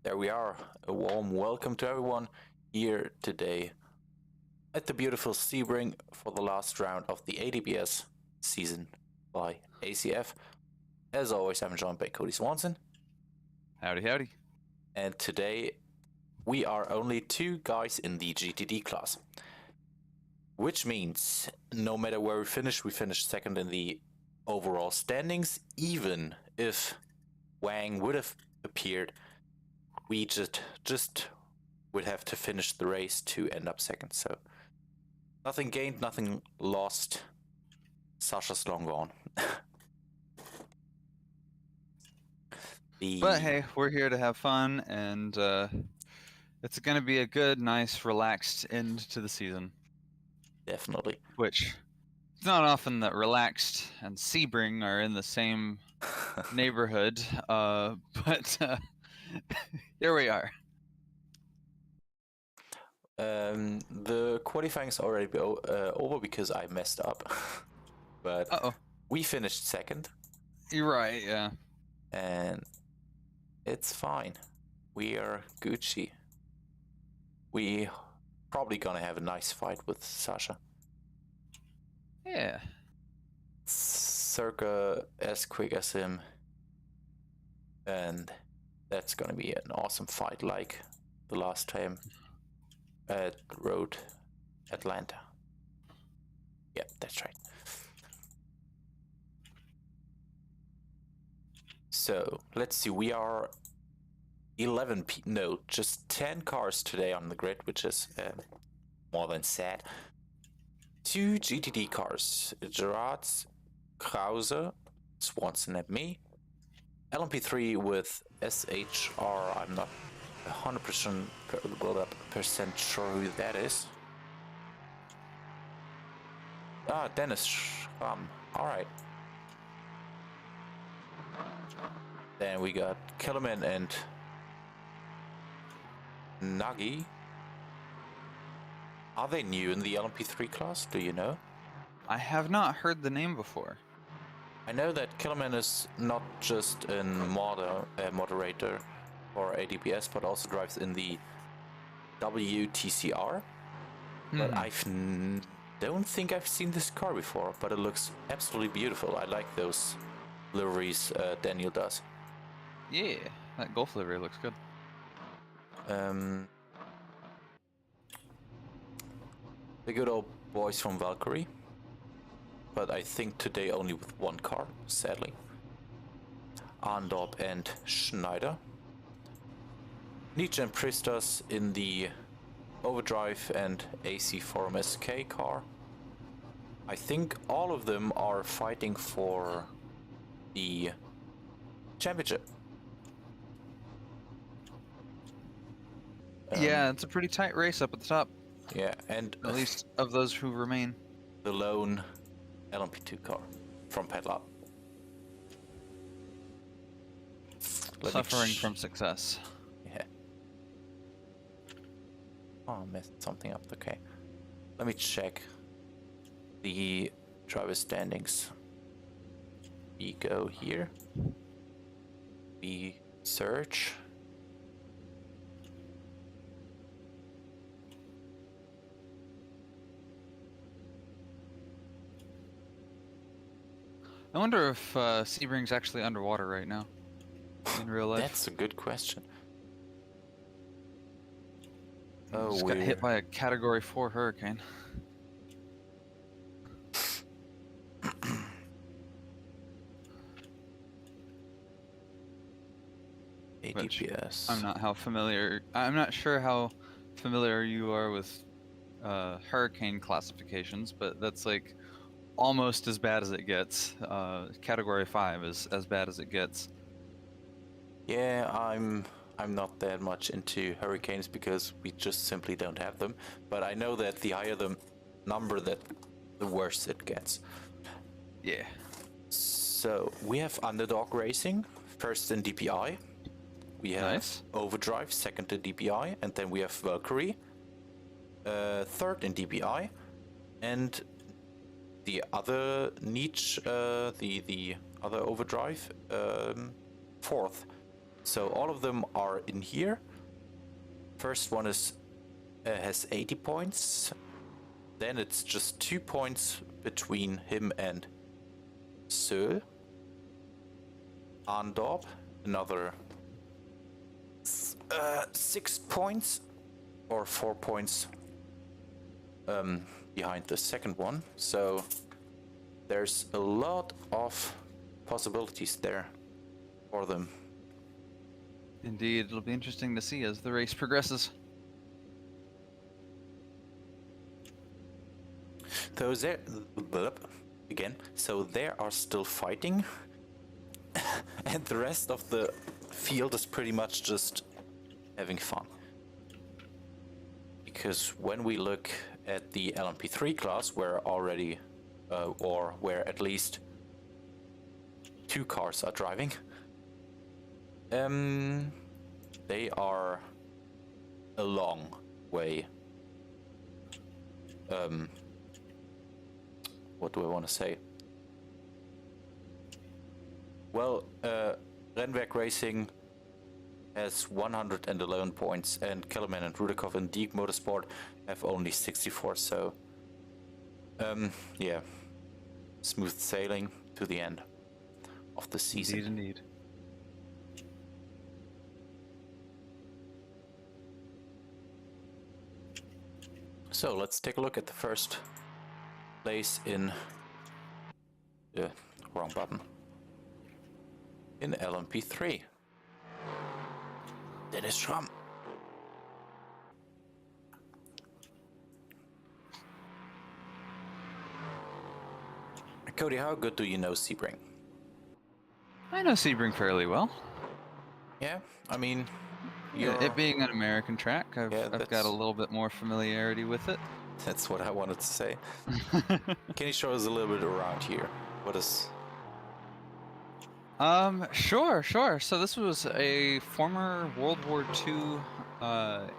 there we are. A warm welcome to everyone here today at the beautiful Sebring for the last round of the ADPS season by ACF. As always, I'm joined by Cody Swanson. Howdy, howdy. And today we are only two guys in the GTD class. Which means no matter where we finish second in the overall standings. Even if Wang would have appeared, we just would have to finish the race to end up second. So nothing gained, nothing lost. Sasha's long gone. But hey, we're here to have fun, and it's going to be a good, nice, relaxed end to the season. Definitely. Which, it's not often that Relaxed and Sebring are in the same neighborhood, but here we are. The qualifying is already over because I messed up. But we finished second. You're right, yeah. And it's fine. We are Gucci. We probably gonna have a nice fight with Sasha. Yeah. Circa as quick as him. And that's gonna be an awesome fight like the last time at Road Atlanta. Yeah, that's right. So let's see, we are just 10 cars today on the grid, which is more than sad. 2 GTD cars, Gerards, Krause, Swanson and me. LMP3 with SHR, I'm not 100% sure who that is. Ah, Dennis Schramm, alright. Then we got Kellerman and Nagi. Are they new in the LMP3 class? Do you know? I have not heard the name before. I know that Kellerman is not just a moderator for ADPS, but also drives in the WTCR. But I don't think I've seen this car before, but it looks absolutely beautiful. I like those liveries Daniel does. Yeah, that Golf livery looks good. The good old boys from Valkyrie. But I think today only with one car, sadly. Arndorp and Schneider. Nietzsche and Pristas in the Overdrive and AC Forum SK car. I think all of them are fighting for the championship. Yeah, it's a pretty tight race up at the top. Yeah, and at least of those who remain. The lone LMP2 car from Padlab. Suffering from success. Yeah. Oh, I messed something up. Okay. Let me check the driver standings. We go here. We search. I wonder if Sebring's actually underwater right now, in real life. That's a good question. Oh, just got hit by a Category 4 hurricane. ADPS. I'm not sure how familiar you are with hurricane classifications, but that's like almost as bad as it gets. Category 5 is as bad as it gets. Yeah, I'm not that much into hurricanes because we just simply don't have them. But I know that the higher the number, that the worse it gets. Yeah. So we have Underdog Racing, first in DPI. We have Overdrive, second in DPI, and then we have Valkyrie, third in DPI, and the other niche, the other Overdrive, fourth. So all of them are in here. First one is has 80 points. Then it's just 2 points between him and Sö. Andorp, another 6 points or 4 points behind the second one. So there's a lot of possibilities there for them. Indeed, it'll be interesting to see as the race progresses. Those there, again, so they are still fighting, and the rest of the field is pretty much just having fun. Because when we look at the LMP3 class, where already, or where at least 2 cars are driving, they are a long way. What do I want to say? Well, WATTRacing has 111 points, and Kellerman and Rudakov in Deep Motorsport have only 64. So, yeah, smooth sailing to the end of the season. Indeed. So let's take a look at the first place in the wrong button in LMP3. Dennis Schramm. Cody, how good do you know Sebring? I know Sebring fairly well. Yeah, I mean, Yeah, it being an American track, I've got a little bit more familiarity with it. That's what I wanted to say. Can you show us a little bit around here? What is... Sure. So this was a former World War II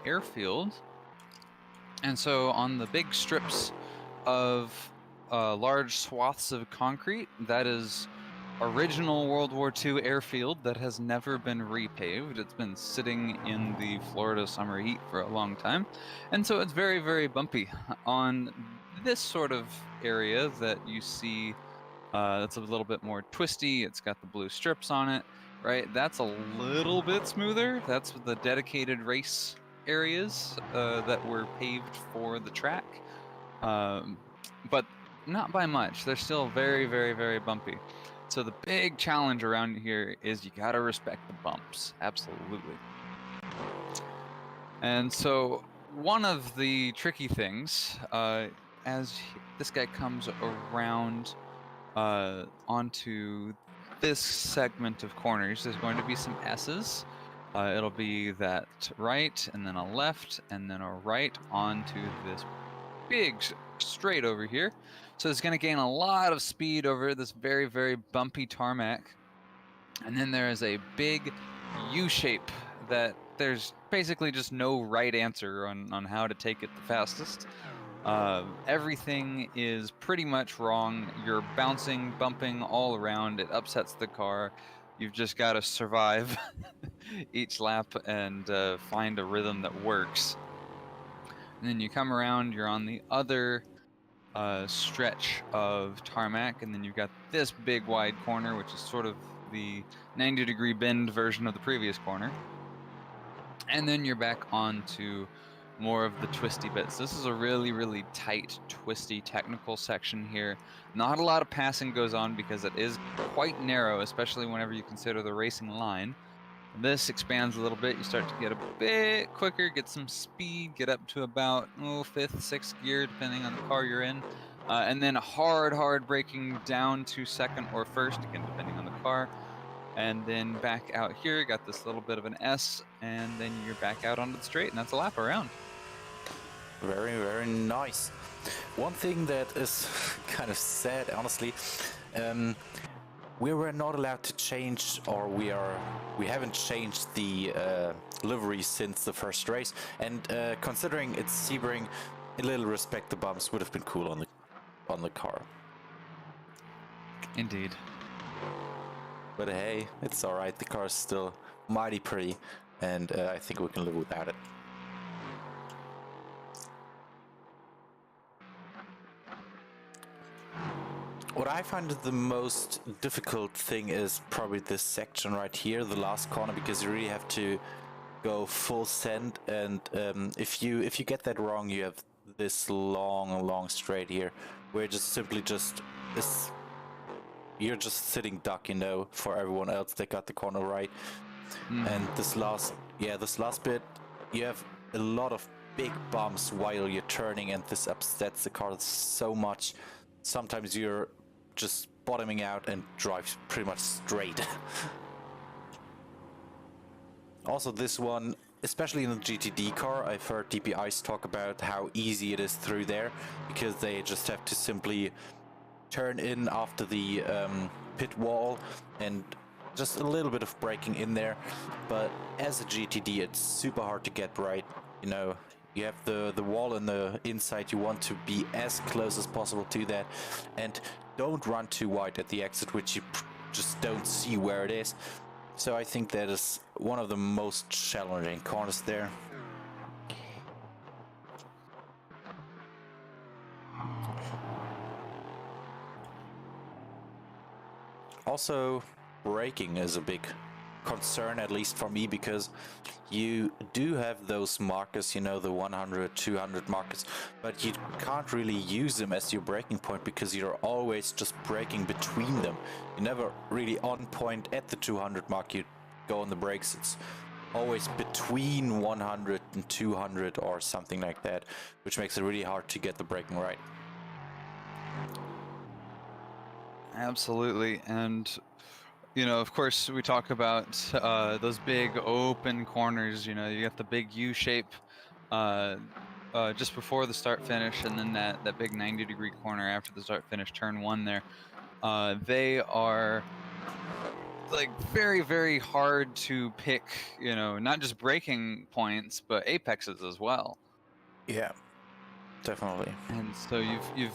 airfield. And so on the big strips of large swaths of concrete, that is original World War II airfield that has never been repaved. It's been sitting in the Florida summer heat for a long time. And so it's very, very bumpy. On this sort of area that you see that's a little bit more twisty, it's got the blue strips on it, right? That's a little bit smoother. That's the dedicated race areas that were paved for the track. But not by much. They're still very, very, very bumpy. So the big challenge around here is you gotta respect the bumps. Absolutely. And so one of the tricky things, as this guy comes around onto this segment of corners, there's going to be some S's. It'll be that right, and then a left, and then a right onto this big straight over here. So it's going to gain a lot of speed over this very, very bumpy tarmac. And then there is a big U-shape that there's basically just no right answer on how to take it the fastest. Everything is pretty much wrong. You're bouncing, bumping all around. It upsets the car. You've just got to survive each lap and find a rhythm that works. And then you come around, you're on the other stretch of tarmac, and then you've got this big wide corner, which is sort of the 90-degree bend version of the previous corner. And then you're back onto more of the twisty bits. This is a really, really tight, twisty, technical section here. Not a lot of passing goes on because it is quite narrow, especially whenever you consider the racing line. This expands a little bit. You start to get a bit quicker, get some speed, get up to about 5th, 6th gear, depending on the car you're in. And then hard braking down to 2nd or 1st, again, depending on the car. And then back out here, got this little bit of an S, and then you're back out onto the straight, and that's a lap around. Very, very nice. One thing that is kind of sad, honestly, we were not allowed to change, or we haven't changed the livery since the first race. And considering it's Sebring, a little respect the bumps would have been cool on the car. Indeed. But hey, it's all right. The car is still mighty pretty, and I think we can live without it. What I find the most difficult thing is probably this section right here, the last corner, because you really have to go full send, and if you get that wrong, you have this long straight here, where just simply you're just sitting duck, you know, for everyone else that got the corner right. And this last bit, you have a lot of big bumps while you're turning, and this upsets the car so much. Sometimes you're just bottoming out and drive pretty much straight. Also, this one, especially in the GTD car, I've heard DPIs talk about how easy it is through there, because they just have to simply turn in after the pit wall and just a little bit of braking in there. But as a GTD, it's super hard to get right. You know, you have the wall on the inside, you want to be as close as possible to that, and don't run too wide at the exit, which you just don't see where it is. So I think that is one of the most challenging corners there. Also, braking is a big concern, at least for me, because you do have those markers, you know, the 100, 200 markers, but you can't really use them as your braking point because you're always just braking between them. You're never really on point at the 200 mark, you go on the brakes. It's always between 100 and 200 or something like that, which makes it really hard to get the braking right. Absolutely. And you know, of course, we talk about those big open corners. You know, you got the big U shape just before the start finish, and then that big 90-degree corner after the start finish, turn one there. They are like very hard to pick. You know, not just braking points, but apexes as well. Yeah, definitely. And so you've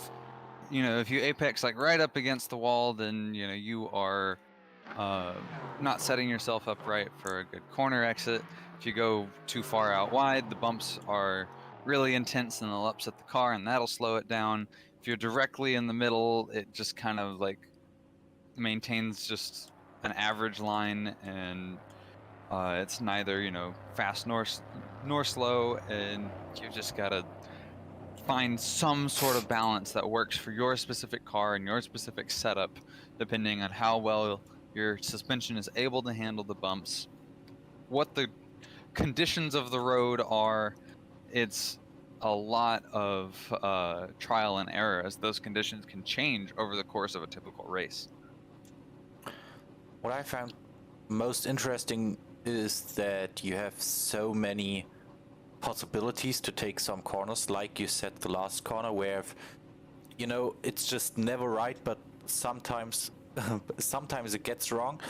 you know, if you apex like right up against the wall, then you know you are not setting yourself up right for a good corner exit. If you go too far out wide, the bumps are really intense and they'll upset the car, and that'll slow it down. If you're directly in the middle, it just kind of like maintains just an average line, and it's neither, you know, fast nor slow, and you just gotta find some sort of balance that works for your specific car and your specific setup, depending on how well your suspension is able to handle the bumps, what the conditions of the road are. It's a lot of trial and error, as those conditions can change over the course of a typical race. What I found most interesting is that you have so many possibilities to take some corners, like you said, the last corner, where, you know, it's just never right, but sometimes sometimes it gets wrong.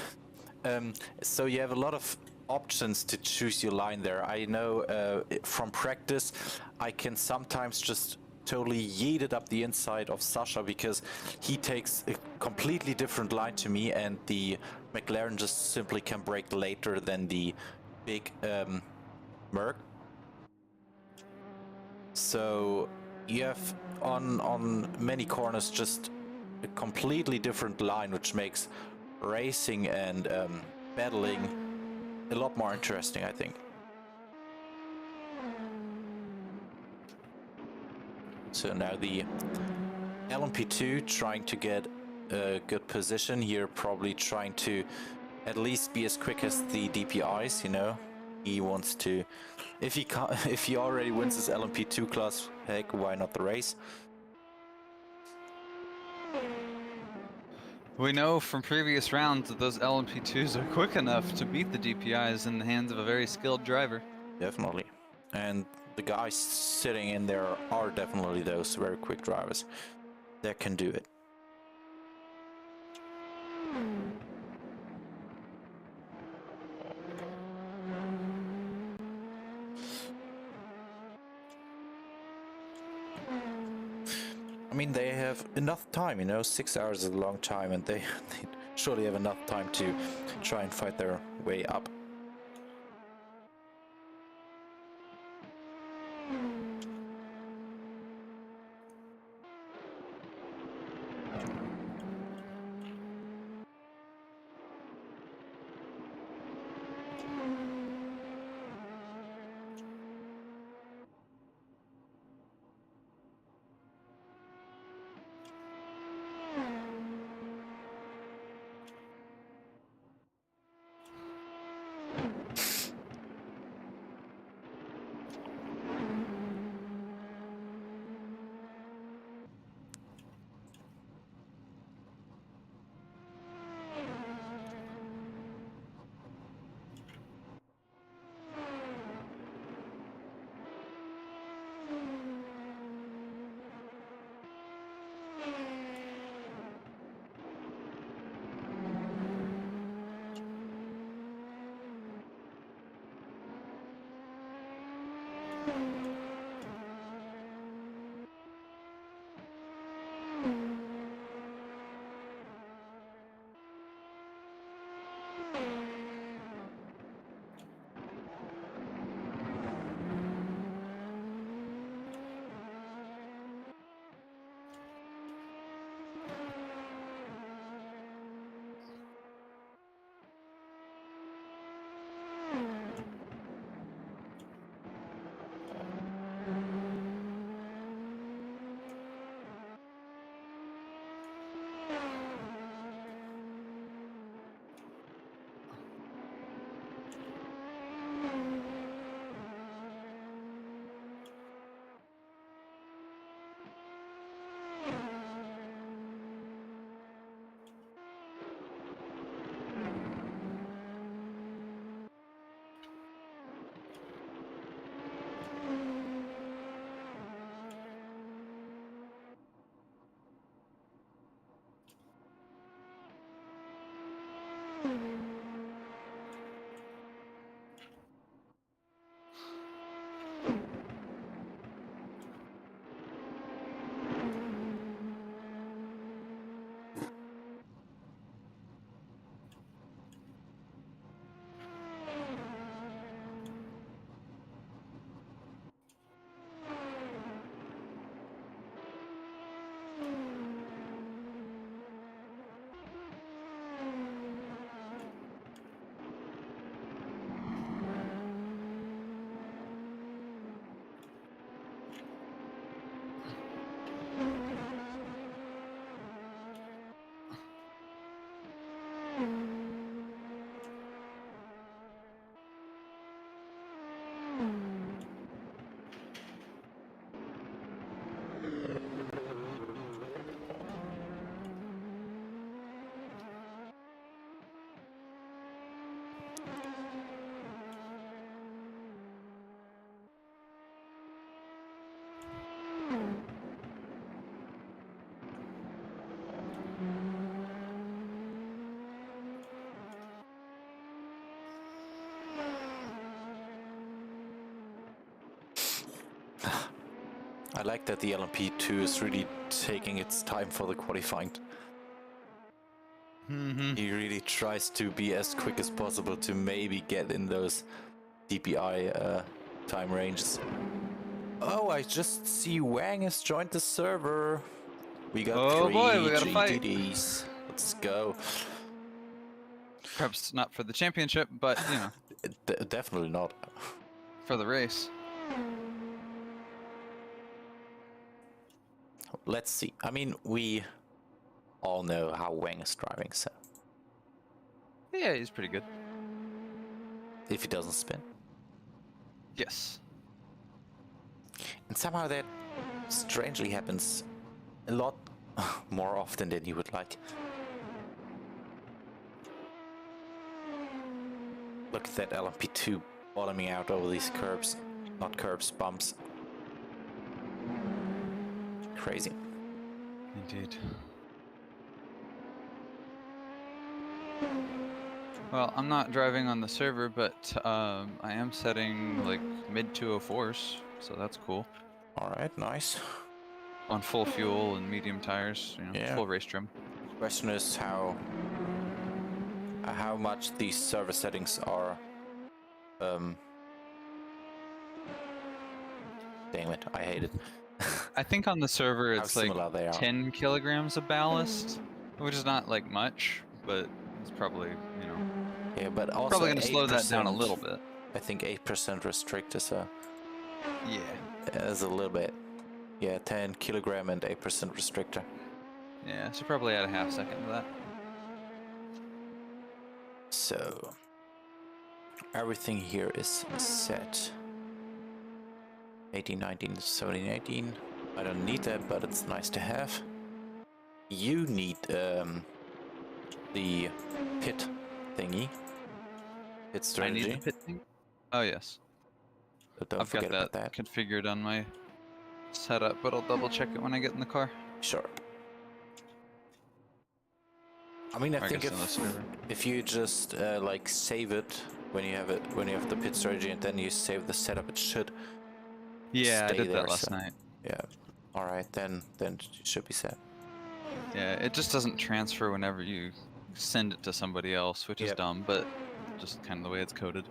So you have a lot of options to choose your line there. I know from practice I can sometimes just totally yeet it up the inside of Sasha, because he takes a completely different line to me, and the McLaren just simply can brake later than the big Merc. So you have on many corners just a completely different line, which makes racing and battling a lot more interesting, I think. So now the LMP2 trying to get a good position here, probably trying to at least be as quick as the DPIs, you know. He wants to, if he already wins his LMP2 class, heck, why not the race? We know from previous rounds that those LMP2s are quick enough to beat the DPIs in the hands of a very skilled driver. Definitely. And the guys sitting in there are definitely those very quick drivers that can do it. I mean, they have enough time, you know, 6 hours is a long time, and they surely have enough time to try and fight their way up. I like that the LMP2 is really taking its time for the qualifying. He really tries to be as quick as possible to maybe get in those DPI time ranges. Oh, I just see Wang has joined the server. We got Oh 3 boy, we gotta fight. GTDs. Let's go. Perhaps not for the championship, but you know, Definitely not. for the race. Let's see. I mean, we all know how Wang is driving, so Yeah, he's pretty good. if he doesn't spin. Yes. And somehow that strangely happens a lot more often than you would like. Look at that LMP2 bottoming out over these curbs. Not curbs, bumps. Crazy. Indeed. Well, I'm not driving on the server, but I am setting like mid 204s, so that's cool. Alright, nice. On full fuel and medium tires, you know, Yeah. full race trim. Question is how much these server settings are damn it, I hate it. I think on the server How it's like similar they are. 10 kilograms of ballast, which is not like much, but it's probably, you know, Yeah, but also probably going to slow that down a 8%. little bit. I think 8% restrict is a little bit. Yeah, 10 kilogram and 8% restrictor. Yeah, so probably add a half second to that. So everything here is set. 18, 19, 17, 18. I don't need that, but it's nice to have. You need the pit thingy. Pit strategy. I need the pit thing? Oh, yes. But don't I've forget got about that. configured on my setup, but I'll double check it when I get in the car. Sure. I mean, I think guess on the server. if you just like save it when you have the pit strategy and then you save the setup, it should Yeah, I stay did there, that last so- night. Yeah. All right, then it should be set. Yeah, it just doesn't transfer whenever you send it to somebody else, which is Yep. dumb, but just kind of the way it's coded.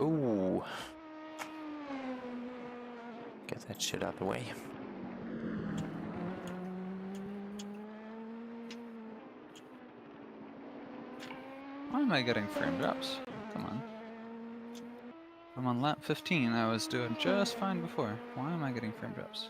Ooh. Get that shit out of the way. Why am I getting frame drops? Come on. I'm on lap 15. I was doing just fine before. Why am I getting frame drops?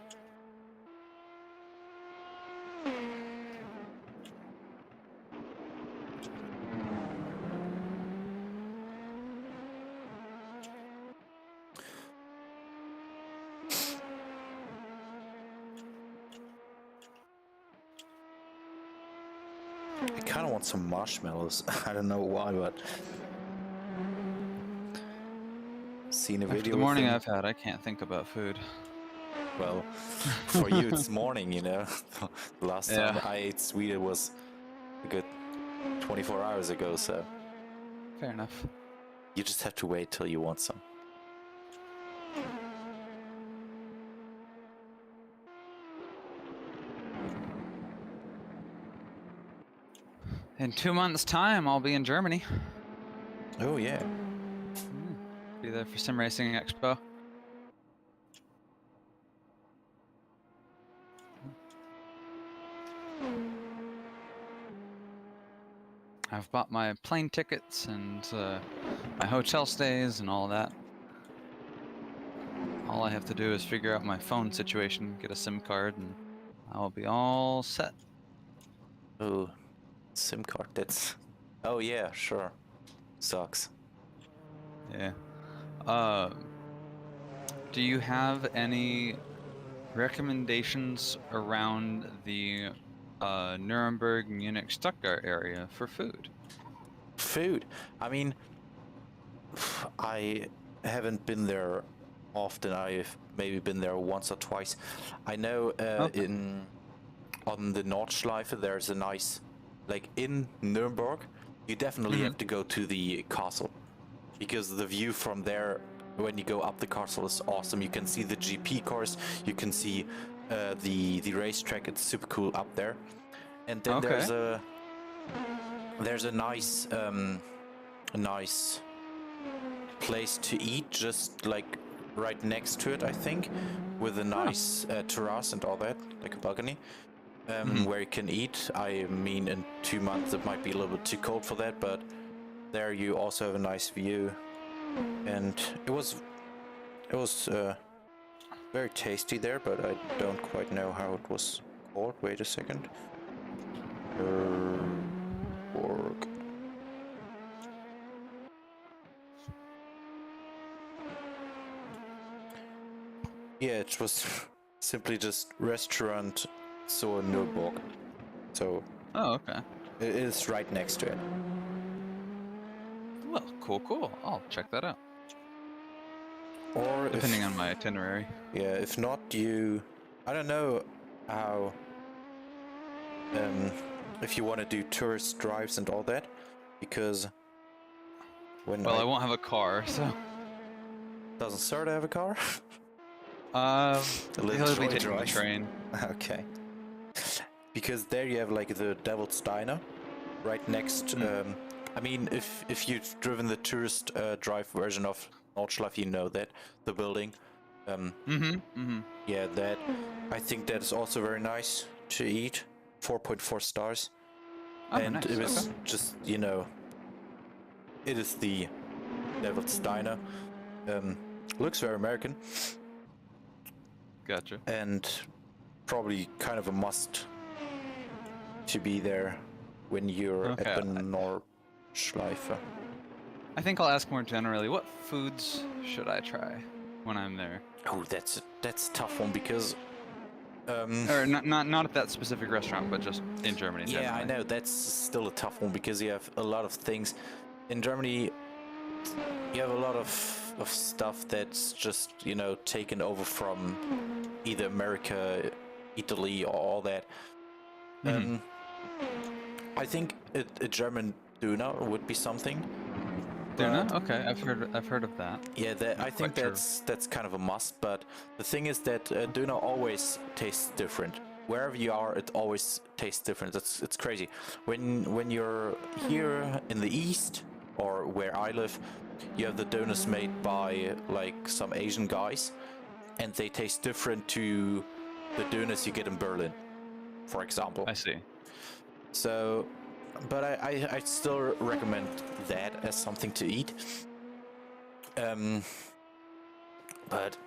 I kind of want some marshmallows. I don't know why, but seen a After video. the morning with I've had, I can't think about food. Well, for you it's morning, you know. The last time Yeah. I ate sweet, it was a good 24 hours ago, so Fair enough. you just have to wait till you want some. In 2 months' time, I'll be in Germany. Oh yeah. Be there for Sim Racing Expo. I've bought my plane tickets and my hotel stays and all that. All I have to do is figure out my phone situation, get a SIM card, and I'll be all set. Oh, SIM card. That's. Oh yeah, sure. Sucks. Yeah. Do you have any recommendations around the Nuremberg, Munich, Stuttgart area for food? Food. I mean, I haven't been there often. I've maybe been there once or twice. I know Okay. on the Nordschleife there's a nice, like in Nuremberg, you definitely have to go to the castle, because the view from there when you go up the castle is awesome. You can see the GP cars, you can see the racetrack. It's super cool up there. And then Okay. there's a nice place to eat just like right next to it, I think, with a nice terrace and all that, like a balcony, where you can eat. I mean, in 2 months it might be a little bit too cold for that, but there you also have a nice view, and it was very tasty there, but I don't quite know how it was called. Wait a second. Org. Yeah, it was simply just restaurant so Nürburg. So Oh, okay. it is right next to it. Well, cool. I'll check that out. Or Depending on my itinerary. yeah, if not, I don't know how, if you want to do tourist drives and all that, because Well, I won't have a car, so. Doesn't Sarda have a car? He'll be toy taking the drive. train. Okay. Because there you have like the Devil's Diner, right next. I mean, if you've driven the tourist drive version of Nordschleife, you know that the building. Yeah, that. I think that is also very nice to eat. 4.4 stars. Oh, And nice. it was Okay. just, it is the Devil's Diner. Looks very American. Gotcha. And probably kind of a must to be there when you're Okay. at the Nordschleife. I think I'll ask more generally, what foods should I try when I'm there? Oh, that's a tough one because Or not at that specific restaurant, but just in Germany yeah, generally. I know that's still a tough one because you have a lot of things in Germany. You have a lot of stuff that's just taken over from either America, Italy, or all that. I think a German Döner would be something. Döner? Okay, I've heard of that. Yeah, I think that's kind of a must. But the thing is that Döner always tastes different. Wherever you are, it always tastes different. It's crazy. When you're here in the east, or where I live, you have the donuts made by like some Asian guys, and they taste different to the donuts you get in Berlin, for example. I see. So, but I still recommend that as something to eat. But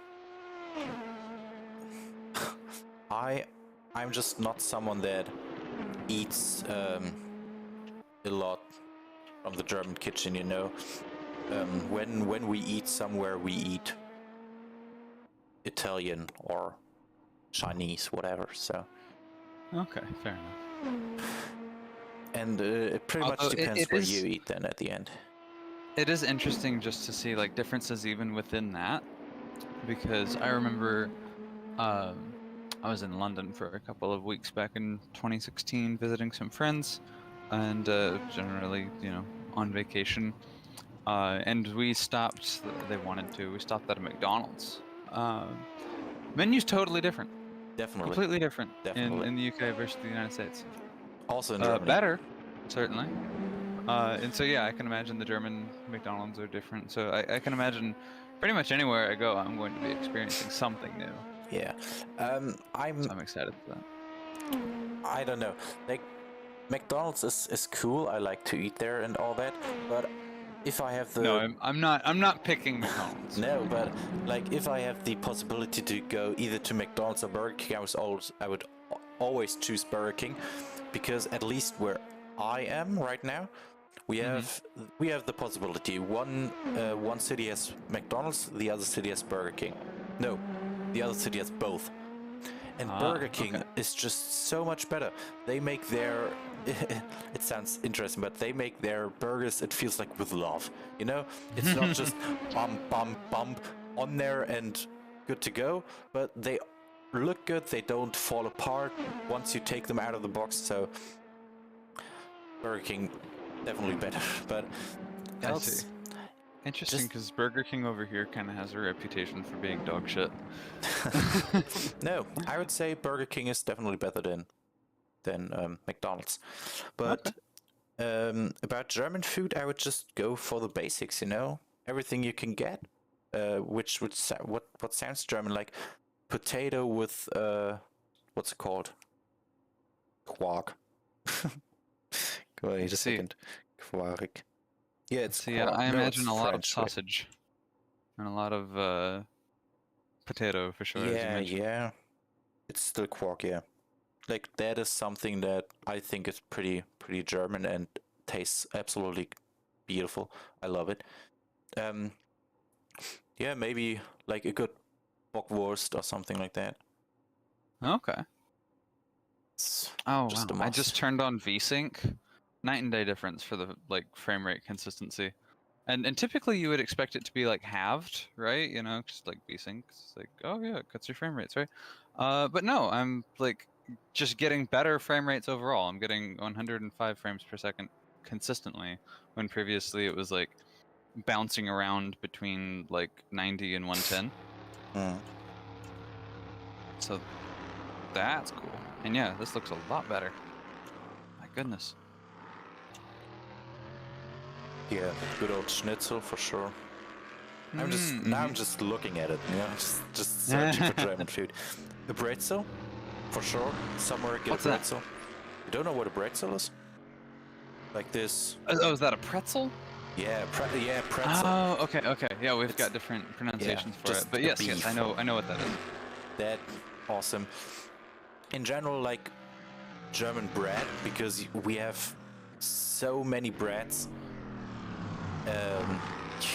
I'm just not someone that eats a lot from the German kitchen, when we eat somewhere, we eat Italian or Chinese, whatever. So. Okay, fair enough. And it pretty much depends where you eat then at the end. It is interesting just to see like differences even within that, because I remember I was in London for a couple of weeks back in 2016 visiting some friends. and generally, on vacation. And we stopped. They wanted to. We stopped at a McDonald's. Menu's totally different. Definitely. Completely different Definitely. in the UK versus the United States. Also in Germany. Better, certainly. And so yeah, I can imagine the German McDonald's are different. So I can imagine pretty much anywhere I go, I'm going to be experiencing something new. Yeah. So I'm excited for that. I don't know. Like, McDonald's is cool. I like to eat there and all that. But if I have the No, I'm not picking McDonald's. no, but like if I have the possibility to go either to McDonald's or Burger King, I would always choose Burger King, because at least where I am right now, we have the possibility. One city has McDonald's, the other city has Burger King. No, the other city has both. And Burger King is just so much better. They make their it sounds interesting, but they make their burgers, it feels like with love. It's not just bump on there and good to go, but they look good, they don't fall apart once you take them out of the box. So Burger King definitely better. But else, I see. Interesting, because Burger King over here kind of has a reputation for being dog shit. No, I would say Burger King is definitely better than McDonald's. But about German food, I would just go for the basics. Everything you can get, which would what sounds German, like potato with what's it called? Quark. Wait a second. Quark. Yeah, it's I imagine a lot of French, sausage and a lot of potato for sure. Yeah. It's still quark, yeah. Like, that is something that I think is pretty German and tastes absolutely beautiful. I love it. Yeah, maybe like a good bockwurst or something like that. Okay. It's Oh just wow! a must. I just turned on VSync. Night and day difference for the frame rate consistency. And typically you would expect it to be like halved, right? Just like VSync, it's like, oh yeah, it cuts your frame rates, right? But no, I'm like just getting better frame rates overall. I'm getting 105 frames per second consistently, when previously it was like bouncing around between like 90 and 110. So that's cool. And yeah, this looks a lot better. My goodness. Yeah, good old schnitzel for sure. I'm just looking at it, just searching for German food. A bretzel, for sure. Somewhere get What's a bretzel. You don't know what a bretzel is? Like this. Oh, is that a pretzel? Yeah, pretzel. Oh, okay. Yeah, we've got different pronunciations for it. But yes, I know what that is. That awesome. In general, like German bread, because we have so many breads. You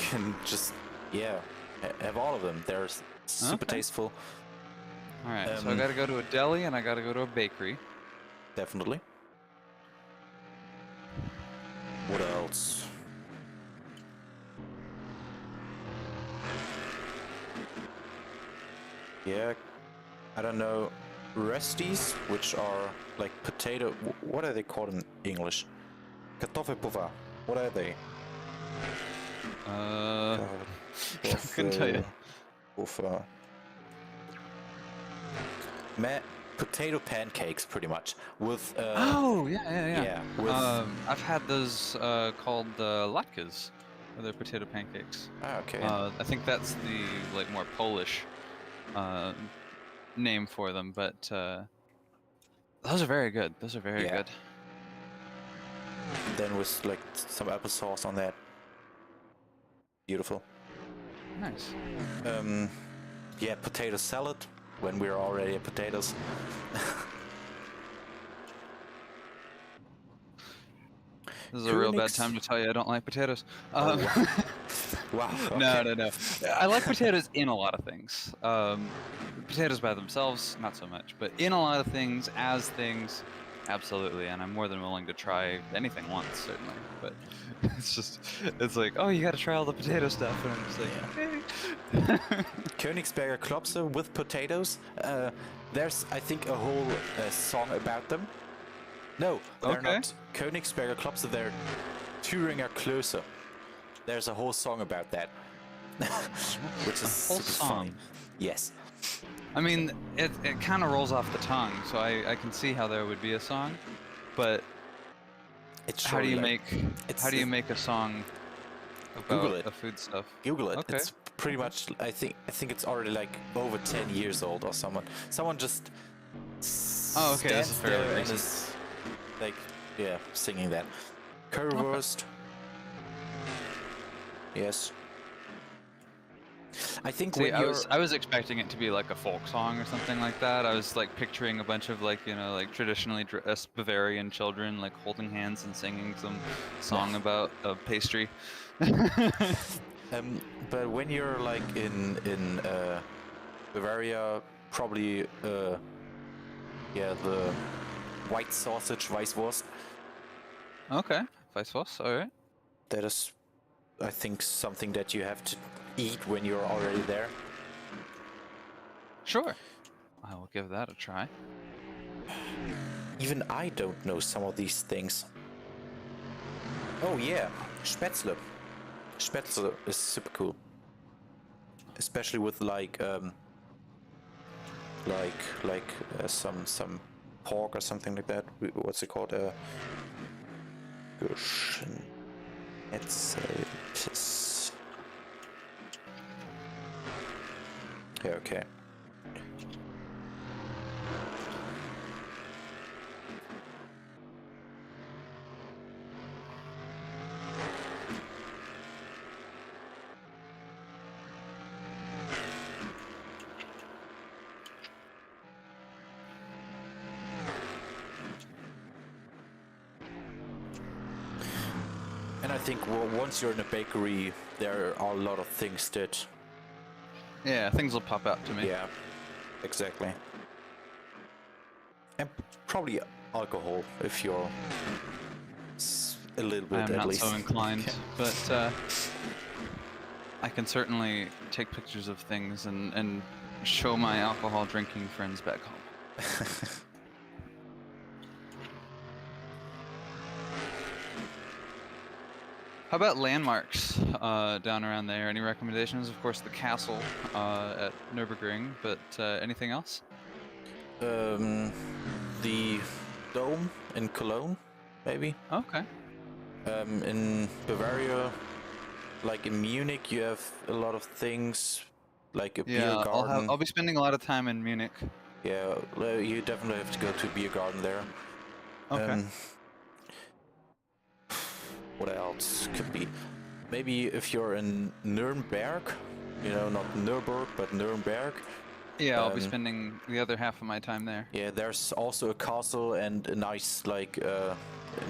can just have all of them. They're super tasteful. All right, so I gotta go to a deli and I gotta go to a bakery. Definitely. What else? Yeah, I don't know. Resties, which are like potato. What are they called in English? Kartoffelpuffer. What are they? I couldn't tell you. Puffer. Potato pancakes, pretty much. With oh yeah. with I've had those called latkes, or they're potato pancakes. okay. I think that's the like more Polish name for them, but those are very good. Those are very good. Then with like some applesauce on that. Beautiful. Nice. Yeah, potato salad when we're already at potatoes. This is a real bad time to tell you I don't like potatoes. Wow. Okay. No. I like potatoes in a lot of things. Potatoes by themselves, not so much. But in a lot of things, as things, absolutely. And I'm more than willing to try anything once, certainly. But it's like, oh, you got to try all the potato stuff. And I'm just like, okay. Königsberger Klopse with potatoes. There's, I think, a whole song about them. No, they're Okay. not Königsberger Clubs, they're Thüringer Klöße. There's a whole song about that. Which is whole super song. funny. Yes. I mean, it kind of rolls off the tongue, so I can see how there would be a song, but It's how do surely you like, make a song Google about it. a food stuff? Google it. Okay. It's pretty much. I think it's already like over 10 years old or someone. Someone just Oh, okay. This is stands fairly there and recent. is like, yeah, singing that. Okay. Currywurst. Yes. I think See, when you're I was expecting it to be like a folk song or something like that. I was like picturing a bunch of like, you know, like traditionally dressed Bavarian children like holding hands and singing some song about a pastry. but when you're like in Bavaria, probably yeah, the white sausage Weißwurst. Okay, vice versa. All right. That is, I think, something that you have to eat when you're already there. Sure. I will give that a try. Even I don't know some of these things. Oh yeah, Spätzle. Spätzle is super cool, especially with like some pork or something like that. What's it called? It's yeah, okay. And I think once you're in a bakery, there are a lot of things that... Yeah, things will pop out to me. Yeah, exactly. And probably alcohol, if you're a little bit I am at not least. so inclined, but I can certainly take pictures of things and show my alcohol drinking friends back home. How about landmarks down around there? Any recommendations? Of course, the castle at Nürburgring, but anything else? The dome in Cologne, maybe. Okay. In Bavaria, like in Munich, you have a lot of things, like a beer garden. I'll be spending a lot of time in Munich. Yeah, you definitely have to go to a beer garden there. Okay. What else could be? Maybe if you're in Nuremberg, you know, not Nürburg, but Nuremberg. Yeah, I'll be spending the other half of my time there. Yeah, there's also a castle and a nice, like,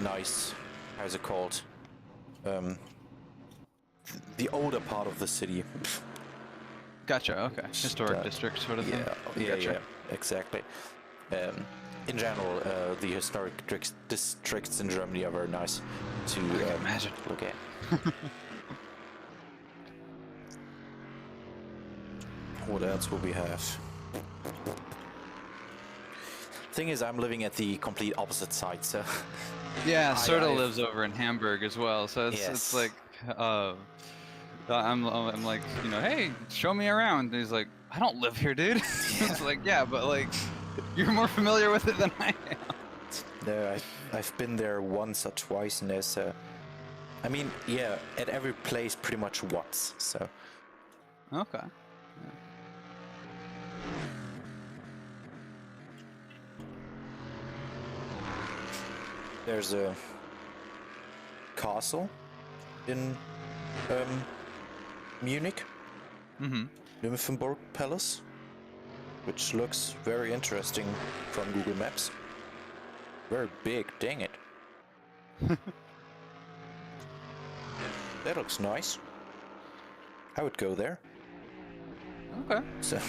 nice, how's it called? The older part of the city. Gotcha, okay. Historic district sort of thing? Yeah, Gotcha. yeah, exactly. In general, the historic districts in Germany are very nice to imagine. look at. What else will we have? Thing is, I'm living at the complete opposite side, so... Yeah, Serta lives over in Hamburg as well, so it's like... I'm like, you know, hey, show me around. And he's like, I don't live here, dude. It's like, yeah, but like, you're more familiar with it than I am. No, I've been there once or twice, and there's I mean, yeah, at every place pretty much once, so... Okay. Yeah. There's a castle in Munich, Nymphenburg Palace, which looks very interesting from Google Maps. Very big, dang it. That looks nice. I would go there. Okay. So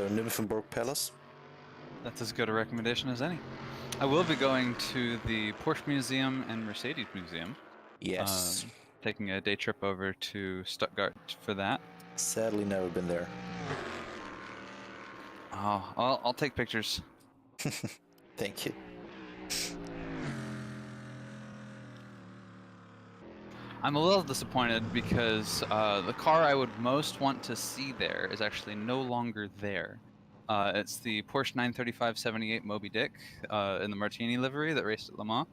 Nymphenburg Palace. That's as good a recommendation as any. I will be going to the Porsche Museum and Mercedes Museum. Yes. Taking a day trip over to Stuttgart for that. Sadly, never been there. Oh, I'll take pictures. Thank you. I'm a little disappointed because the car I would most want to see there is actually no longer there. It's the Porsche 935 78 Moby Dick in the Martini livery that raced at Le Mans.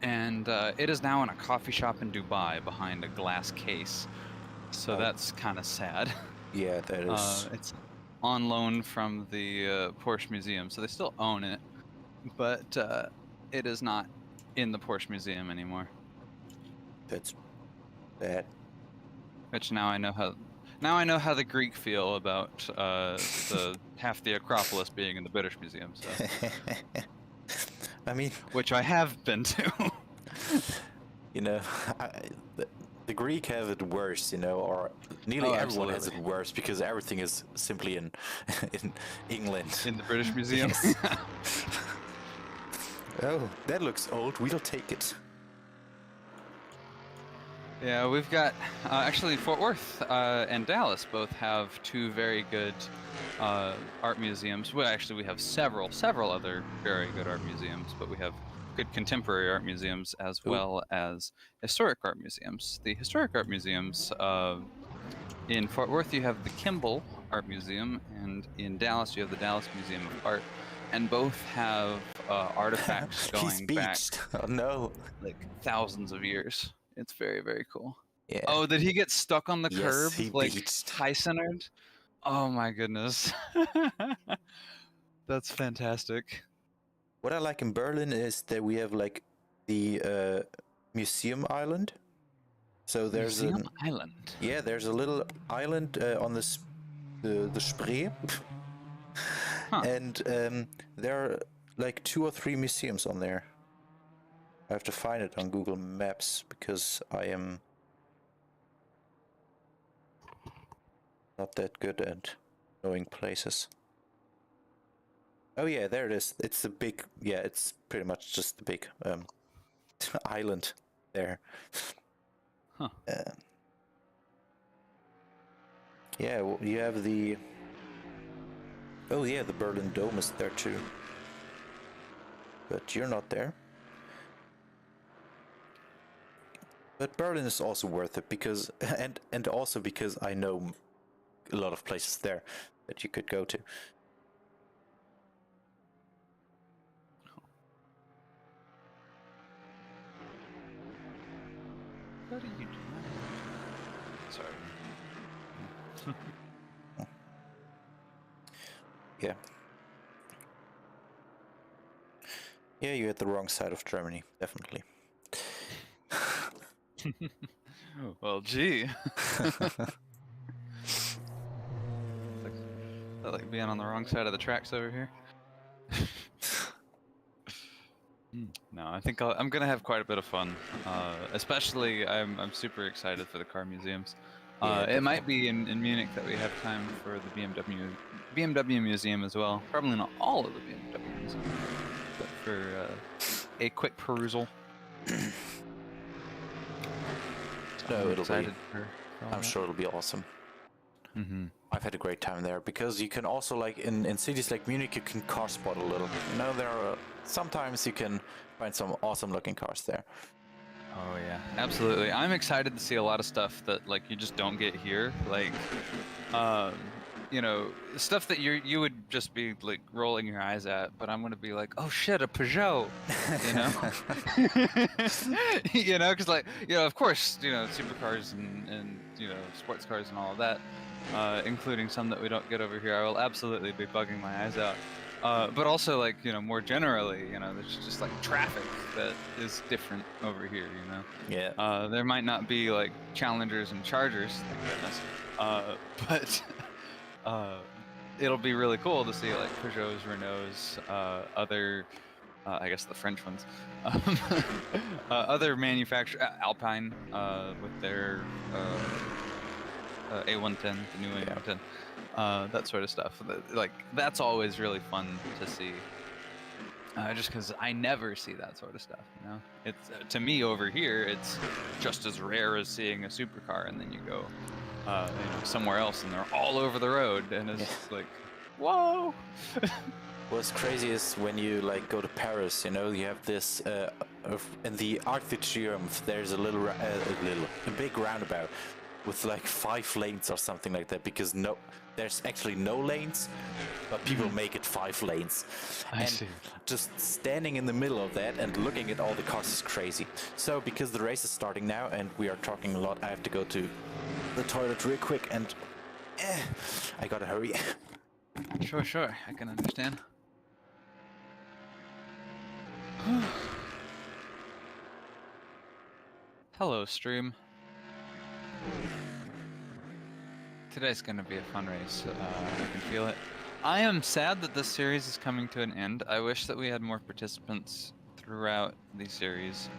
And it is now in a coffee shop in Dubai behind a glass case. So that's kind of sad. Yeah, that is. It's on loan from the Porsche Museum, so they still own it, but it is not in the Porsche Museum anymore. That's bad. Which now I know how the Greek feel about the half the Acropolis being in the British Museum. So. I mean, which I have been to. You know, the Greek have it worse, you know, or nearly everyone has it worse because everything is simply in England. In the British Museum. Yes. Oh, that looks old. We'll take it. Yeah, we've got actually Fort Worth and Dallas both have two very good art museums. Well, actually, we have several other very good art museums, but we have good contemporary art museums as well as historic art museums. The historic art museums in Fort Worth, you have the Kimball Art Museum, and in Dallas, you have the Dallas Museum of Art, and both have artifacts going back. Oh no! Like thousands of years. It's very, very cool. Yeah. Oh, did he get stuck on the curb like beached. Tyson-ed? Oh my goodness. That's fantastic. What I like in Berlin is that we have like the museum island. So there's museum island. Yeah, there's a little island on the Spree. Huh. And there are like 2 or 3 museums on there. I have to find it on Google Maps because I am not that good at knowing places. Oh yeah, there it is. It's the big, yeah, it's pretty much just the big island there. Huh. Yeah, well, you have the... Oh yeah, the Berlin Dome is there too. But you're not there. But Berlin is also worth it because, and also because I know a lot of places there that you could go to. What are you doing? Sorry. Yeah. Yeah, you're at the wrong side of Germany, definitely. Well, gee. I like being on the wrong side of the tracks over here. No, I think I'm gonna have quite a bit of fun. Especially, I'm super excited for the car museums. It might be in Munich that we have time for the BMW museum as well. Probably not all of the BMW museum, but for a quick perusal. No, I'm sure it'll be awesome. Mm-hmm. I've had a great time there because you can also, like in cities like Munich, you can car spot a little. You know, there are sometimes you can find some awesome looking cars there. Oh yeah, absolutely. I'm excited to see a lot of stuff that like you just don't get here, like you know, stuff that you would just be like rolling your eyes at, but I'm gonna be like, oh shit, a Peugeot, you know, you know, because like, you know, of course, you know, supercars and you know, sports cars and all of that, including some that we don't get over here, I will absolutely be bugging my eyes out. But also, like, you know, more generally, you know, there's just like traffic that is different over here, you know. Yeah. There might not be like Challengers and Chargers, thank goodness, but it'll be really cool to see like Peugeots, Renaults, other, I guess the French ones, other manufacturers, Alpine, with their A110, the new A110. That sort of stuff. Like, that's always really fun to see. Just because I never see that sort of stuff, you know? It's to me over here, it's just as rare as seeing a supercar, and then you go, you know, somewhere else, and they're all over the road, and it's like, whoa! What's crazy is when you like go to Paris, you know, you have this in the Arc de Triomphe. There's a big roundabout with like 5 lanes or something like that, because there's actually no lanes, but people make it 5 lanes. I And see. just standing in the middle of that and looking at all the cars is crazy. So because the race is starting now and we are talking a lot, I have to go to the toilet real quick, and I gotta hurry. Sure. I can understand. Hello, stream. Today's gonna be a fun race. I can feel it. I am sad that this series is coming to an end. I wish that we had more participants throughout the series,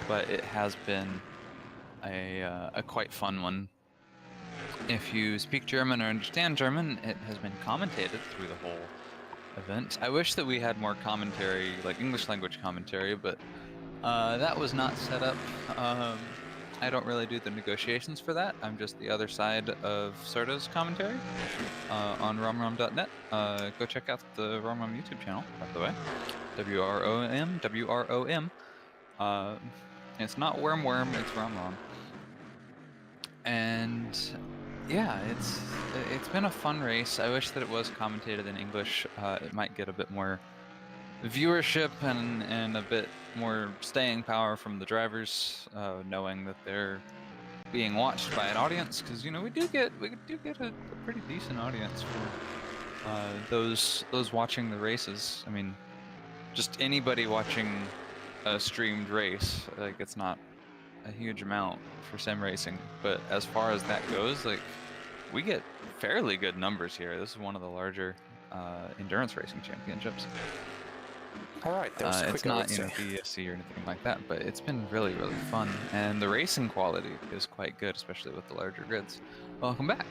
but it has been a quite fun one. If you speak German or understand German, it has been commentated through the whole event. I wish that we had more commentary, like English language commentary, but that was not set up. I don't really do the negotiations for that. I'm just the other side of Serta's commentary on romrom.net. Go check out the Romrom YouTube channel, by the way. WROM. It's not Worm, it's Romrom. And yeah, it's been a fun race. I wish that it was commentated in English. It might get a bit more viewership and a bit more staying power from the drivers, knowing that they're being watched by an audience, because you know we do get a pretty decent audience for those watching the races. I mean, just anybody watching a streamed race, like it's not a huge amount for sim racing, but as far as that goes, like we get fairly good numbers here. This is one of the larger endurance racing championships. All right, that was quick. It's not, BSC or anything like that, but it's been really fun, and the racing quality is quite good, especially with the larger grids. Welcome back.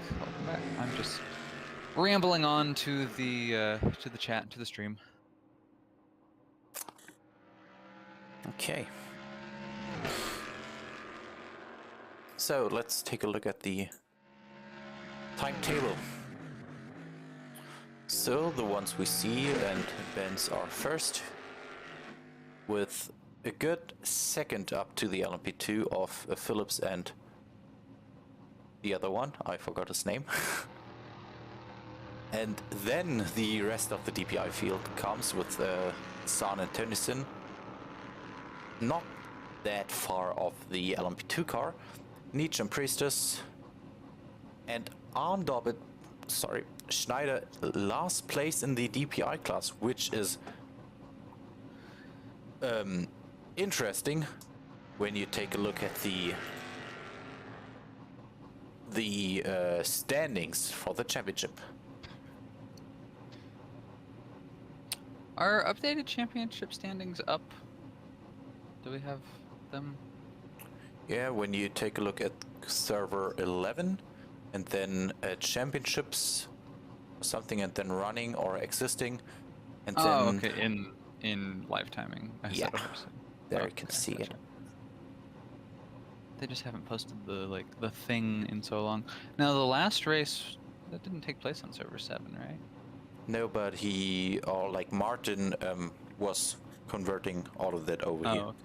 I'm just rambling on to the chat, to the stream. Okay. So let's take a look at the timetable. So the ones we see and Benz are first, with a good second up to the LMP2 of Phillips and the other one, I forgot his name. And then the rest of the DPI field comes with San and Tönnissen, not that far off the LMP2 car, Nietzsche and Priestess, and Schneider last place in the DPI class, which is interesting when you take a look at the standings for the championship. Are updated championship standings up? Do we have them? Yeah, when you take a look at server 11 and then championships or something, and then running or existing, and then okay, in live timing. Yeah, there you can see gotcha. it. They just haven't posted the thing in so long. Now the last race that didn't take place on server 7, right? No, but Martin was converting all of that over here. Okay.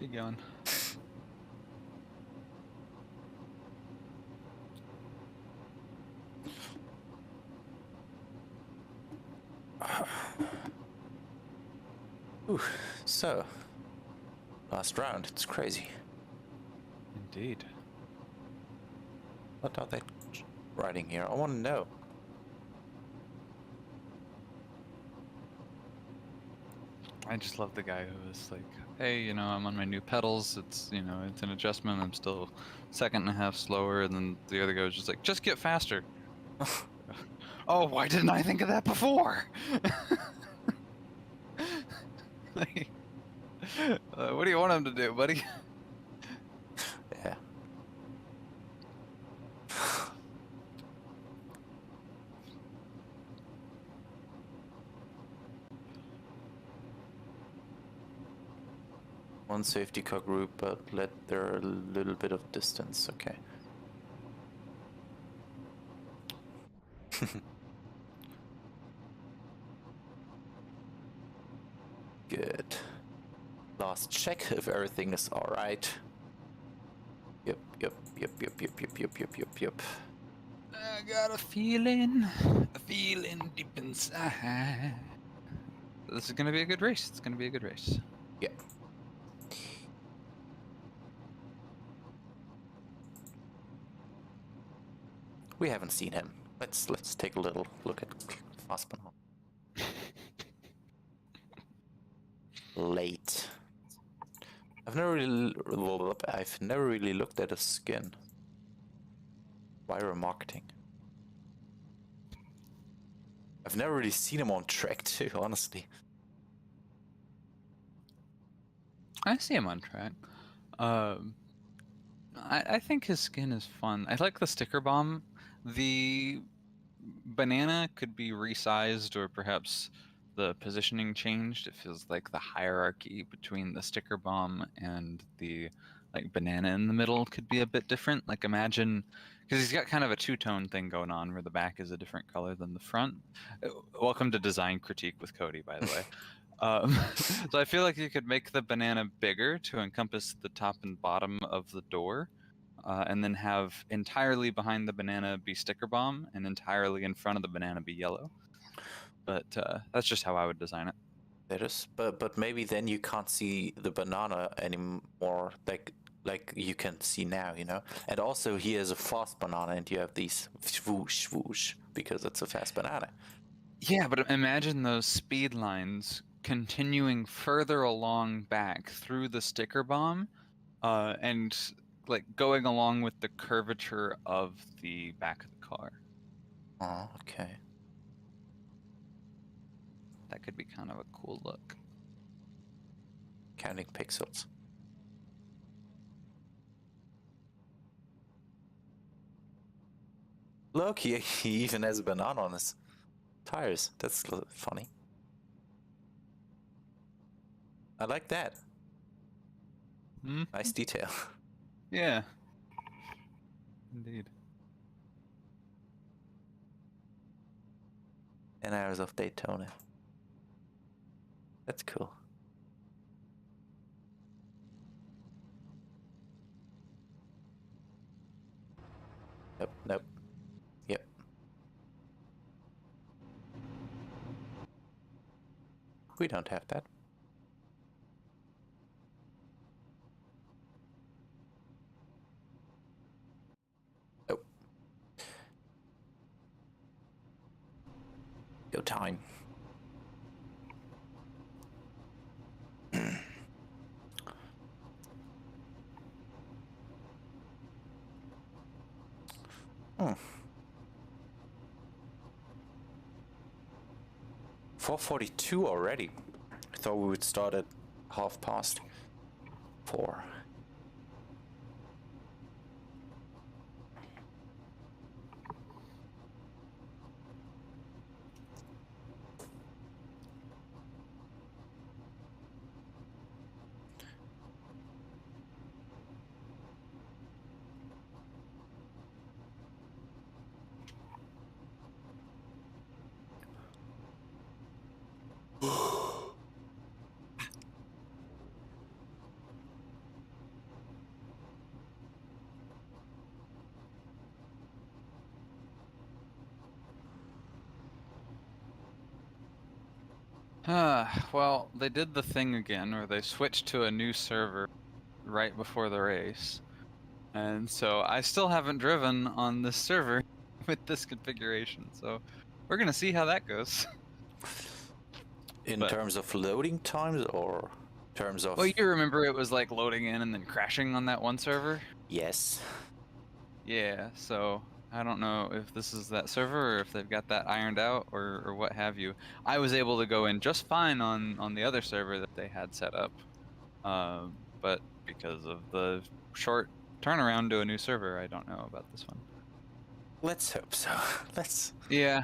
Keep going. So, last round, it's crazy. Indeed. What are they writing here? I want to know. I just love the guy who was like, hey, I'm on my new pedals. It's an adjustment. I'm still 1.5 seconds slower. And then the other guy was just like, just get faster. Oh, why didn't I think of that before? Like, what do you want him to do, buddy? Yeah. One safety car group, but let there a little bit of distance. Okay. Good. Last check if everything is alright. Yep. I got a feeling deep inside. This is gonna be a good race. It's gonna be a good race. Yeah. We haven't seen him. Let's take a little look at Fassbender. Late. I've never really looked at his skin. Viral marketing. I've never really seen him on track too, honestly. I see him on track. I think his skin is fun. I like the sticker bomb. The banana could be resized or perhaps the positioning changed. It feels like the hierarchy between the sticker bomb and the like banana in the middle could be a bit different. Like imagine, because he's got kind of a two-tone thing going on where the back is a different color than the front. Welcome to Design Critique with Cody, by the way. So I feel like you could make the banana bigger to encompass the top and bottom of the door, and then have entirely behind the banana be sticker bomb and entirely in front of the banana be yellow. But that's just how I would design it. That is, but maybe then you can't see the banana anymore, like you can see now, you know. And also, he is a fast banana, and you have these swoosh swoosh because it's a fast banana. Yeah, but imagine those speed lines continuing further along back through the sticker bomb, and like going along with the curvature of the back of the car. Oh, okay. That could be kind of a cool look. Counting pixels. Look, he even has a banana on his tires. That's funny. I like that. Nice detail. Yeah. Indeed. 10 hours of Daytona. That's cool. Nope. Yep. We don't have that. Nope. Go time. Hmm. 4:42 already. I thought we would start at 4:30. Well, they did the thing again where they switched to a new server right before the race. And so I still haven't driven on this server with this configuration. So we're going to see how that goes. In terms of loading times or terms of... Well, you remember it was like loading in and then crashing on that one server? Yes. Yeah, so I don't know if this is that server or if they've got that ironed out or what have you. I was able to go in just fine on the other server that they had set up, but because of the short turnaround to a new server, I don't know about this one. Let's hope so. Let's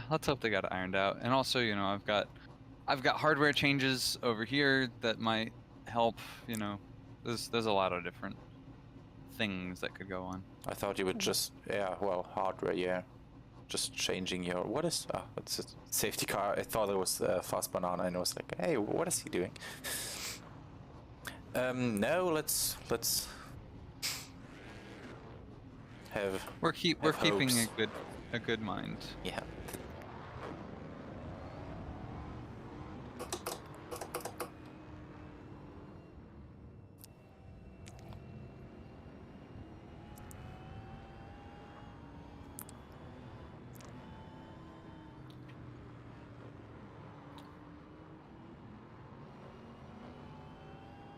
hope they got it ironed out. And also, you know, I've got hardware changes over here that might help, you know, There's a lot of different things that could go on. I thought you would just, yeah, well, hardware, yeah. Just changing your, what is, it's a safety car. I thought it was Fast Banana, and I was like, hey, what is he doing? No, let's have We're keeping hopes. a good mind. Yeah.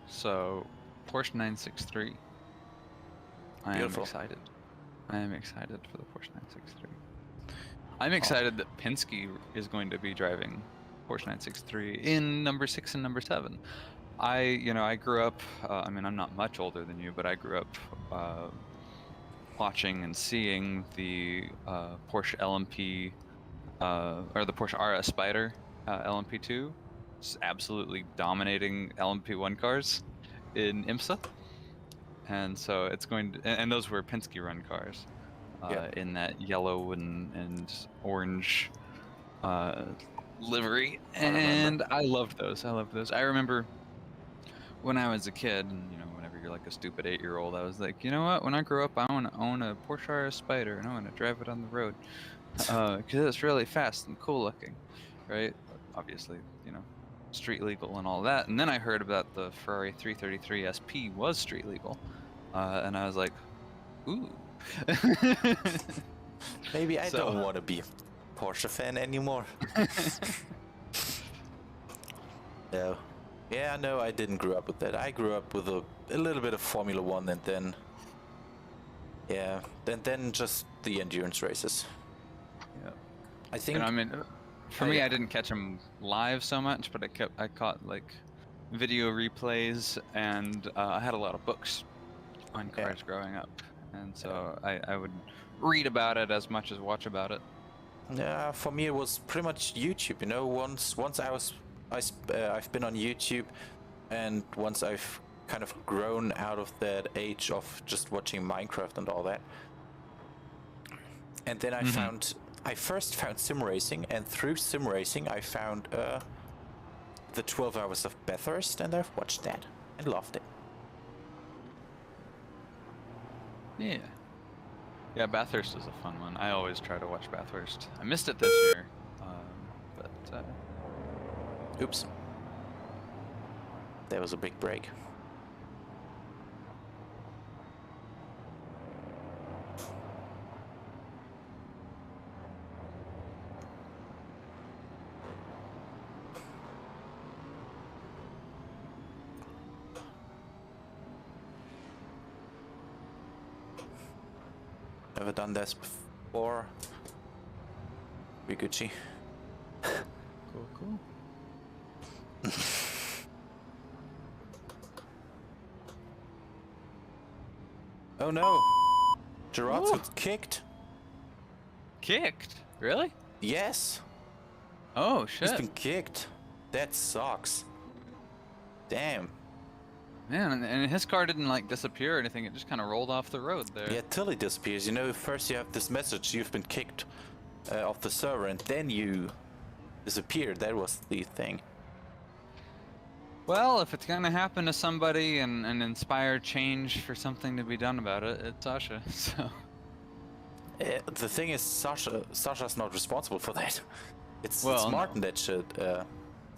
So, Porsche 963. I am Beautiful. excited. I am excited for the Porsche 963. I'm excited that Penske is going to be driving Porsche 963 in number 6 and number 7. I grew up, I mean, I'm not much older than you, but I grew up watching and seeing the Porsche LMP, or the Porsche RS Spider LMP2, just absolutely dominating LMP1 cars in IMSA. And so it's going to, and those were Penske run cars in that yellow and orange livery. And I loved those. I remember when I was a kid, and whenever you're like a stupid 8-year-old, I was like, you know what? When I grow up, I want to own a Porsche RS Spider, and I want to drive it on the road because it's really fast and cool looking, right? Obviously, street legal and all that. And then I heard about the Ferrari 333 SP was street legal, and I was like, ooh. Maybe I don't want to be a Porsche fan anymore. No. Yeah, no, I didn't grow up with that. I grew up with a little bit of Formula One, and then, yeah, then just the endurance races. Yeah. I think. I mean, for me, I didn't catch them live so much, but I caught like video replays, and I had a lot of books on cars growing up, and so I would read about it as much as watch about it. Yeah, for me it was pretty much YouTube. Once I've been on YouTube, and once I've kind of grown out of that age of just watching Minecraft and all that, and then I first found sim racing, and through sim racing I found the 12 Hours of Bathurst, and I've watched that and loved it. Yeah, Bathurst is a fun one. I always try to watch Bathurst. I missed it this year, but oops, there was a big break. Never done this before. Be Gucci. Cool. Oh no! Gerard's got kicked. Kicked? Really? Yes. Oh shit! He's been kicked. That sucks. Damn. Man, and his car didn't like disappear or anything. It just kind of rolled off the road there. Yeah, till it disappears. First you have this message, you've been kicked off the server, and then you disappeared. That was the thing. Well, if it's gonna happen to somebody and inspire change for something to be done about it, it's Sasha. So. The thing is, Sasha's not responsible for that. It's Martin that should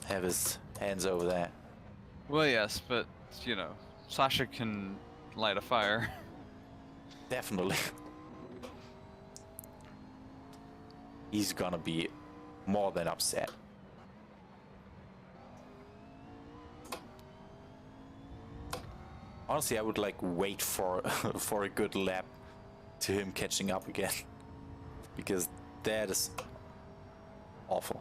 have his hands over that. Well, yes, but Sasha can light a fire. Definitely. He's gonna be more than upset. Honestly, I would wait for for a good lap to him catching up again, because that is awful.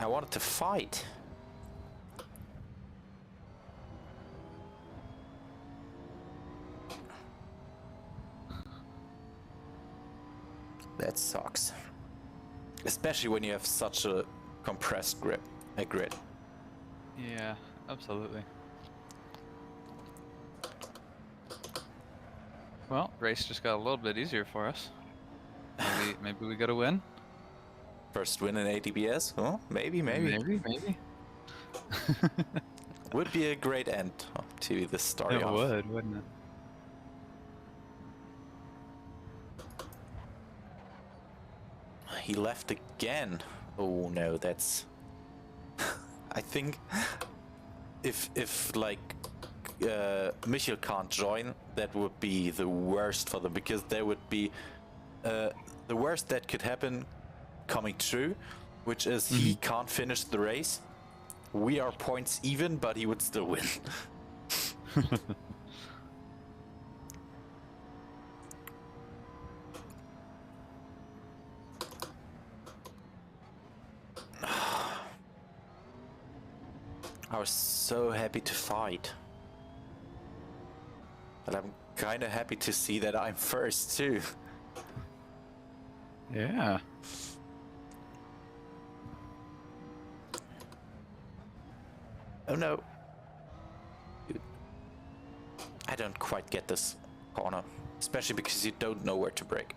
I wanted to fight. That sucks. Especially when you have such a compressed grid. Yeah, absolutely. Well, race just got a little bit easier for us. Maybe we got a win. First win in ADPS? Huh? Maybe. Maybe. Would be a great end to this story It off. would, wouldn't it? He left again. Oh no, that's... I think if like Michiel can't join, that would be the worst for them, because there would be the worst that could happen coming true, which is he can't finish the race. We are points even, but he would still win. I was so happy to fight. But I'm kind of happy to see that I'm first too. Yeah. Oh no. I don't quite get this corner, especially because you don't know where to brake.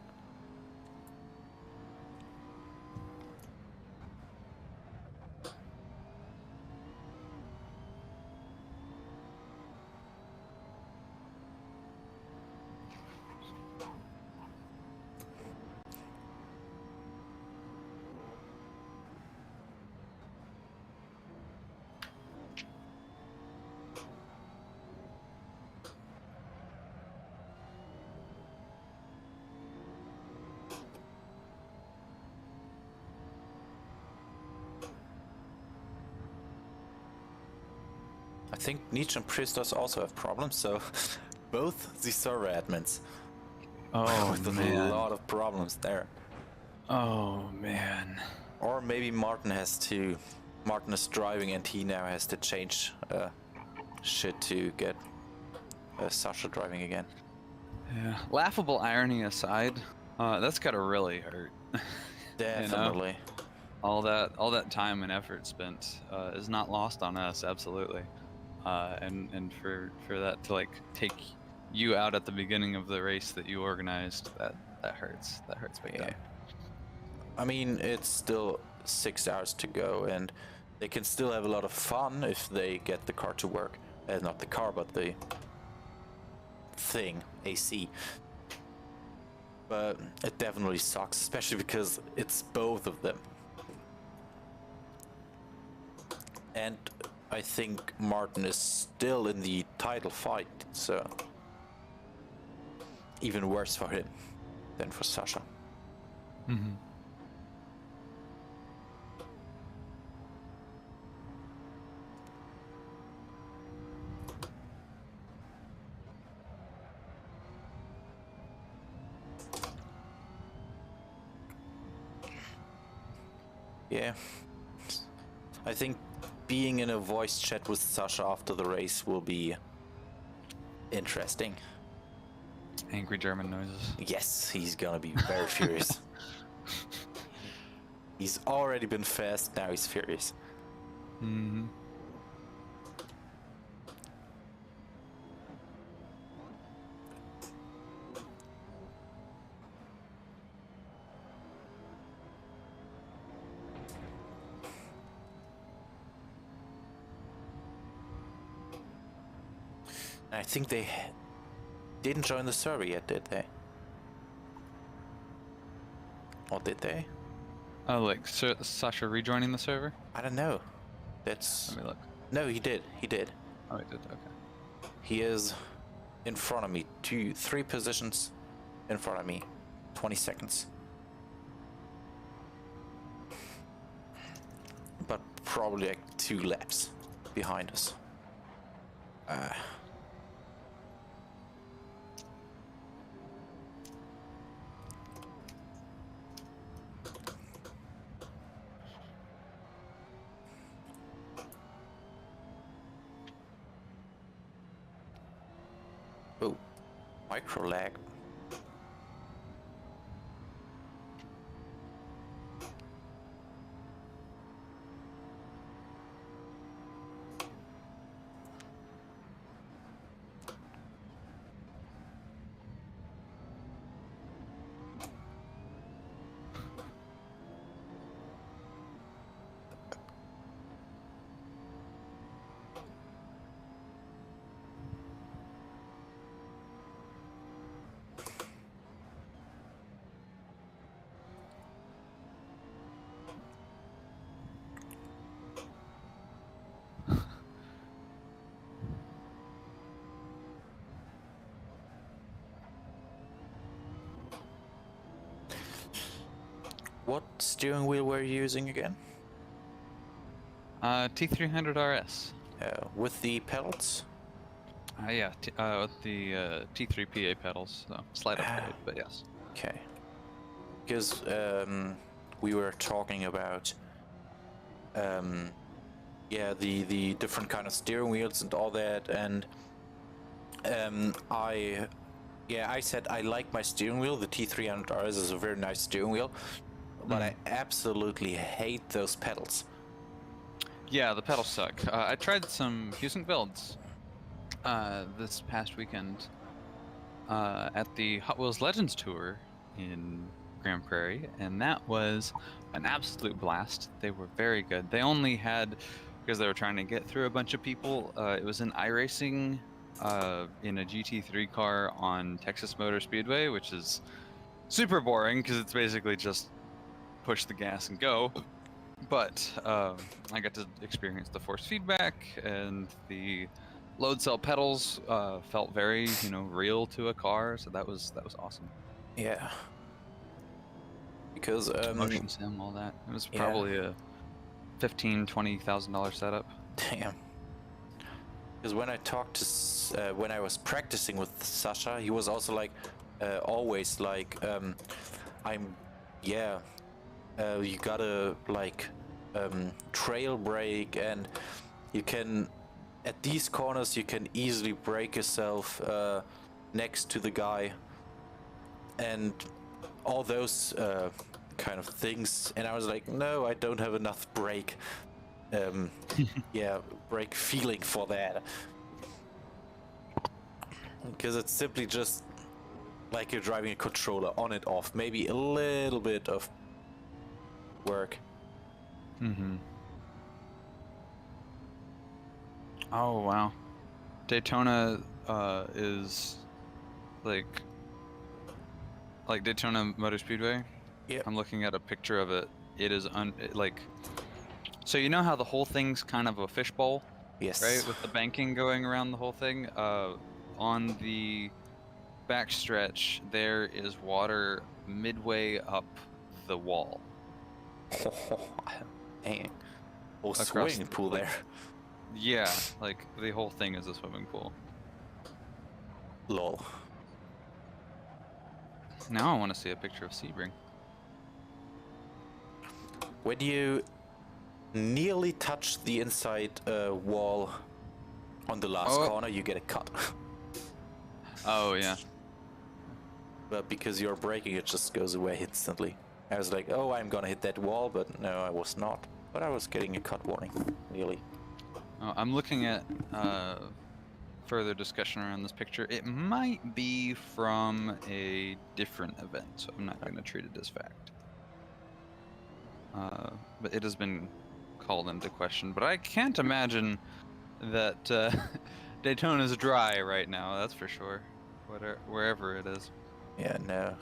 I think Nietzsche and Pristos also have problems, so both the server admins. Oh with man. a lot of problems there. Oh man. Or maybe Martin is driving and he now has to change shit to get Sasha driving again. Yeah. Laughable irony aside, that's gotta really hurt. Definitely. You know? All that time and effort spent is not lost on us, absolutely. And for that to like take you out at the beginning of the race that you organized, that hurts. That hurts big time. I mean, it's still 6 hours to go, and they can still have a lot of fun if they get the car to work. Not the car, but the thing, AC. But it definitely sucks, especially because it's both of them. And I think Martin is still in the title fight, so even worse for him than for Sasha. Mm-hmm. Yeah. I think being in a voice chat with Sasha after the race will be interesting. Angry German noises. Yes, he's gonna be very furious. He's already been fast, now he's furious. Mm-hmm. I think they didn't join the server yet, did they? Or did they? Oh, like Sasha rejoining the server? I don't know. That's... Let me look. No, he did. He did. Oh, he did. Okay. He is in front of me. 3 positions in front of me. 20 seconds. But probably like 2 laps behind us. Oh, micro lag. what steering wheel were you using again? T300 RS. With the pedals? Yeah, with the T3 PA pedals, so slight upgrade, but yes. Okay. Because we were talking about yeah, the different kind of steering wheels and all that, and I said I like my steering wheel. The T300 RS is a very nice steering wheel, but I absolutely hate those pedals. Yeah, the pedals suck. I tried some Husing builds this past weekend at the Hot Wheels Legends Tour in Grand Prairie, and that was an absolute blast. They were very good. They only had, because they were trying to get through a bunch of people, it was an iRacing in a GT3 car on Texas Motor Speedway, which is super boring because it's basically just push the gas and go. But I got to experience the force feedback, and the load cell pedals felt very, real to a car. So that was awesome. Yeah. Because Motion sim, all that. It was probably a $15,000-$20,000 setup. Damn. Because when I talked to, when I was practicing with Sasha, he was also like, always like, you gotta like trail brake, and you can, at these corners, you can easily brake yourself next to the guy, and all those kind of things. And I was like, no, I don't have enough brake. Brake feeling for that, because it's simply just like you're driving a controller, on and off, maybe a little bit of work. Oh wow, Daytona is like Daytona Motor Speedway. Yeah, I'm looking at a picture of it. It is so you know how the whole thing's kind of a fishbowl? yes, Right, with the banking going around the whole thing. On the backstretch, there is water midway up the wall. Dang. Whole Across swimming pool there. Yeah, like the whole thing is a swimming pool. Lol. Now I want to see a picture of Sebring. When you nearly touch the inside wall on the last corner, you get a cut. Oh yeah. But because you're braking, it just goes away instantly. I was like, oh, I'm gonna hit that wall, but no, I was not. But I was getting a cut warning, nearly. I'm looking at further discussion around this picture. It might be from a different event, so I'm not going to treat it as fact. But it has been called into question. But I can't imagine that Daytona is dry right now, that's for sure. Wherever it is. Yeah, no.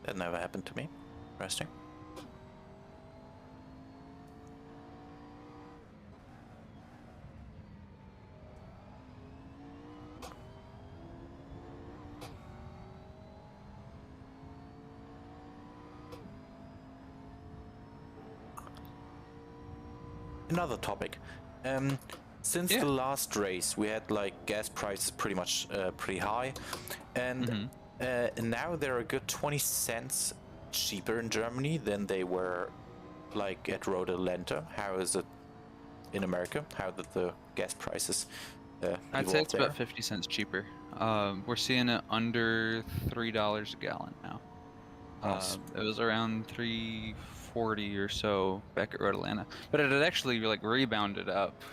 That never happened to me. Interesting. Another topic. Since the last race, we had like gas prices pretty much pretty high, and now they're a good 20 cents cheaper in Germany than they were like at Road Atlanta. How is it in America? How did the gas prices I'd say it's there? about 50 cents cheaper. We're seeing it under $3 a gallon now. It was around $3.40 or so back at Road Atlanta, but it had actually like rebounded up.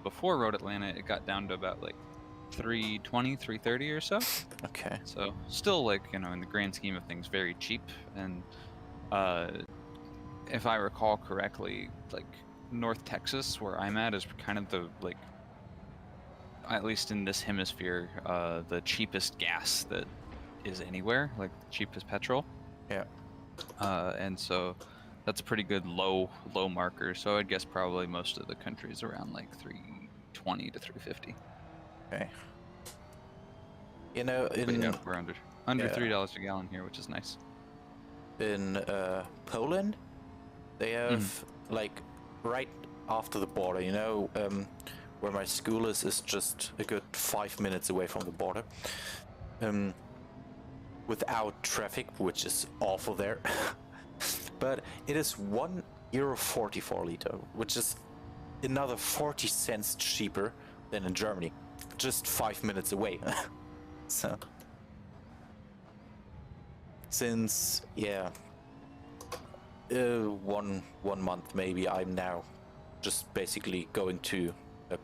Before Road Atlanta, it got down to about like $3.20, $3.30 or so. Okay. So still, like, in the grand scheme of things, very cheap. And if I recall correctly, like North Texas, where I'm at, is kind of the like, at least in this hemisphere, the cheapest gas that is anywhere, like the cheapest petrol. Yeah. And so that's a pretty good low marker. So I'd guess probably most of the country is around like 320 to 350. Okay. You know, But yeah, we're under yeah. $3 a gallon here, which is nice. In Poland, they have like right after the border, you know, where my school is just a good 5 minutes away from the border. Without traffic, which is awful there. But it is €1.40 for a liter, which is another 40 cents cheaper than in Germany, just 5 minutes away. So since one month maybe, I'm now just basically going to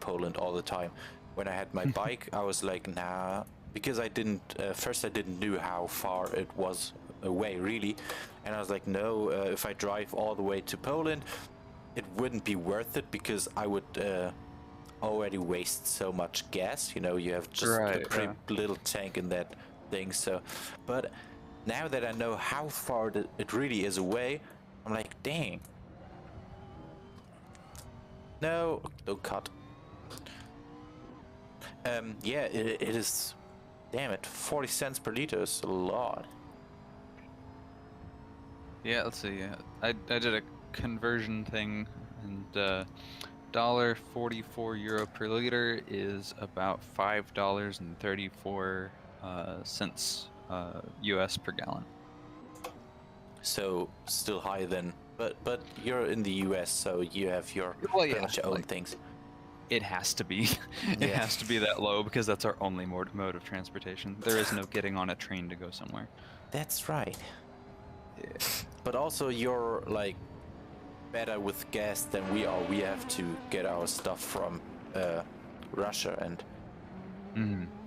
Poland all the time. When I had my bike, I was like, nah, because I didn't first I didn't know how far it was away really, and I was like, no, if I drive all the way to Poland, it wouldn't be worth it because I would already waste so much gas. You know, you have just a pretty little tank in that thing. So, but now that I know how far it really is away, I'm like, dang. No, don't cut. Yeah, it is. Damn it, 40 cents per liter is a lot. Yeah, let's see. I did a conversion thing, and €1.44 per liter is about $5.34 US per gallon. So still high then, but you're in the US, so you have your pretty much your own things. It has to be. It has to be that low because that's our only mode of transportation. There is no getting on a train to go somewhere. That's right. Yeah. But also you're like better with gas than we are. We have to get our stuff from Russia and.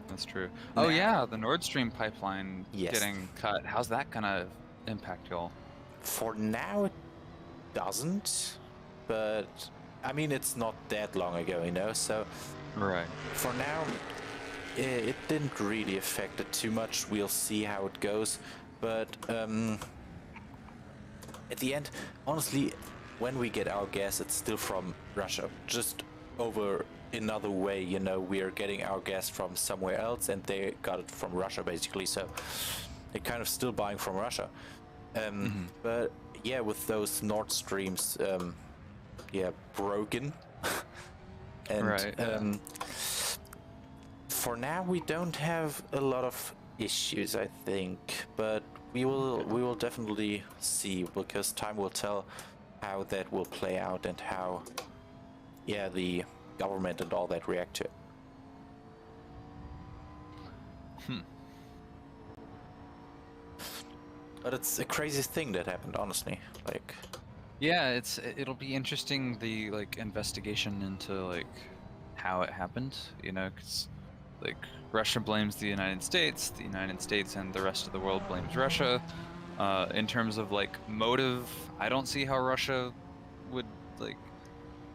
That's true. Oh yeah, the Nord Stream pipeline getting cut. How's that gonna impact y'all? For now, it doesn't. But I mean, it's not that long ago, you know. So. Right. For now, it didn't really affect it too much. We'll see how it goes. But at the end, honestly, when we get our gas, it's still from Russia. Just over another way, you know, we are getting our gas from somewhere else and they got it from Russia, basically. So they're kind of still buying from Russia. But yeah, with those Nord Streams, broken. And for now, we don't have a lot of issues, I think, but we will definitely see, because time will tell how that will play out and how the government and all that react to it. But it's a crazy thing that happened, honestly. Like, yeah, it'll be interesting, the like investigation into like how it happened, you know, because like Russia blames the United States and the rest of the world blames Russia. In terms of like motive, I don't see how Russia would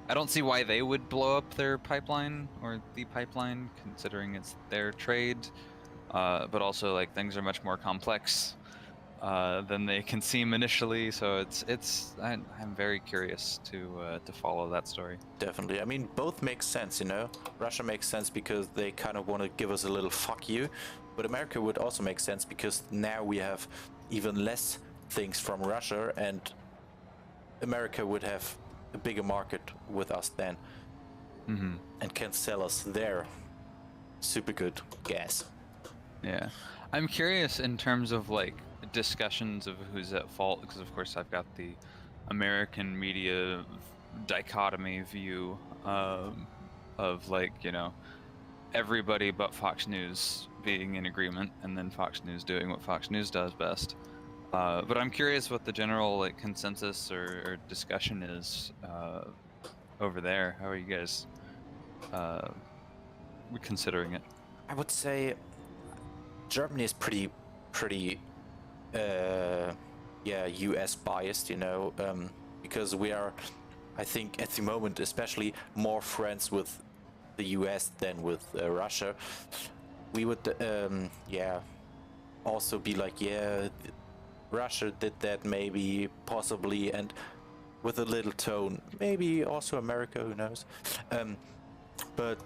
I don't see why they would blow up their pipeline or the pipeline, considering it's their trade. But also like things are much more complex than they can seem initially. So I'm very curious to follow that story. Definitely. I mean, both make sense, you know. Russia makes sense because they kind of want to give us a little fuck you, but America would also make sense because now we have even less things from Russia, and America would have a bigger market with us then, and can sell us their super good gas. Yeah, I'm curious in terms of like discussions of who's at fault, because of course I've got the American media dichotomy view of like, you know, everybody but Fox News being in agreement and then Fox News doing what Fox News does best. But I'm curious what the general like consensus or discussion is over there. How are you guys considering it? I would say Germany is pretty US biased, you know, because we are I think at the moment, especially more friends with the US than with Russia, we would, yeah, also be like, yeah, Russia did that, maybe, possibly, and with a little tone, maybe also America, who knows? But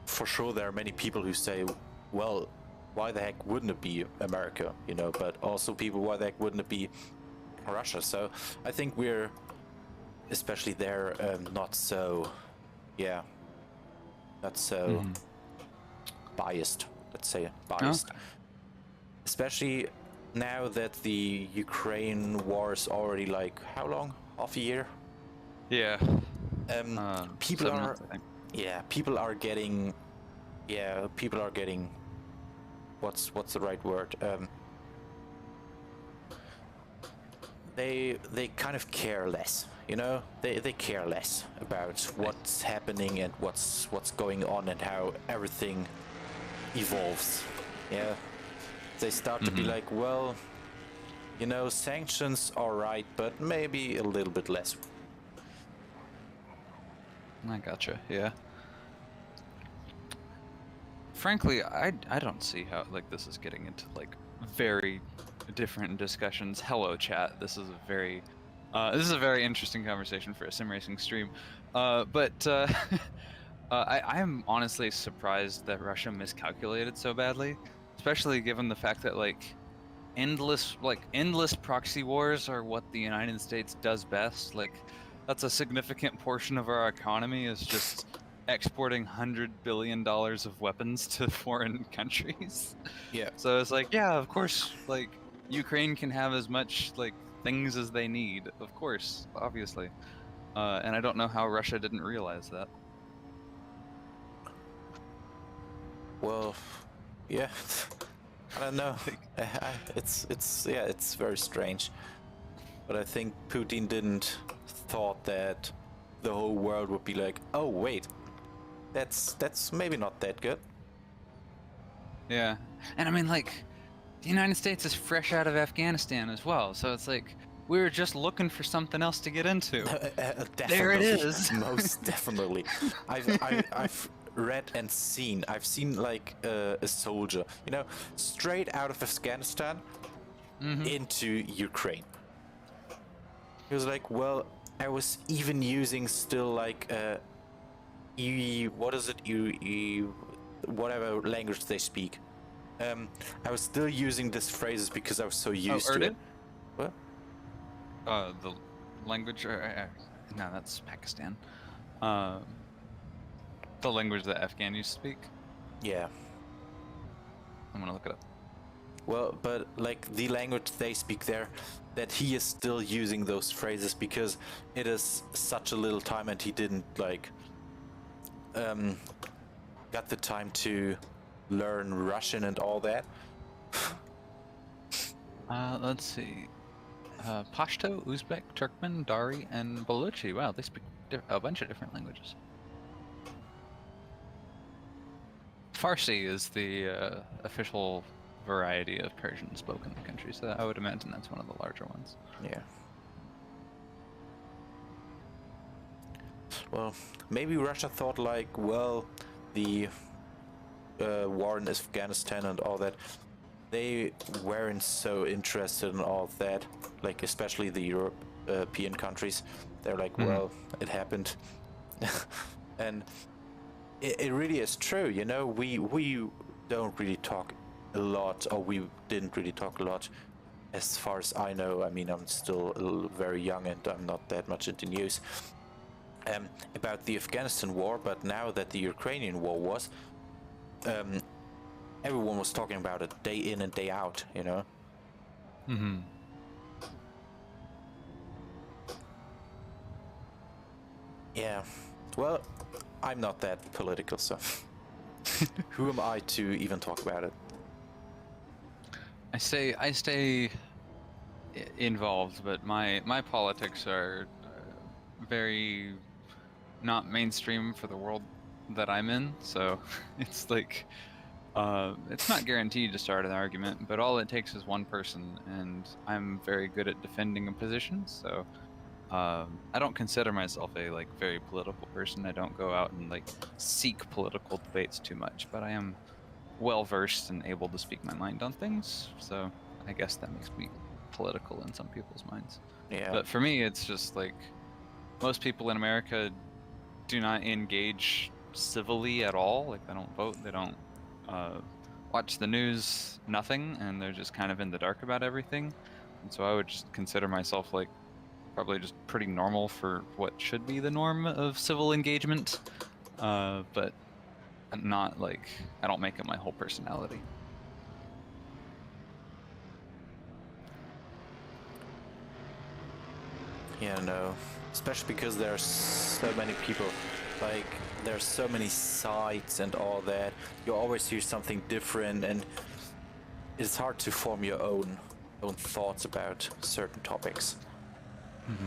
for sure, there are many people who say, well, why the heck wouldn't it be America, you know? But also people, why the heck wouldn't it be Russia? So I think we're, especially there, not so, yeah, not so biased, let's say, biased. Okay. Especially now that the Ukraine war is already like, how long? Half a year? Yeah. People 7 are, months, I think. yeah, people are getting, what's the right word? They kind of care less, you know? They care less about what's happening and what's going on and how everything evolves. Yeah. They start to be like, well, you know, sanctions are right, but maybe a little bit less. I gotcha. Yeah. Frankly, I don't see how like this is getting into like very different discussions. Hello, chat. This is a very interesting conversation for a sim racing stream. I am honestly surprised that Russia miscalculated so badly, especially given the fact that like endless proxy wars are what the United States does best. Like that's a significant portion of our economy is just exporting $100 billion of weapons to foreign countries. Yeah. So it's like, yeah, of course, like Ukraine can have as much like things as they need, of course, obviously. And I don't know how Russia didn't realize that. Well, yeah. I don't know. It's very strange. But I think Putin didn't thought that the whole world would be like, oh wait, that's maybe not that good. Yeah. And I mean, like, the United States is fresh out of Afghanistan as well. So it's like, we were just looking for something else to get into. There it is. Most definitely. I've read and seen. I've seen like a soldier, you know, straight out of Afghanistan into Ukraine. He was like, well, I was even using still like what is it? Whatever language they speak. I was still using these phrases because I was so used to it. What? The language? No, that's Pakistan. The language that Afghan used to speak. Yeah. I'm gonna look it up. Well, but like the language they speak there, that he is still using those phrases because it is such a little time and he didn't like got the time to learn Russian and all that. Let's see. Pashto, Uzbek, Turkmen, Dari, and Balochi. Wow, they speak a bunch of different languages. Farsi is the official variety of Persian spoken in the country, so I would imagine that's one of the larger ones. Yeah. Well, maybe Russia thought like, well, the war in Afghanistan and all that, they weren't so interested in all of that, like especially the European countries. They're like, well, it happened. And it really is true, you know, we don't really talk a lot, or we didn't really talk a lot, as far as I know. I mean, I'm still very young and I'm not that much into news about the Afghanistan war, but now that the Ukrainian war was, everyone was talking about it day in and day out, you know? Yeah, well, I'm not that political, so who am I to even talk about it? I stay involved, but my politics are very not mainstream for the world that I'm in. So it's like it's not guaranteed to start an argument, but all it takes is one person, and I'm very good at defending a position. So I don't consider myself a like very political person. I don't go out and like seek political debates too much, but I am well versed and able to speak my mind on things. So I guess that makes me political in some people's minds. Yeah. But for me, it's just like most people in America do not engage civilly at all. Like they don't vote, they don't watch the news, nothing, and they're just kind of in the dark about everything. And so I would just consider myself like probably just pretty normal for what should be the norm of civil engagement, but not like I don't make it my whole personality. Yeah, no. Especially because there's so many people, like, there's so many sites and all that. You always hear something different, and it's hard to form your own thoughts about certain topics. Mm-hmm.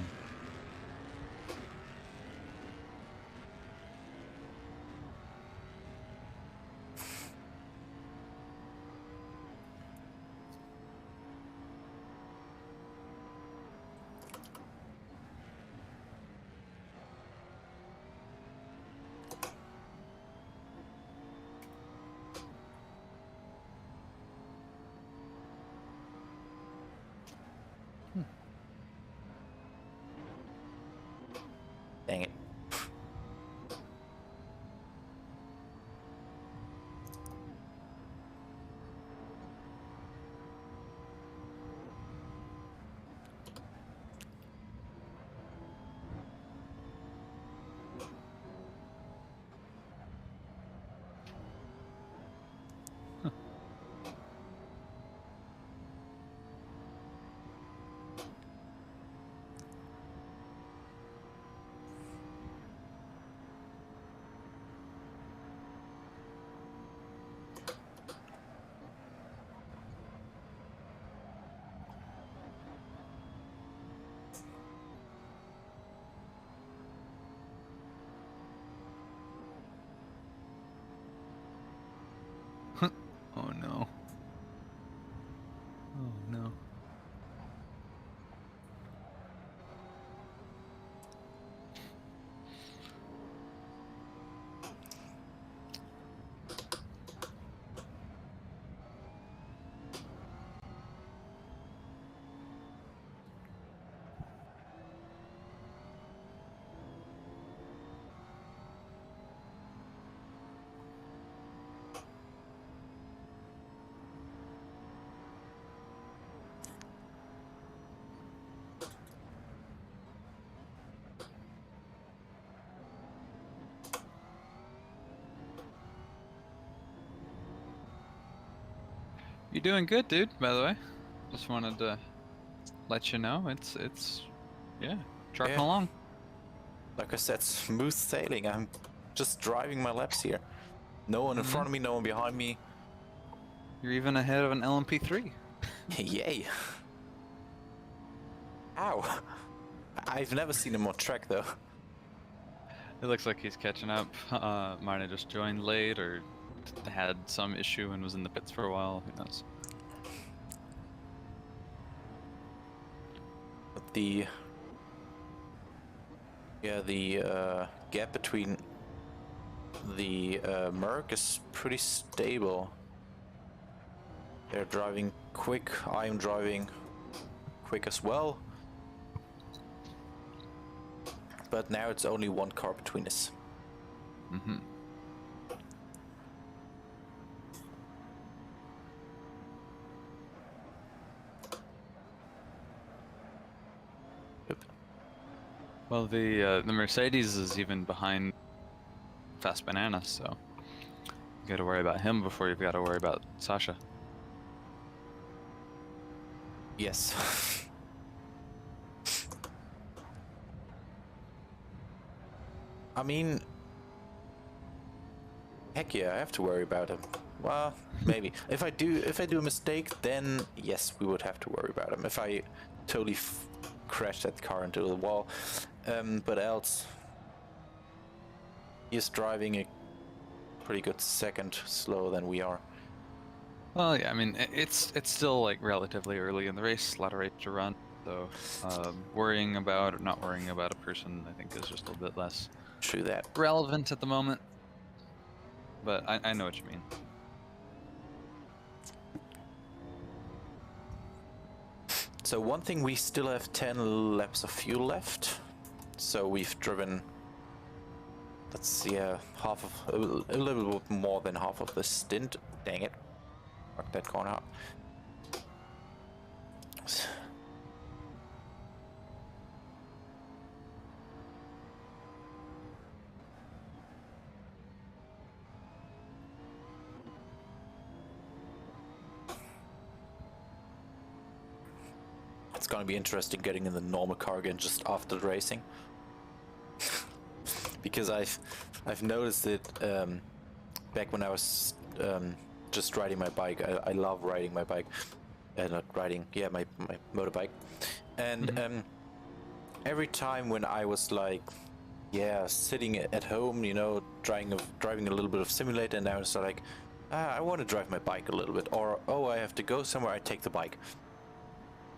Dang it. Oh no. Oh no. You're doing good, dude, by the way. Just wanted to let you know it's yeah, trucking Yeah. along. Like I said, smooth sailing. I'm just driving my laps here. No one in front of me, no one behind me. You're even ahead of an LMP3. Yay. Ow. I've never seen him on track though. It looks like he's catching up. Might have just joined late or had some issue and was in the pits for a while. Who knows? But the gap between the Merc is pretty stable. They're driving quick. I'm driving quick as well. But now it's only one car between us. Mm-hmm. Yep. Well, the Mercedes is even behind Fast Banana, so you got to worry about him before you've got to worry about Sasha. Yes. I mean, heck yeah, I have to worry about him. Well, maybe. If I do a mistake, then yes, we would have to worry about him. If I totally crash that car into the wall, but else, he's driving a pretty good second slower than we are. Well, yeah, I mean, it's still like relatively early in the race, a lot of race to run. So worrying about or not worrying about a person, I think, is just a little bit less True that. relevant at the moment. But I know what you mean. So one thing, we still have 10 laps of fuel left. So we've driven, let's see, half of, a little bit more than half of the stint. Dang it. Fuck that corner up. It's gonna be interesting getting in the normal car again just after the racing. Because I've noticed it back when I was just riding my bike. I love riding my bike. Not riding, yeah, my motorbike. And every time when I was like, yeah, sitting at home, you know, driving a little bit of simulator, and I was like, I want to drive my bike a little bit, or oh, I have to go somewhere, I take the bike.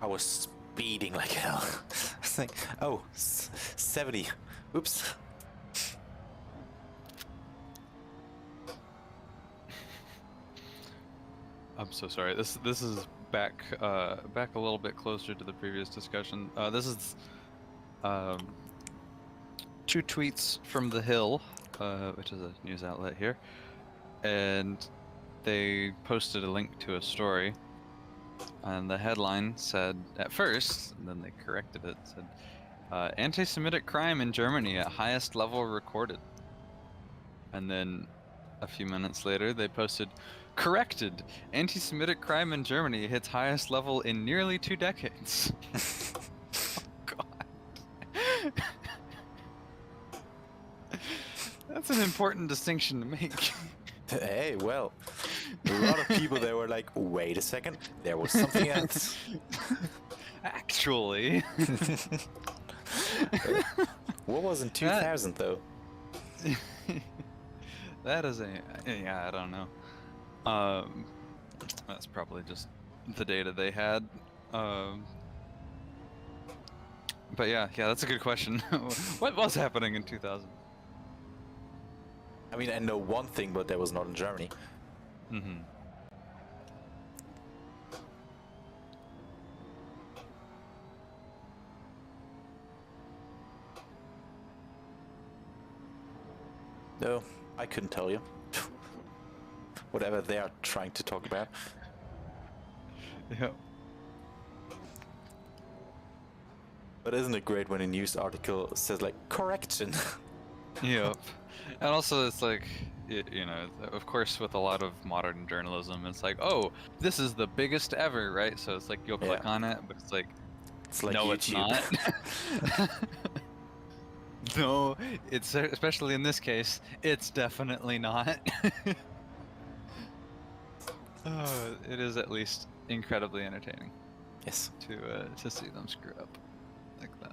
I was speeding like hell. I was like, oh, 70. Oops. I'm so sorry. This is back a little bit closer to the previous discussion. This is 2 tweets from The Hill, which is a news outlet here, and they posted a link to a story, and the headline said, at first, and then they corrected it, said, anti-Semitic crime in Germany at highest level recorded. And then a few minutes later, they posted, corrected, anti-Semitic crime in Germany hits highest level in nearly 2 decades. Oh, God. That's an important distinction to make. Hey, well, a lot of people there were like, wait a second, there was something else. Actually. What was in 2000 though? That is yeah, I don't know. That's probably just the data they had. But yeah, that's a good question. What was happening in 2000? I mean, I know one thing, but that was not in Germany. Mm-hmm. No, I couldn't tell you. Whatever they are trying to talk about. Yeah. But isn't it great when a news article says like, correction? Yep. And also it's like, you know, of course with a lot of modern journalism, it's like, oh, this is the biggest ever, right? So it's like you'll click on it, but it's like no, YouTube. it's not. No, it's, especially in this case, it's definitely not. It is at least incredibly entertaining. Yes. To see them screw up like that.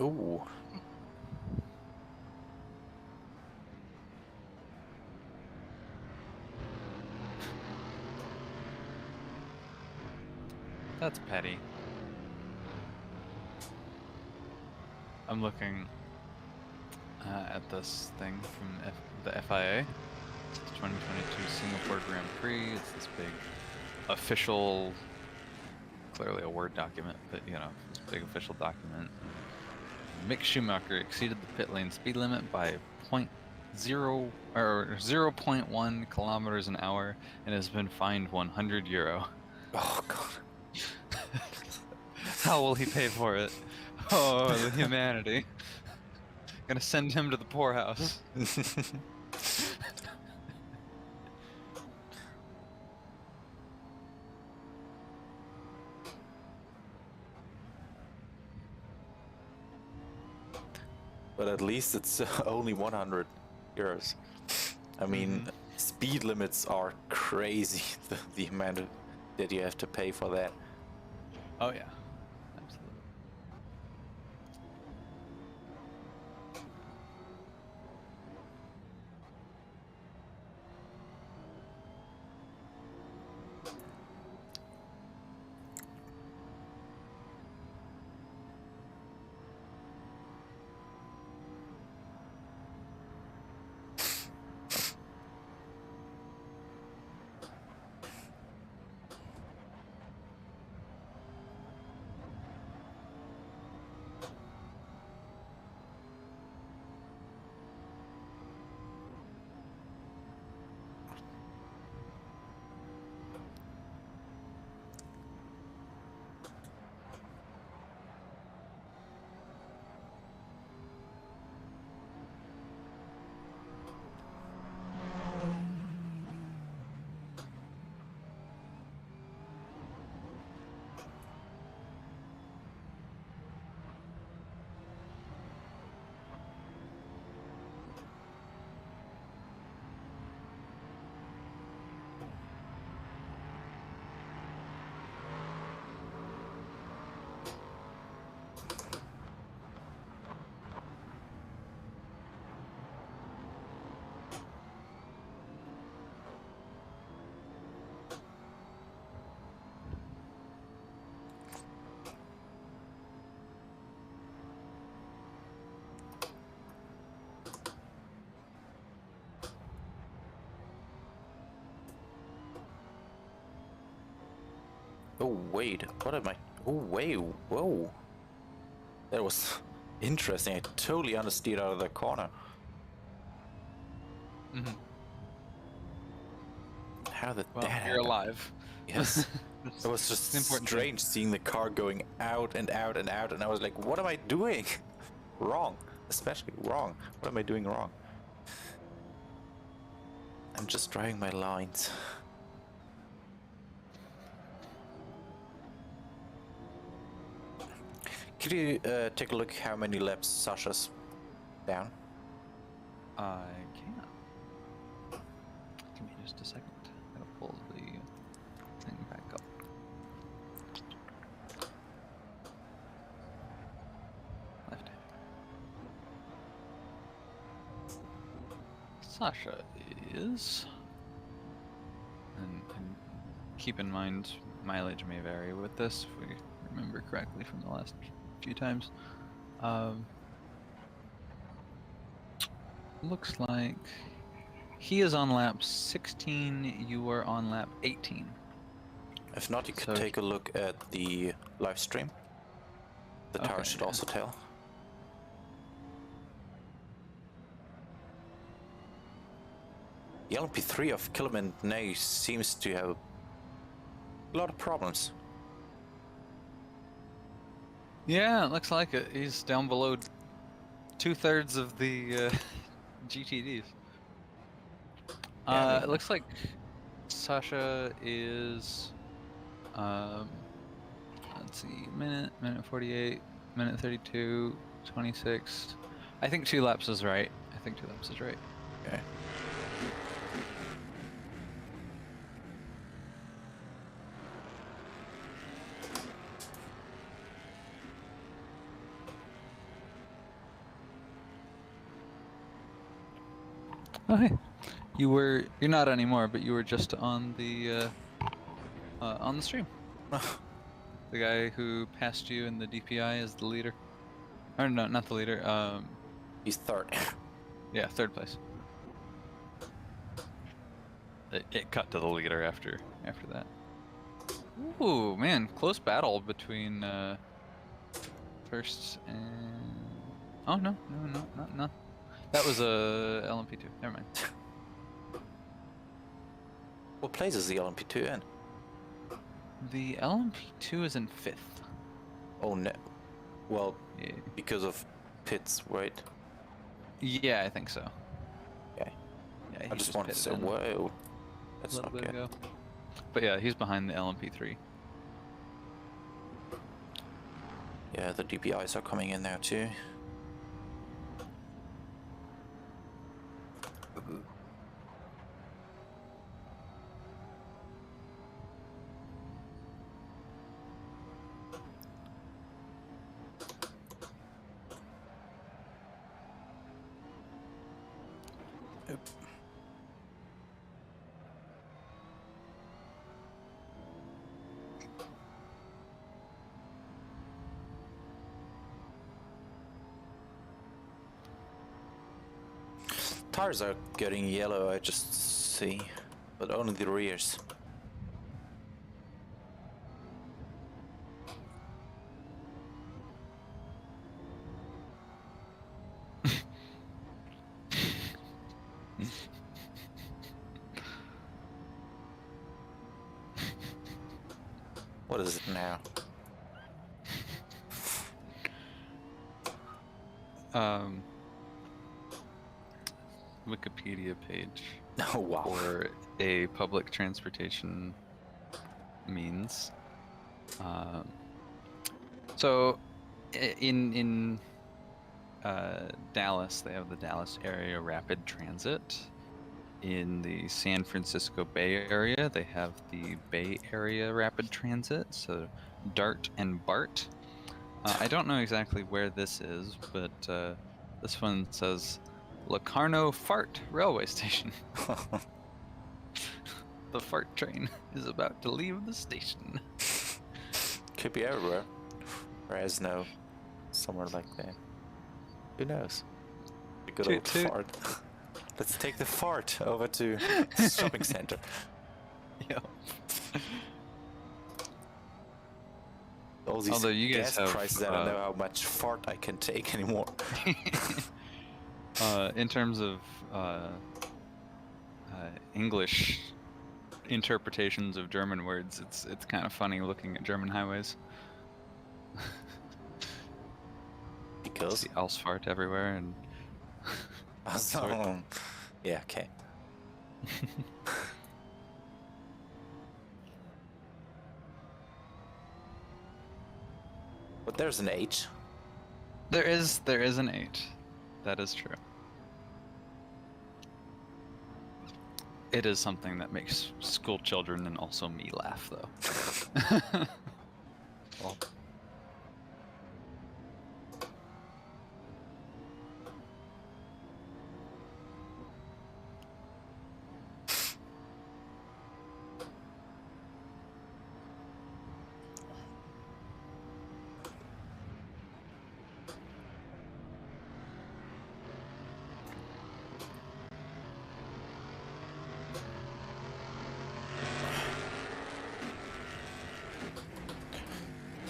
Ooh. That's petty. I'm looking at this thing from the FIA. It's the 2022 Singapore Grand Prix. It's this big official, clearly a Word document, but you know, this big official document. Mick Schumacher exceeded the pit lane speed limit by 0.1 kilometers an hour and has been fined €100. Oh god. How will he pay for it? Oh, the humanity. Gonna send him to the poorhouse. But at least it's only €100. I mean, speed limits are crazy. The amount that you have to pay for that. Oh yeah, absolutely. Oh wait, what am I? Oh wait, whoa. That was interesting. I totally understeered out of the corner. Mm-hmm. How did Well, that you're happen? alive. Yes. It was just the important strange seeing the car going out and out and out, and I was like, what am I doing? Wrong. Especially wrong. What am I doing wrong? I'm just driving my lines. Could you take a look how many laps Sasha's down? I can. Give me just a second. I'll pull the thing back up. Left. Sasha is, and keep in mind mileage may vary with this if we remember correctly from the last few times. Looks like he is on lap 16, you are on lap 18. If not, you could take a look at the live stream. The tower should also tell. The LMP3 of Kilman now seems to have a lot of problems. Yeah, it looks like it. He's down below 2/3 of the GTDs. It looks like Sasha is, let's see, minute 48, minute 32, 26. I think 2 laps is right. Okay. Oh, hey. You're not anymore, but you were just on the stream. The guy who passed you in the DPI is the leader. Or no, not the leader. He's third. Yeah, 3rd place. It cut to the leader after that. Ooh, man, close battle between first and... Oh, no. That was a LMP2. Never mind. What place is the LMP2 in? The LMP2 is in 5th. Oh no. Well, Yeah. because of pits, right? Yeah, I think so. Okay. Yeah, I just wanted to say, whoa. That's not good. Ago. But yeah, he's behind the LMP3. Yeah, the DPIs are coming in now too. Tires are getting yellow, I just see, but only the rears. What is it now? Wikipedia page. Oh wow. For a public transportation means. So in Dallas, they have the Dallas Area Rapid Transit. In the San Francisco Bay Area, they have the Bay Area Rapid Transit, so DART and BART. I don't know exactly where this is, but this one says Locarno Fart Railway Station. The fart train is about to leave the station. Could be everywhere. Fresno, somewhere like that. Who knows? A good old fart. Let's take the fart over to the shopping center. Yep. all these Although you guys gas have, prices, I don't know how much fart I can take anymore. in terms of English interpretations of German words, it's kind of funny looking at German highways. Because? See Ausfahrt everywhere and. So, yeah, okay. But there's an H. There is an H. That is true. It is something that makes school children and also me laugh, though. Well,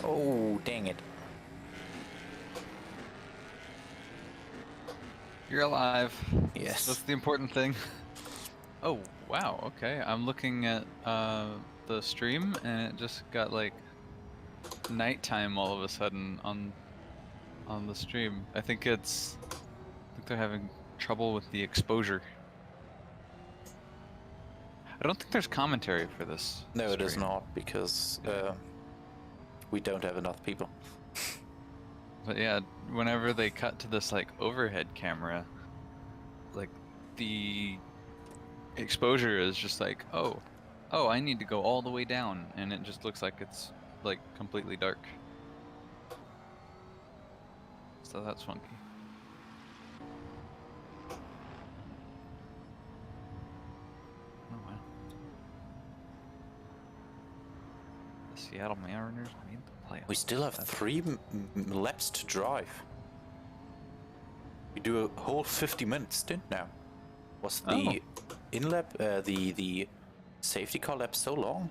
Oh, dang it. you're alive. Yes. That's the important thing. Oh, wow, okay. I'm looking at the stream and it just got like nighttime all of a sudden on the stream. I think they're having trouble with the exposure. I don't think there's commentary for this. No, it is stream. not, because we don't have enough people. But yeah, whenever they cut to this like overhead camera, like the exposure is just like, oh, I need to go all the way down, and it just looks like it's like completely dark. So that's funky. Oh wow. The Seattle Mariners made the playoffs. We still have 3 laps to drive. We do a whole 50 minute stint now. Was the in-lap, the safety car lap so long?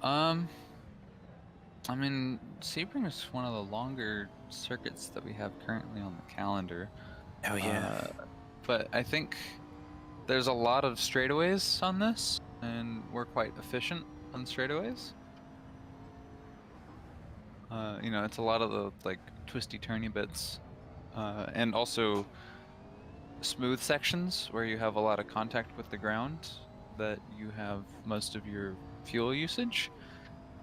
I mean, Sebring is one of the longer circuits that we have currently on the calendar. Oh yeah. But I think there's a lot of straightaways on this, and we're quite efficient on straightaways. You know, it's a lot of the like twisty turny bits, and also smooth sections where you have a lot of contact with the ground that you have most of your fuel usage,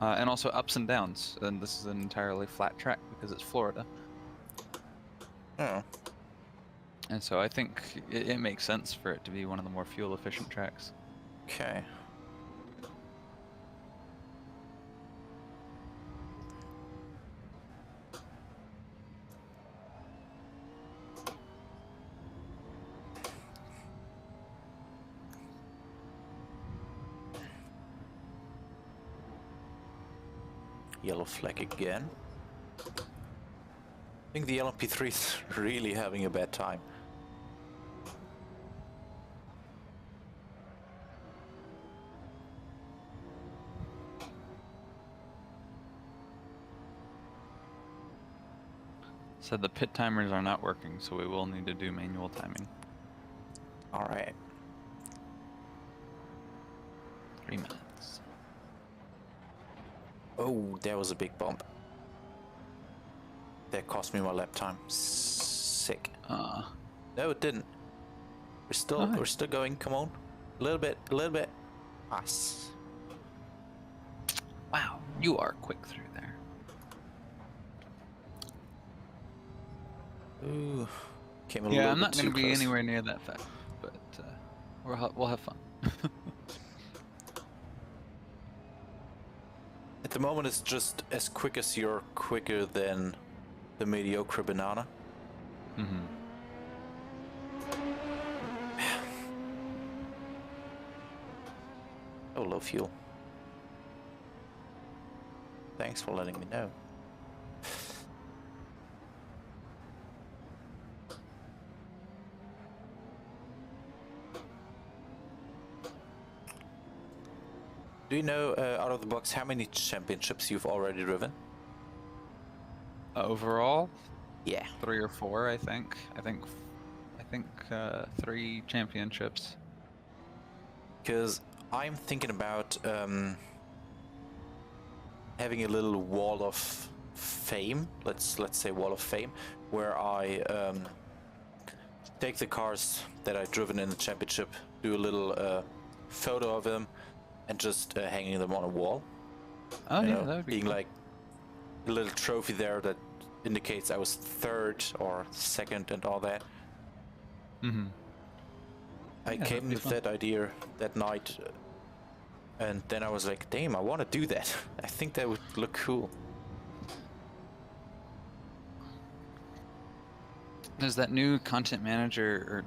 and also ups and downs. And this is an entirely flat track because it's Florida. Oh. And so I think it makes sense for it to be one of the more fuel efficient tracks. Okay. Yellow flag again. I think the LMP3 is really having a bad time. So the pit timers are not working, so we will need to do manual timing. All right. 3 minutes. Oh, there was a big bump. That cost me my lap time. Sick. No, it didn't. We're still going. Come on, a little bit, a little bit. Nice. Wow, you are quick through there. Ooh, came a Yeah, little I'm bit not going too to be close. anywhere near that fast, but we'll have fun. At the moment, it's just as quick as you're quicker than the mediocre banana. Mm-hmm. Oh, low fuel. Thanks for letting me know. Do you know out of the box how many championships you've already driven? Overall, Yeah. 3 or 4, I think. I think 3 championships. Because I'm thinking about having a little wall of fame. Let's say wall of fame, where I take the cars that I've driven in the championship, do a little photo of them, and just hanging them on a wall. Oh You yeah, know, that would be being cool. like a little trophy there that indicates I was third or second and all that. Mm-hmm. I Yeah, came with that idea that night, and then I was like, damn, I want to do that. I think that would look cool. There's that new content manager or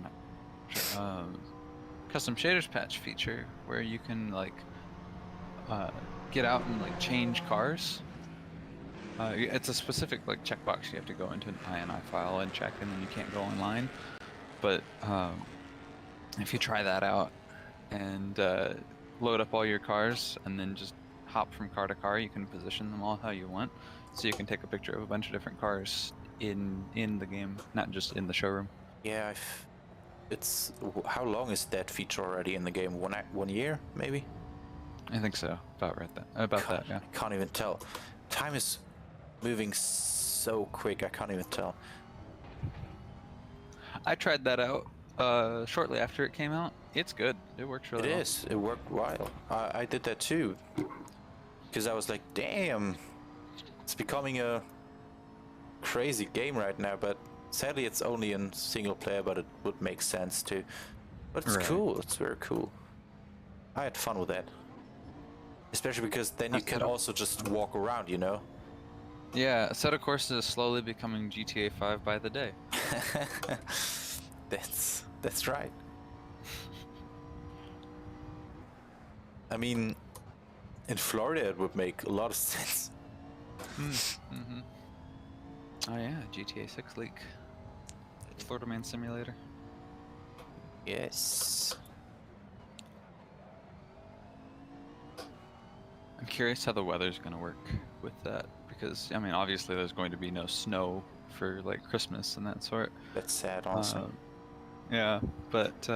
custom shaders patch feature where you can like get out and like change cars. It's a specific like checkbox you have to go into an INI file and check, and then you can't go online. But if you try that out and load up all your cars and then just hop from car to car, you can position them all how you want. So you can take a picture of a bunch of different cars in the game, not just in the showroom. Yeah, it's how long is that feature already in the game? 1 year, maybe? I think so. About right that. About that, yeah. I can't even tell. Time is moving so quick. I can't even tell. I tried that out shortly after it came out. It's good. It works really well. It is. It worked well. I did that too. Because I was like, damn, it's becoming a crazy game right now. But sadly, it's only in single player, but it would make sense too. But it's Right. cool. It's very cool. I had fun with that. Especially because then you can also just walk around, you know? Yeah, Assetto Corsa is slowly becoming GTA 5 by the day. That's right. I mean, in Florida it would make a lot of sense. Mm-hmm. Oh yeah, GTA 6 leak. Florida Man Simulator. Yes. I'm curious how the weather's gonna work with that, because I mean, obviously there's going to be no snow for like Christmas and that sort. That's sad, honestly. Yeah, but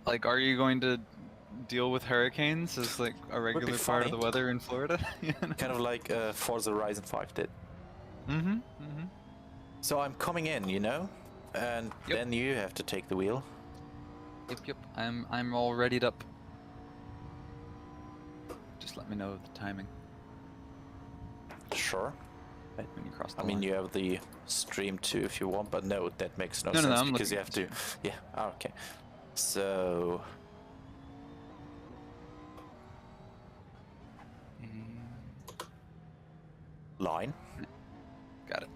like, are you going to deal with hurricanes as like a regular part of the weather in Florida? You know? Kind of like Forza Horizon 5 did. Mm-hmm. Mm-hmm. So I'm coming in, you know, and then you have to take the wheel. Yep. I'm all readied up. Just let me know the timing. Sure. When you cross the I mean, line. you have the stream too if you want, but no, that makes no No, sense I'm because you have to. stream. Yeah. Oh, okay. So. Line. Got it.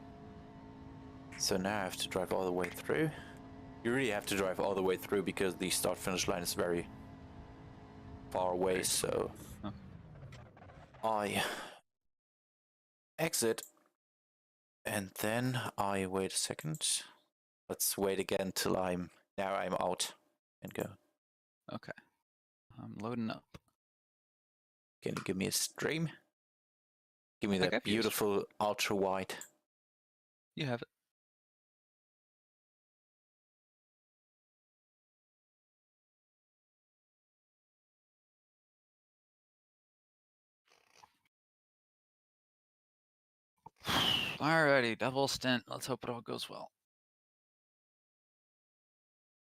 So now I have to drive all the way through. You really have to drive all the way through because the start-finish line is very far away. So I exit, and then I wait a second. Let's wait again till I'm out and go. Okay. I'm loading up. Can you give me a stream? Give me that beautiful ultra wide. You have it. Alrighty, double stint. Let's hope it all goes well.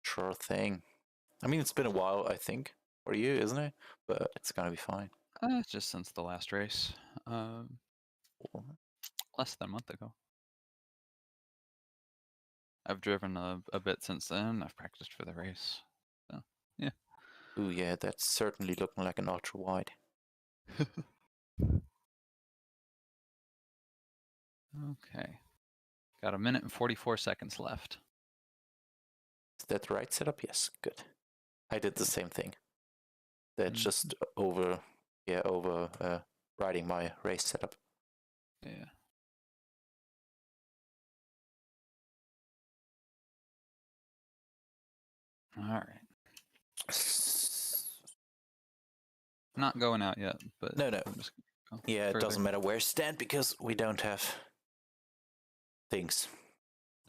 Sure thing. I mean, it's been a while, I think, for you, isn't it? But it's gonna be fine. Just since the last race. Less than a month ago. I've driven a bit since then. I've practiced for the race. So, yeah. Ooh, yeah, that's certainly looking like an ultra wide. Okay. Got 1 minute and 44 seconds left. Is that the right setup? Yes, good. I did the same thing. That's just riding my race setup. Yeah. All right. Not going out yet, but No. I'm just gonna go Yeah, it further. doesn't matter where you stand because we don't have things.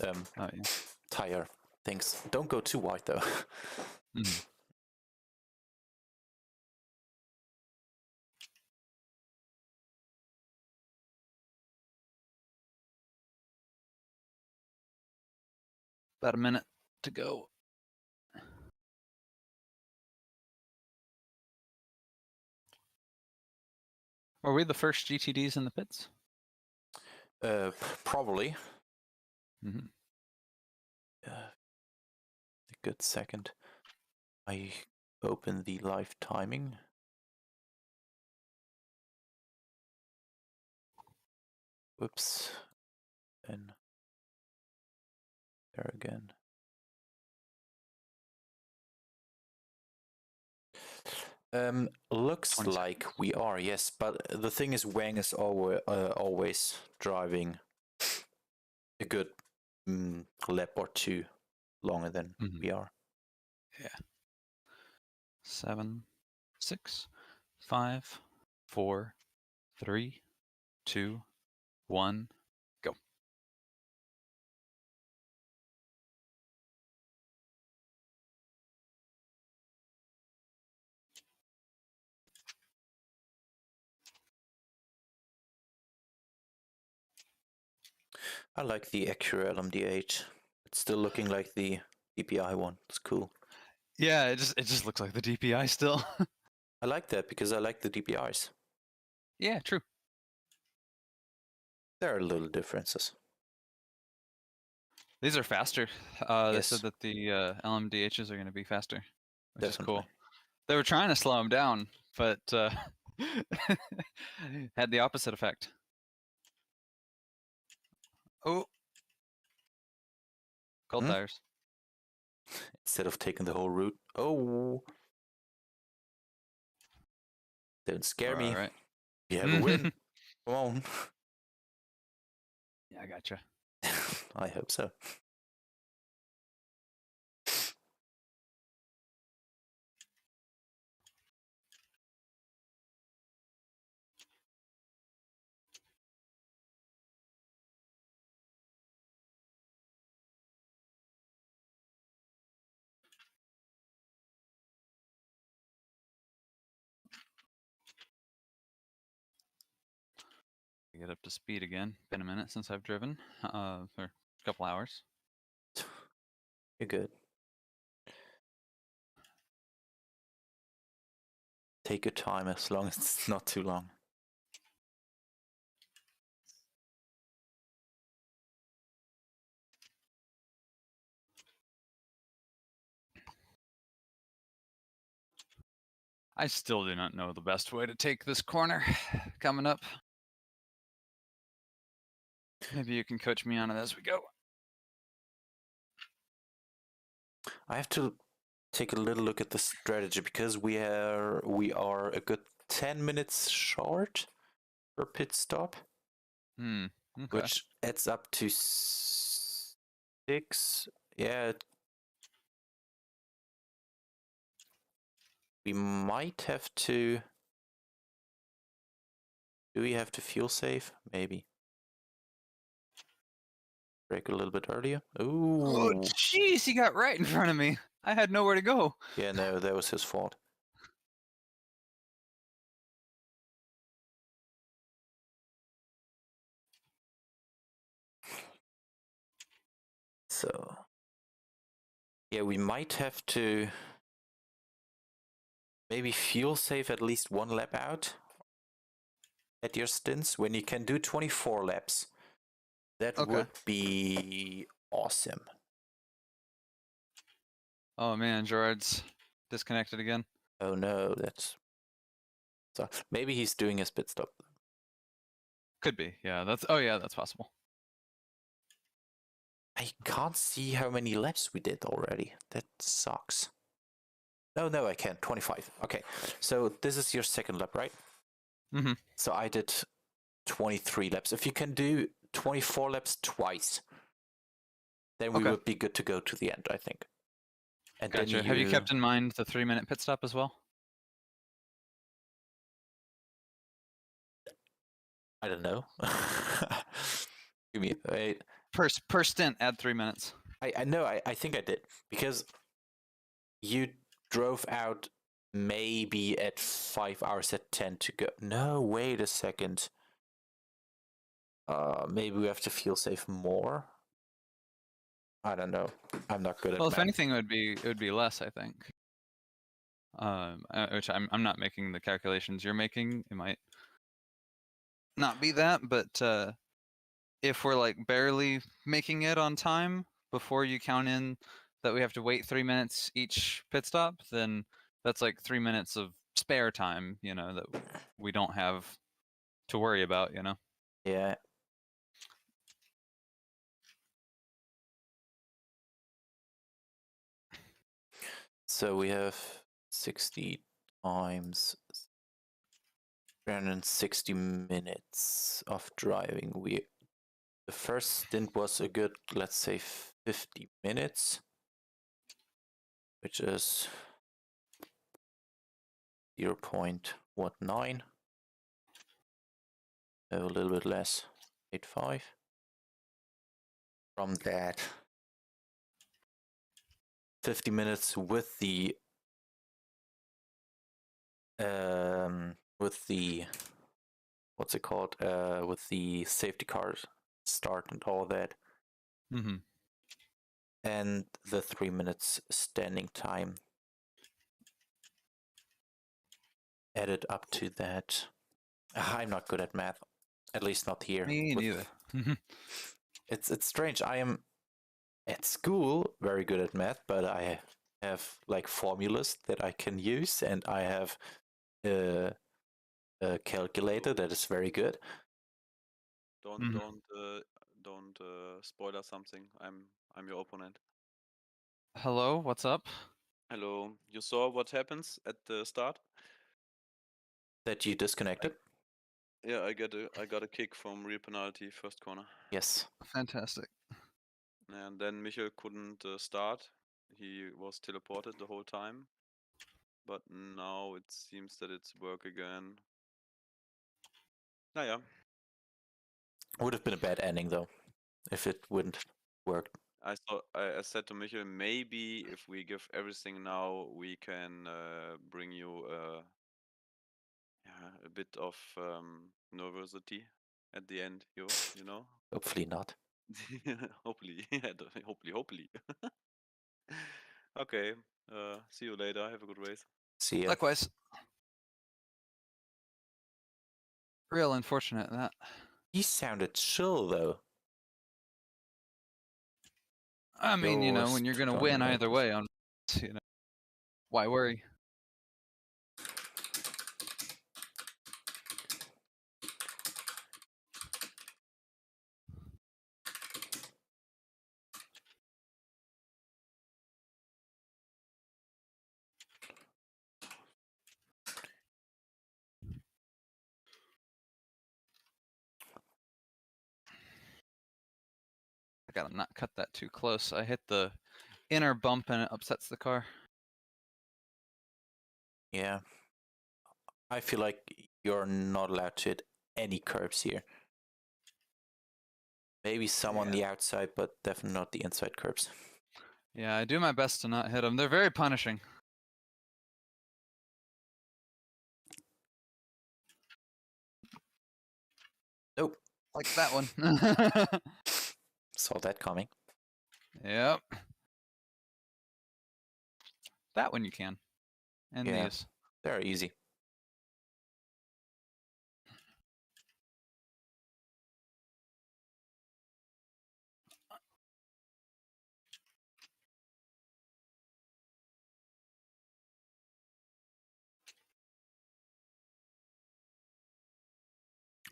Oh yeah. Tire things. Don't go too wide though. Mhm. About a minute to go. Were we the first GTDs in the pits? Probably. Mm-hmm. A good second. I open the live timing. Whoops. And there again. Looks 20 like seconds. we are, yes, but the thing is, Wang is always driving a good lap or two longer than we are. Yeah. 7, 6, 5, 4, 3, 2, 1, go. I like the Acura LMDH. It's still looking like the DPI one. It's cool. Yeah, it just looks like the DPI still. I like that because I like the DPIs. Yeah, true. There are little differences. These are faster. They said Yes, that the LMDHs are going to be faster, which is definitely. cool. They were trying to slow them down, but had the opposite effect. Oh, cold tires. Instead of taking the whole route. Oh, don't scare All me. right. You have a win. Come on. Yeah, I gotcha. I hope so. Get up to speed again. Been a minute since I've driven, for a couple hours. You're good. Take your time as long as it's not too long. I still do not know the best way to take this corner coming up. Maybe you can coach me on it as we go. I have to take a little look at the strategy because we are a good 10 minutes short per pit stop, Okay. which adds up to 6. Yeah, we might have to. Do we have to fuel save? Maybe. Brake a little bit earlier. Oh, Ooh. jeez, he got right in front of me. I had nowhere to go. Yeah, no, that was his fault. So, yeah, we might have to maybe fuel save at least 1 lap out at your stints when you can do 24 laps. That Okay. would be awesome. Oh man, Gerard's disconnected again. Oh no, that's so maybe he's doing his pit stop. Could be. Yeah, that's possible. I can't see how many laps we did already. That sucks. No, I can't. 25. Okay, so this is your second lap, right? Mm-hmm. So I did 23 laps. If you can do 24 laps twice, then we would be good to go to the end, I think. And Gotcha. then Have you kept in mind the 3-minute pit stop as well? I don't know. Give me wait. Per stint, add 3 minutes. I know. I think I did because you drove out maybe at 5 hours at 10 to go. No, wait a second. Maybe we have to feel safe more. I don't know. I'm not good at Well, math. if anything, it would be less, I think. Which I'm not making the calculations you're making. It might not be that, but if we're like barely making it on time before you count in that we have to wait 3 minutes each pit stop, then that's like 3 minutes of spare time, you know, that we don't have to worry about, you know. Yeah. So we have 60 times 360 minutes of driving. The first stint was a good, let's say, 50 minutes, which is 0.19. So a little bit less, 85. From that, 50 minutes with the what's it called? With the safety car start and all that. Mm-hmm. And the 3 minutes standing time added up to that. I'm not good at math, at least not here. Me neither. It's strange. I am at school very good at math, but I have like formulas that I can use, and I have a calculator that is very good. Don't spoiler something. I'm your opponent. Hello, what's up? Hello. You saw what happens at the start? That you disconnected? Yeah, I got a kick from real penalty first corner. Yes. Fantastic. And then Michael couldn't start. He was teleported the whole time. But now it seems that it's work again. Naja. Would have been a bad ending though, if it wouldn't work. I said to Michael, maybe if we give everything now, we can bring you a bit of nervosity at the end, you know? Hopefully not. Hopefully. Hopefully. Okay. See you later. Have a good race. See ya. Likewise. Real unfortunate that. He sounded chill though. I mean, you know, when you're gonna win Yours, either way, on, you know, why worry? I gotta not cut that too close. I hit the inner bump and it upsets the car. Yeah. I feel like you're not allowed to hit any curbs here. Maybe some on the outside, but definitely not the inside curbs. Yeah, I do my best to not hit them. They're very punishing. Nope. Like that one. Saw that coming. Yep. That one you can. And Yeah. these. They're easy.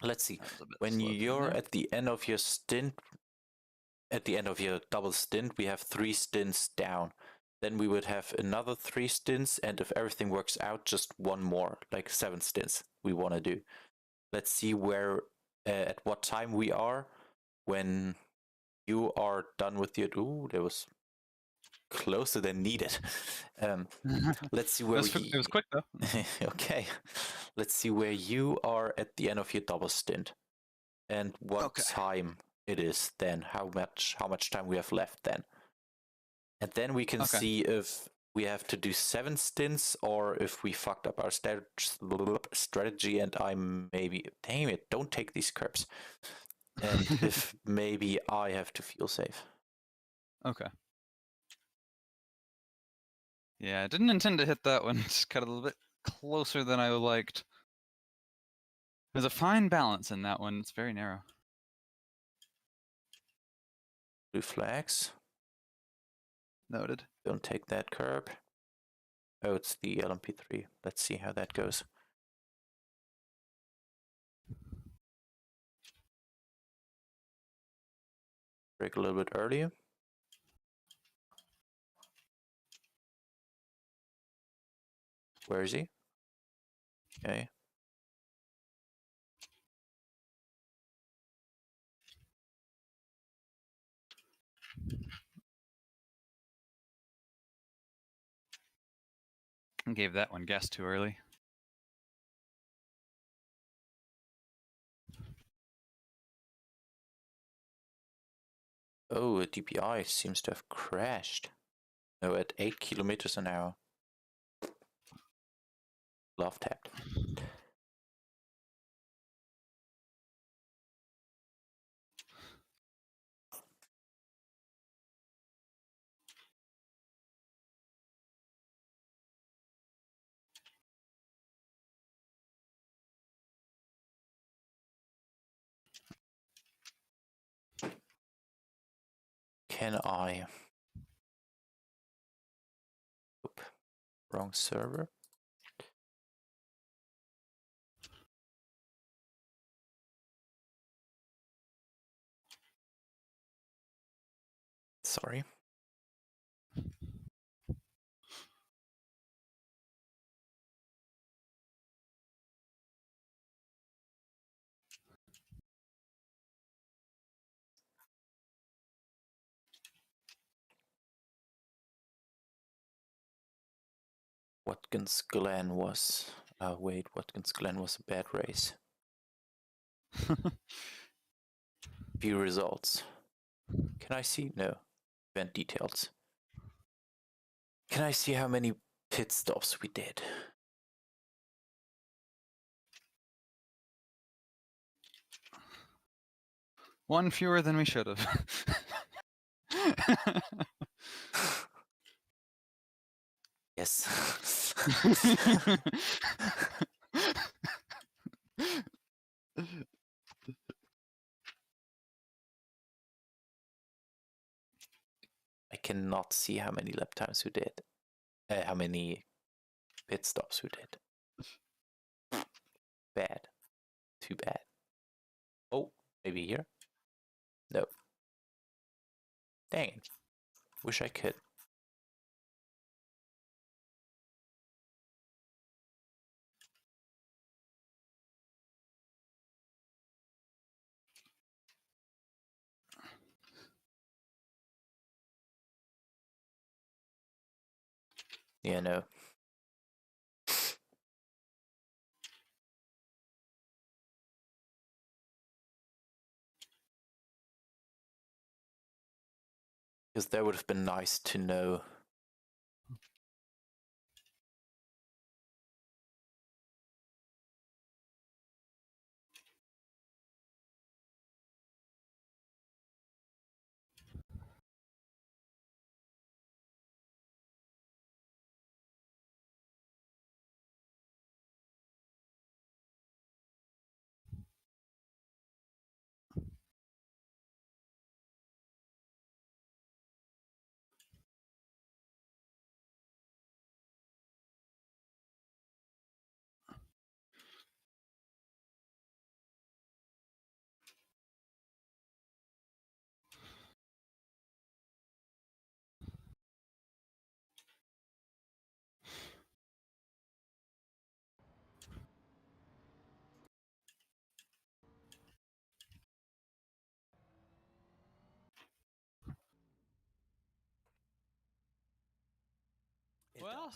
Let's see. When you're at the end of your stint, at the end of your double stint, we have 3 stints down. Then we would have another 3 stints, and if everything works out, just one more, like 7 stints we want to do. Let's see where, at what time we are when you are done with your. Ooh, that was closer than needed. Let's see where it was quick though. Okay, let's see where you are at the end of your double stint. and what Okay. time it is then, how much time we have left then. And then we can Okay. see if we have to do 7 stints or if we fucked up our strategy and I'm maybe, damn it, don't take these curbs. And if maybe I have to feel safe. Okay. Yeah, I didn't intend to hit that one. Just got a little bit closer than I liked. There's a fine balance in that one. It's very narrow. Blue flags. Noted. Don't take that curb. Oh, it's the LMP3. Let's see how that goes. Break a little bit earlier. Where is he? Okay. I gave that one gas too early. Oh, a DPI seems to have crashed. No, at 8 kilometers an hour. Love tapped. Can I? Oop, wrong server. Sorry. Watkins Glen was. Wait, Watkins Glen was a bad race. View results. Can I see? No. Event details. Can I see how many pit stops we did? One fewer than we should have. Yes. I cannot see how many lap times we did. How many pit stops we did. Bad. Too bad. Oh, maybe here? No. Dang it. Wish I could. Yeah, no. Because that would have been nice to know. Well,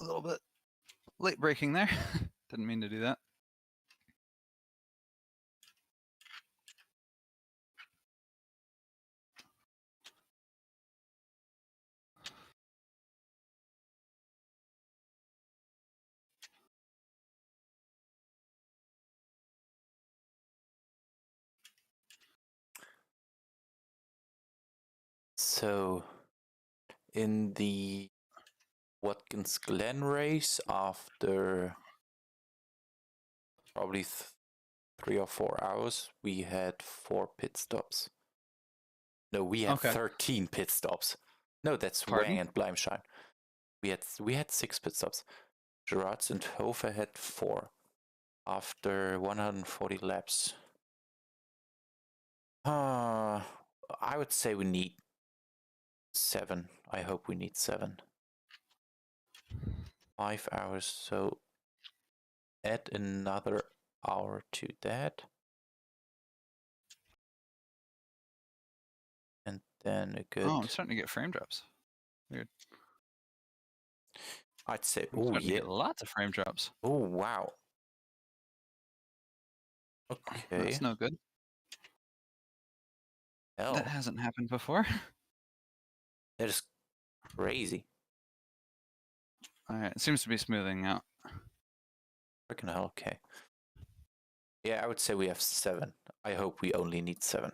A little bit late breaking there. Didn't mean to do that. So, in the Watkins Glen race, after probably 3 or 4 hours, we had 4 pit stops. No, we had Okay. 13 pit stops. No, that's Pardon? Wang and Bleimschein. We had 6 pit stops. Gerards and Hofer had 4 after 140 laps. I would say we need 7. I hope we need 7. 5 hours, so add another hour to that. And then a good... Oh, I'm starting to get frame drops. Weird. I'd say, I'm oh starting to yeah. get lots of frame drops. Oh, wow. Okay. That's no good. Hell, That hasn't happened before. that is crazy. Alright, it seems to be smoothing out. Freaking hell, okay. Yeah, I would say we have 7. I hope we only need 7.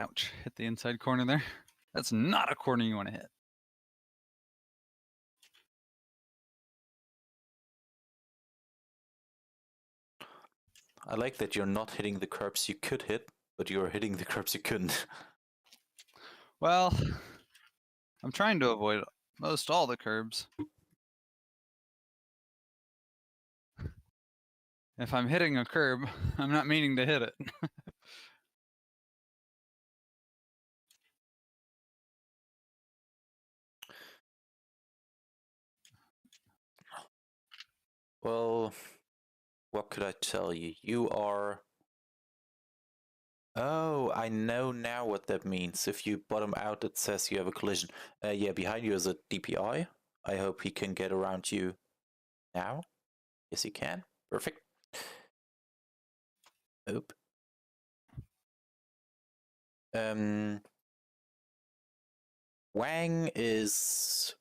Ouch, hit the inside corner there. That's not a corner you want to hit. I like that you're not hitting the curbs you could hit, but you're hitting the curbs you couldn't. Well, I'm trying to avoid most all the curbs. If I'm hitting a curb, I'm not meaning to hit it. Well, what could I tell you? You are... Oh, I know now what that means. If you bottom out, it says you have a collision. Yeah, behind you is a DPI. I hope he can get around you now. Yes, he can. Perfect. Oop. Wang is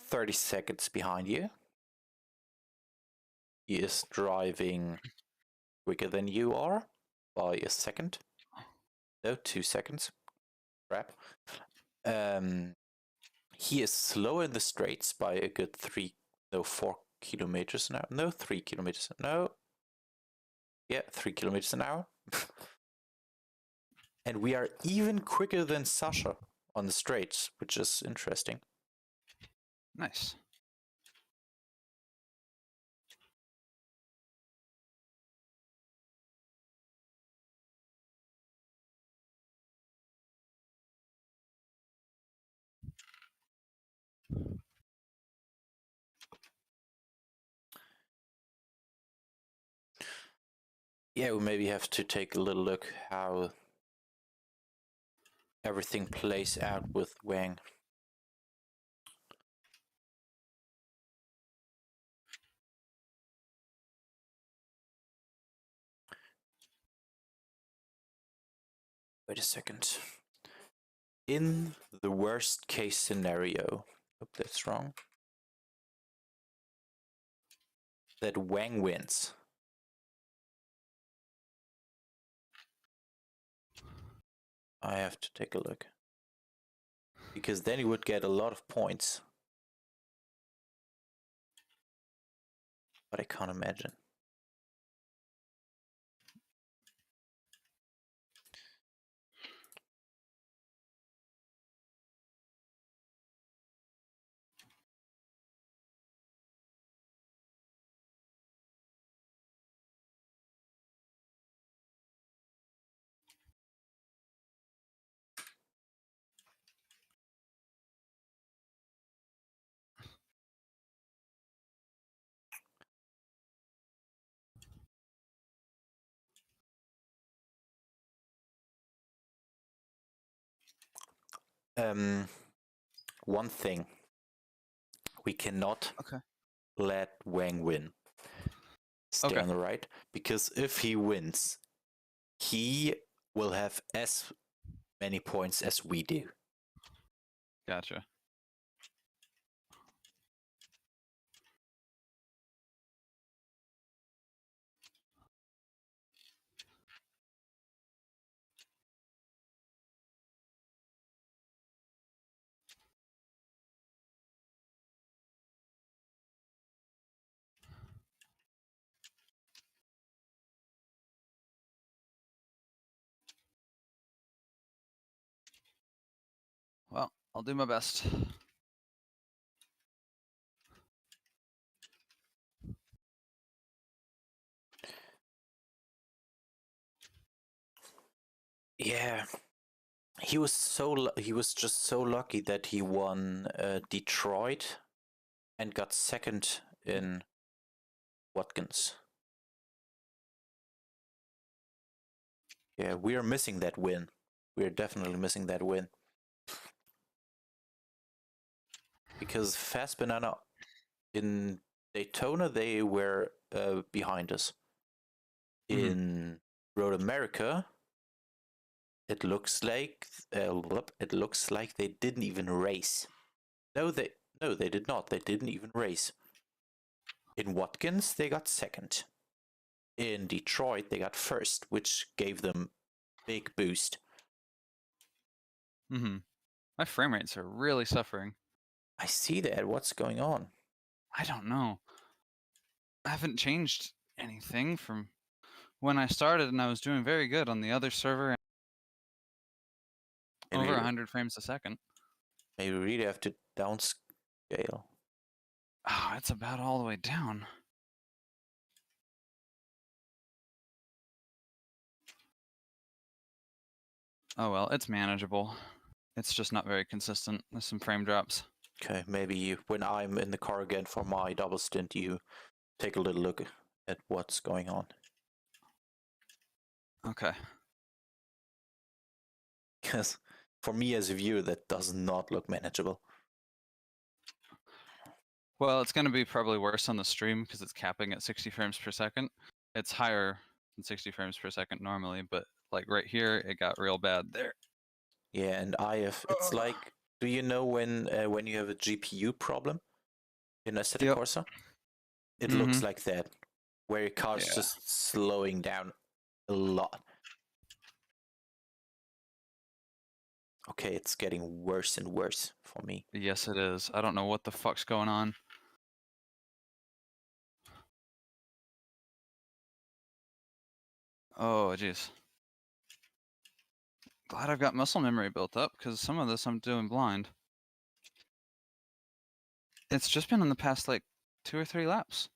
30 seconds behind you. He is driving quicker than you are by a second. No, 2 seconds. Crap. He is slower in the straights by a good 4 kilometers an hour. No, 3 kilometers. No. Yeah, 3 kilometers an hour. And we are even quicker than Sasha on the straights, which is interesting. Nice. Yeah, we maybe have to take a little look how everything plays out with Wang. Wait a second. In the worst case scenario, hope that's wrong, that Wang wins. I have to take a look. Because then he would get a lot of points. But I can't imagine. one thing. We cannot Okay. let Wang win. Stay Okay. on the right. Because if he wins, he will have as many points as we do. Gotcha. Well, I'll do my best. Yeah. He was just so lucky that he won Detroit and got second in Watkins. Yeah, we are missing that win. We are definitely missing that win. Because Fast Banana in Daytona, they were behind us. In Road America, it looks like they didn't even race. No, they did not. They didn't even race. In Watkins, they got second. In Detroit, they got first, which gave them big boost. My frame rates are really suffering. I see that. What's going on? I don't know. I haven't changed anything from when I started, and I was doing very good on the other server. Maybe, Over 100 frames a second. maybe we really have to downscale. Oh, it's about all the way down. Oh well, it's manageable. It's just not very consistent. There's some frame drops. Okay, maybe when I'm in the car again for my double stint, you take a little look at what's going on. Okay. Because for me as a viewer, that does not look manageable. Well, it's going to be probably worse on the stream because it's capping at 60 frames per second. It's higher than 60 frames per second normally, but like right here, it got real bad there. Yeah, and it's like, do you know when you have a GPU problem in Assetto Yep. Corsa? It looks like that, where your car's Yeah. just slowing down a lot. Okay, it's getting worse and worse for me. Yes, it is. I don't know what the fuck's going on. Oh, jeez. Glad I've got muscle memory built up because some of this I'm doing blind. It's just been in the past like 2 or 3 laps.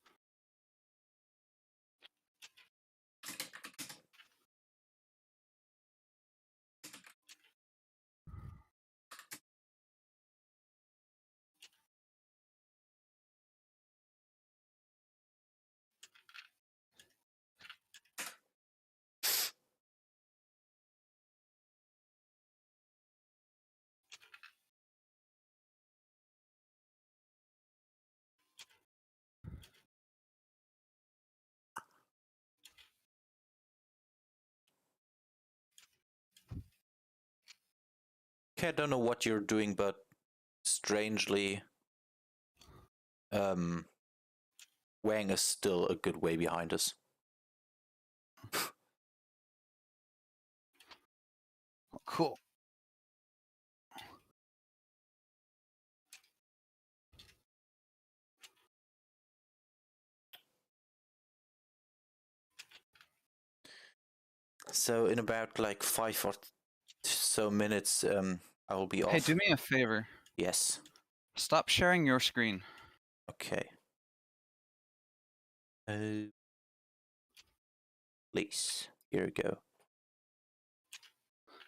Okay, I don't know what you're doing, but strangely, Wang is still a good way behind us. Cool. So in about like 5 or so minutes, I will be off. Hey, do me a favor. Yes. Stop sharing your screen. Okay. Please. Here we go.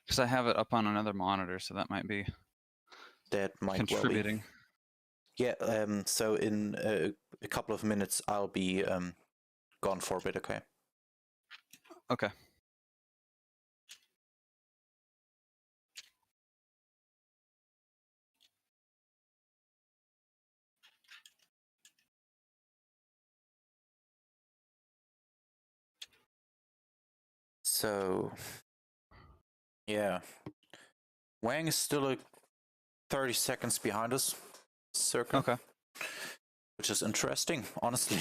Because I have it up on another monitor, so that might be That might contributing. well be. Yeah. So in a couple of minutes, I'll be gone for a bit. Okay. Okay. So, yeah. Wang is still like 30 seconds behind us, circa. Okay. Which is interesting, honestly,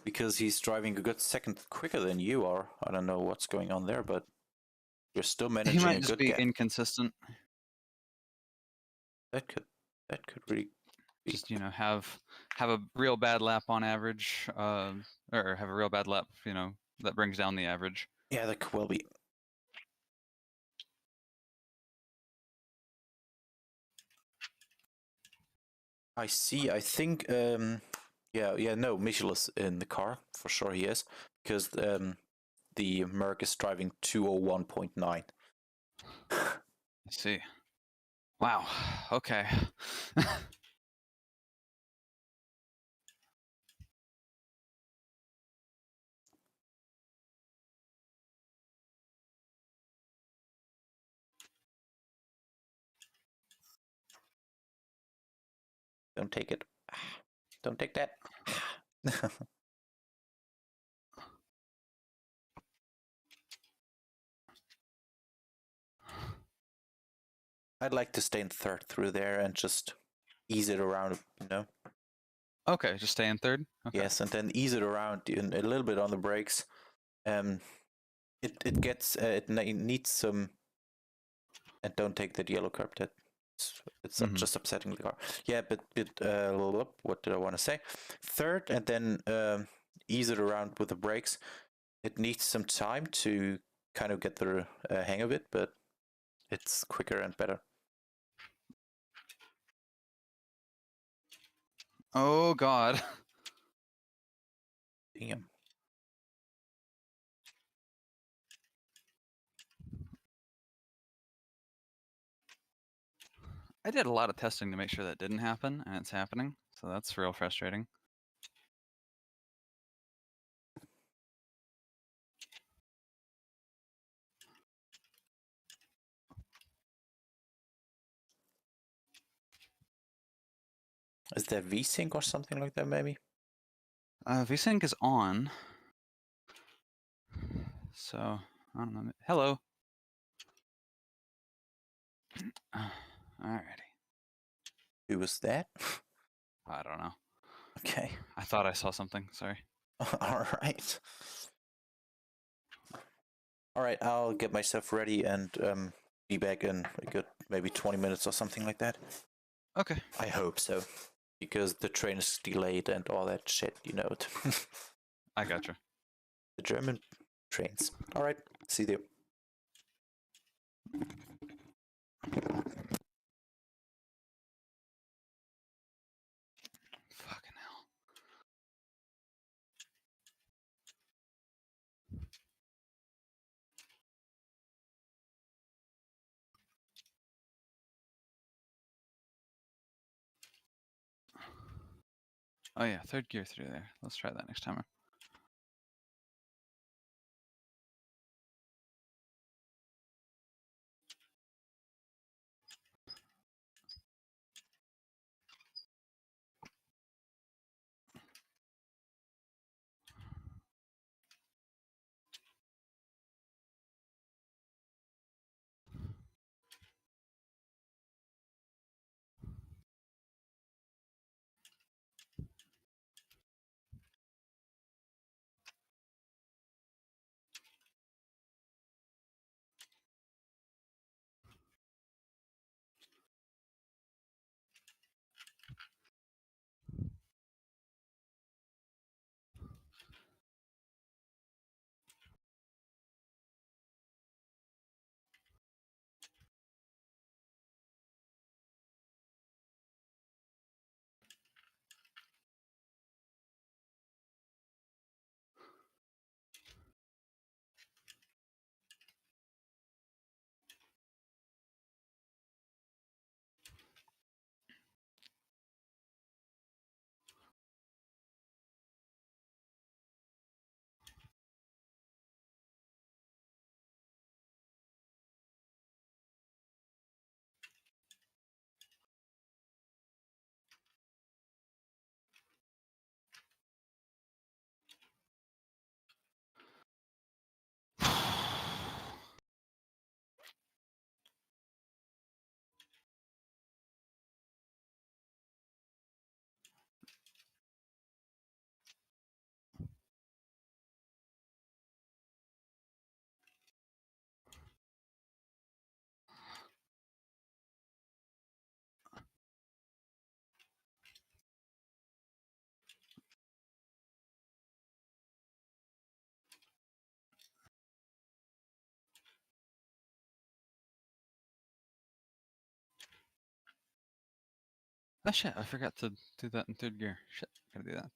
because he's driving a good second quicker than you are. I don't know what's going on there, but you're still He managing might a just good be gap. inconsistent. That could really be. Just have a real bad lap on average, or have a real bad lap, that brings down the average. Yeah, that could well be. I see. I think. No, Michel is in the car for sure. He is because the Merc is driving 201.9. I see. Wow. Okay. Don't take it. Don't take that. I'd like to stay in third through there and just ease it around, Okay, just stay in third. Okay. Yes, and then ease it around a little bit on the brakes. It gets it needs some. And don't take that yellow curb. It's just upsetting the car. Yeah, but what did I want to say? Third, and then ease it around with the brakes. It needs some time to kind of get the hang of it, but it's quicker and better. Oh God. Damn. I did a lot of testing to make sure that didn't happen, and it's happening. So that's real frustrating. Is there VSync or something like that, maybe? VSync is on. So, I don't know. Hello. Alrighty. Who was that? I don't know. Okay. I thought I saw something. Sorry. All right. All right, I'll get myself ready and be back in a good maybe 20 minutes or something like that. Okay. I hope so, because the train is delayed and all that shit, you know it. I gotcha. The German trains. All right, see you. Fucking hell. Oh yeah, third gear through there. Let's try that next time. Oh shit, I forgot to do that in third gear. Shit, gotta do that.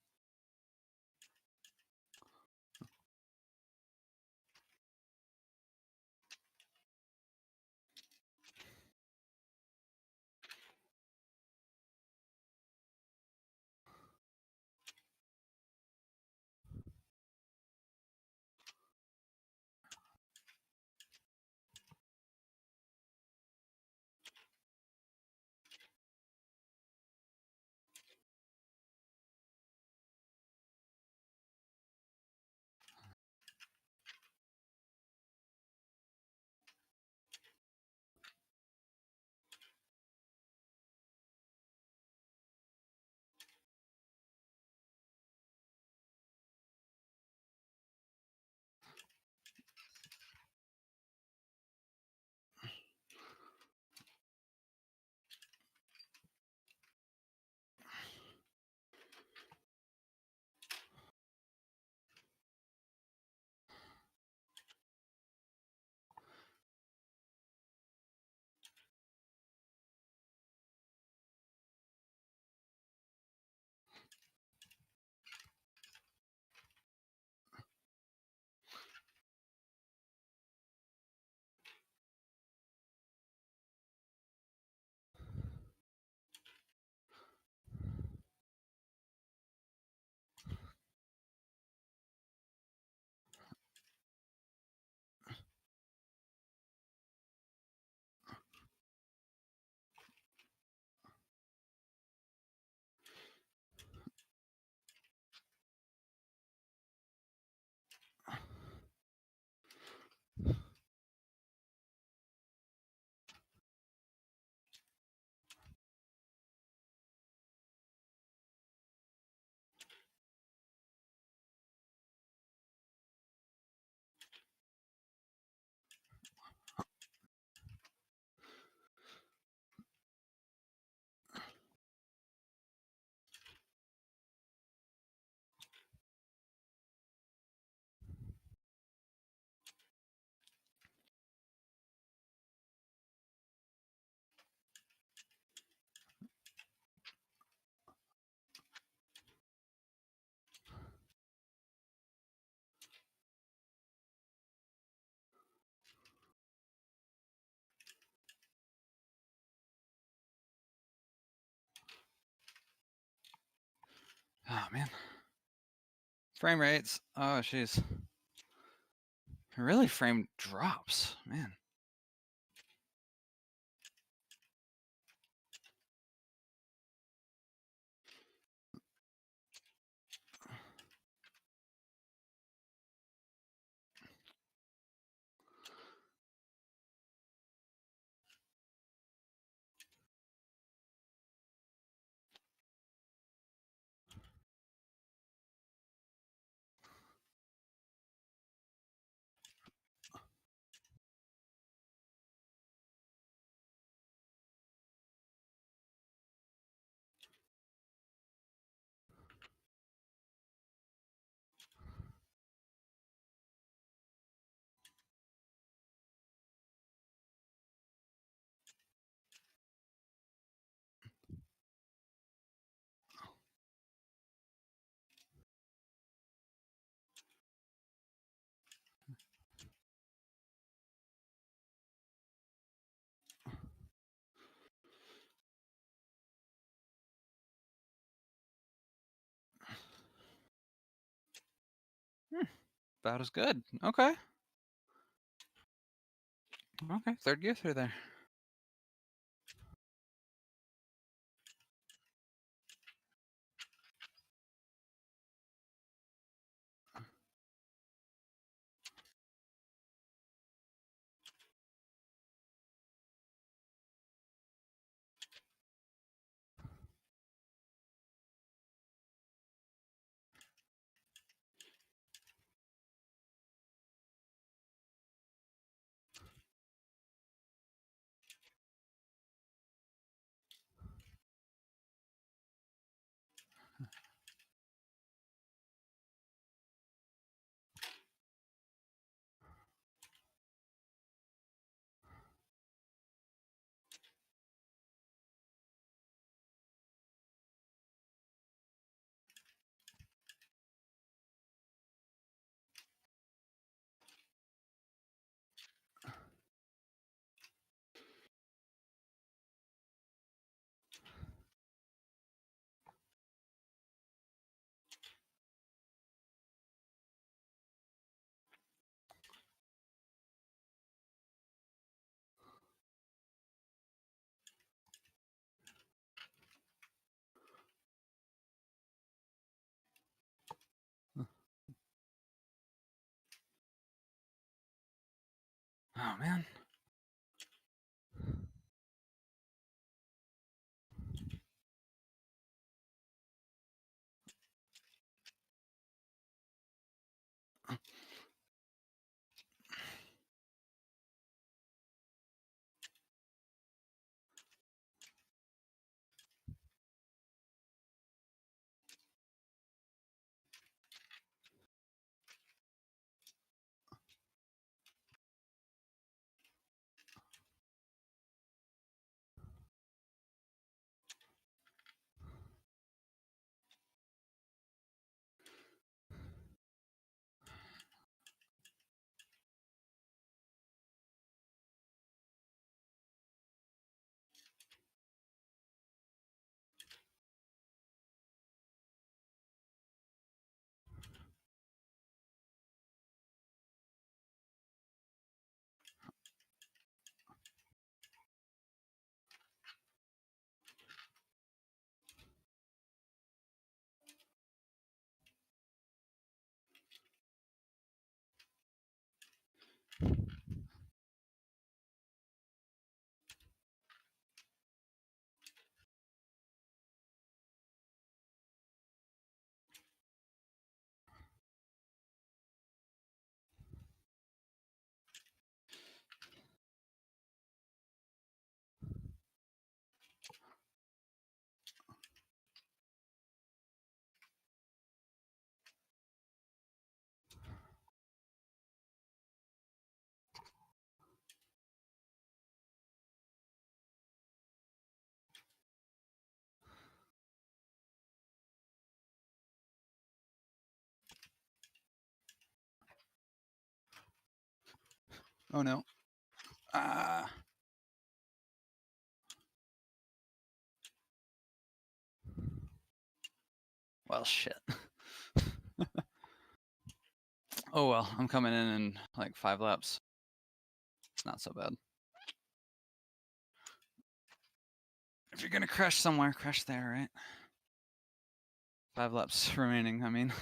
Oh man. Frame rates. Oh jeez. Really frame drops, man. About as good. Okay. Okay, third gear through there. man. Oh no. Ah. Well, shit. Oh well, I'm coming in like 5 laps. It's not so bad. If you're gonna crash somewhere, crash there, right? 5 laps remaining, I mean.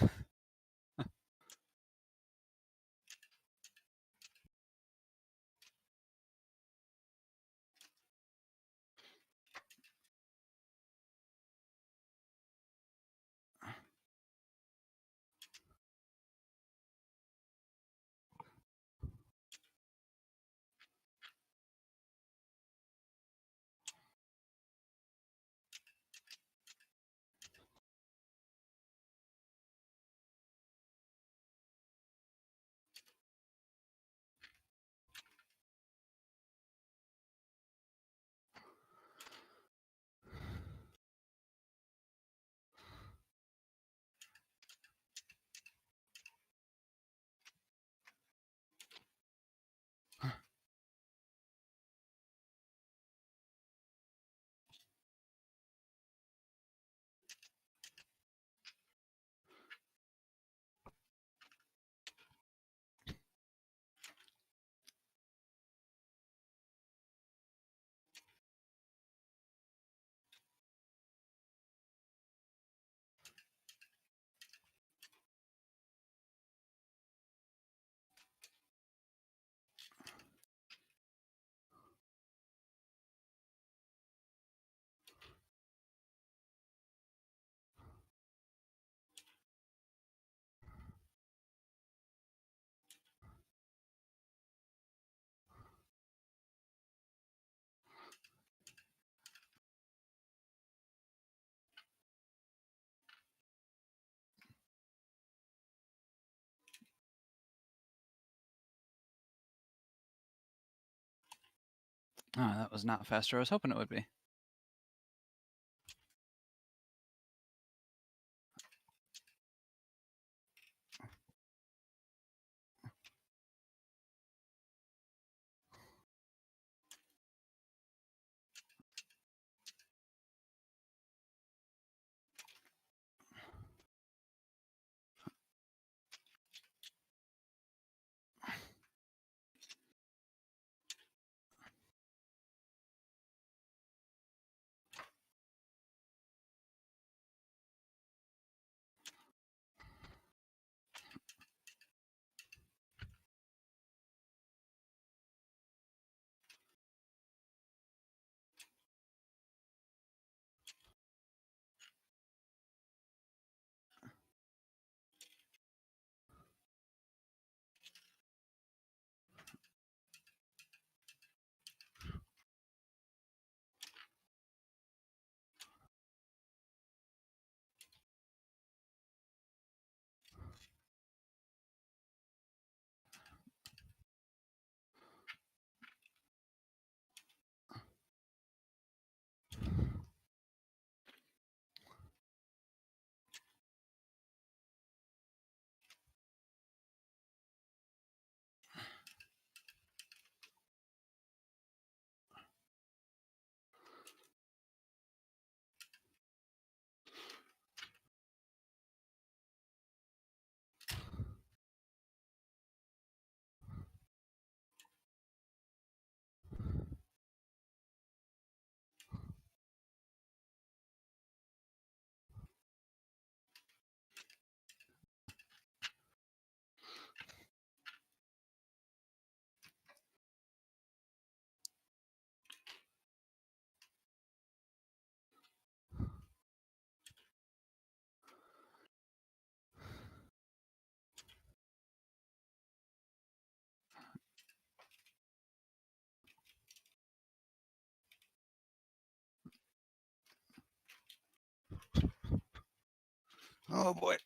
Oh, that was not faster I was hoping it would be. Oh boy.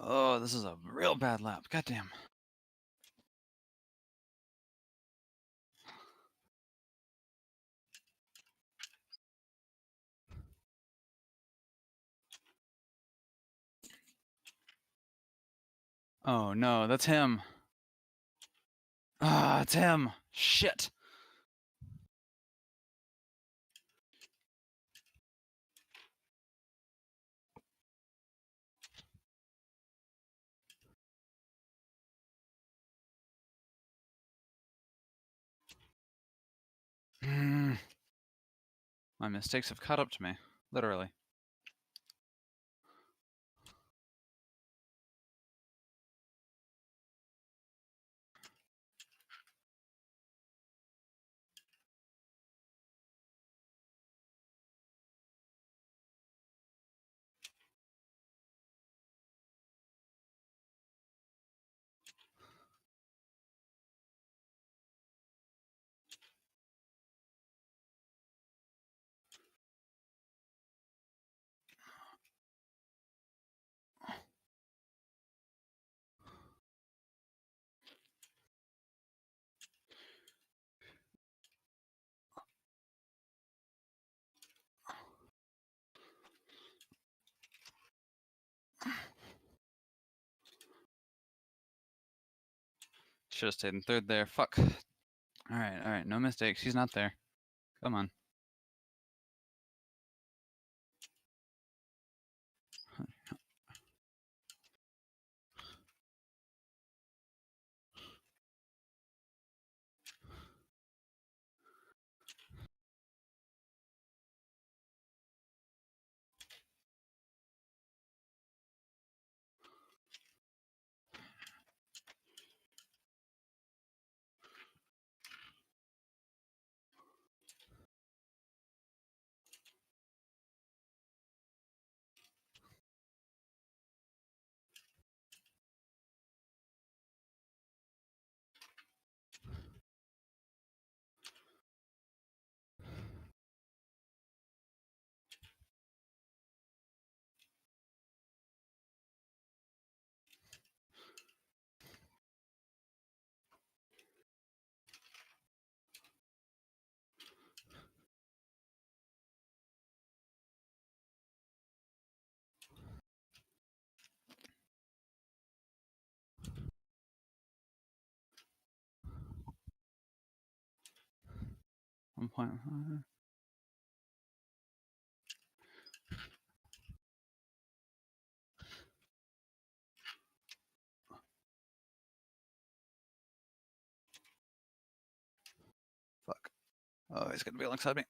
Oh, this is a real bad lap. Goddamn. Oh no, that's him. Ah, it's him. Shit. My mistakes have caught up to me, literally. Should have stayed in third there. Fuck. All right. No mistakes. He's not there. Come on. One point. Fuck. Oh, he's gonna be alongside me.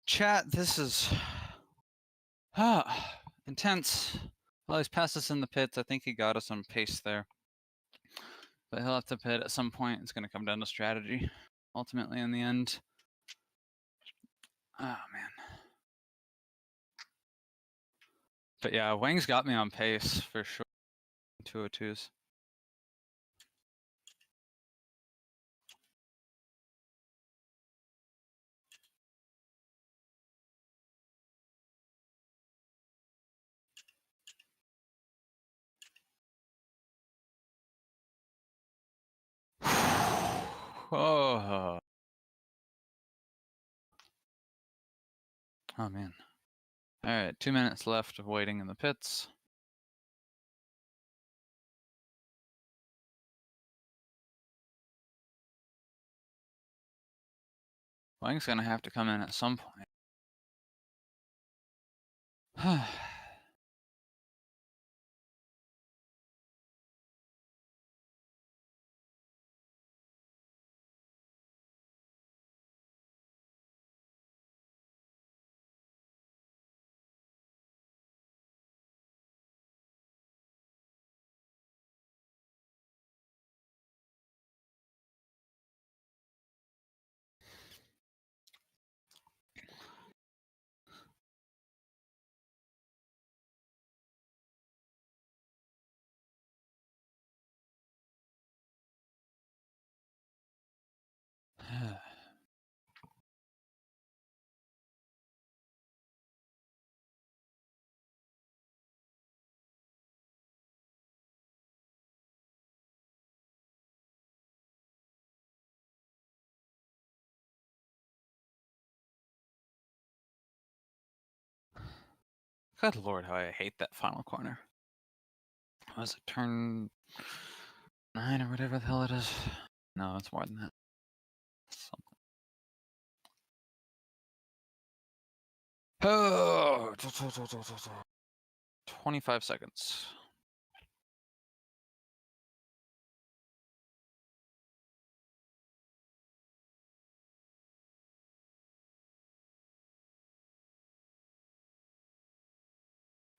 Chat, this is intense. Well, he's passed us in the pits. I think he got us on pace there. But he'll have to pit at some point. It's going to come down to strategy, ultimately, in the end. Oh, man. But yeah, Wang's got me on pace for sure. 202s. Oh. Oh, man. All right, 2 minutes left of waiting in the pits. Wang's going to have to come in at some point. Good lord, how I hate that final corner. Was it turn 9 or whatever the hell it is? No, it's more than that. Something. Oh, 25 seconds.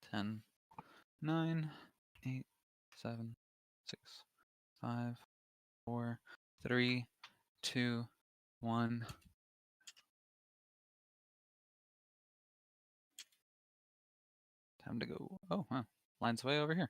Ten, 9, 8, 7, 6, 5, 4, 3, 2, 1. Time to go. Oh, wow. Line's way over here.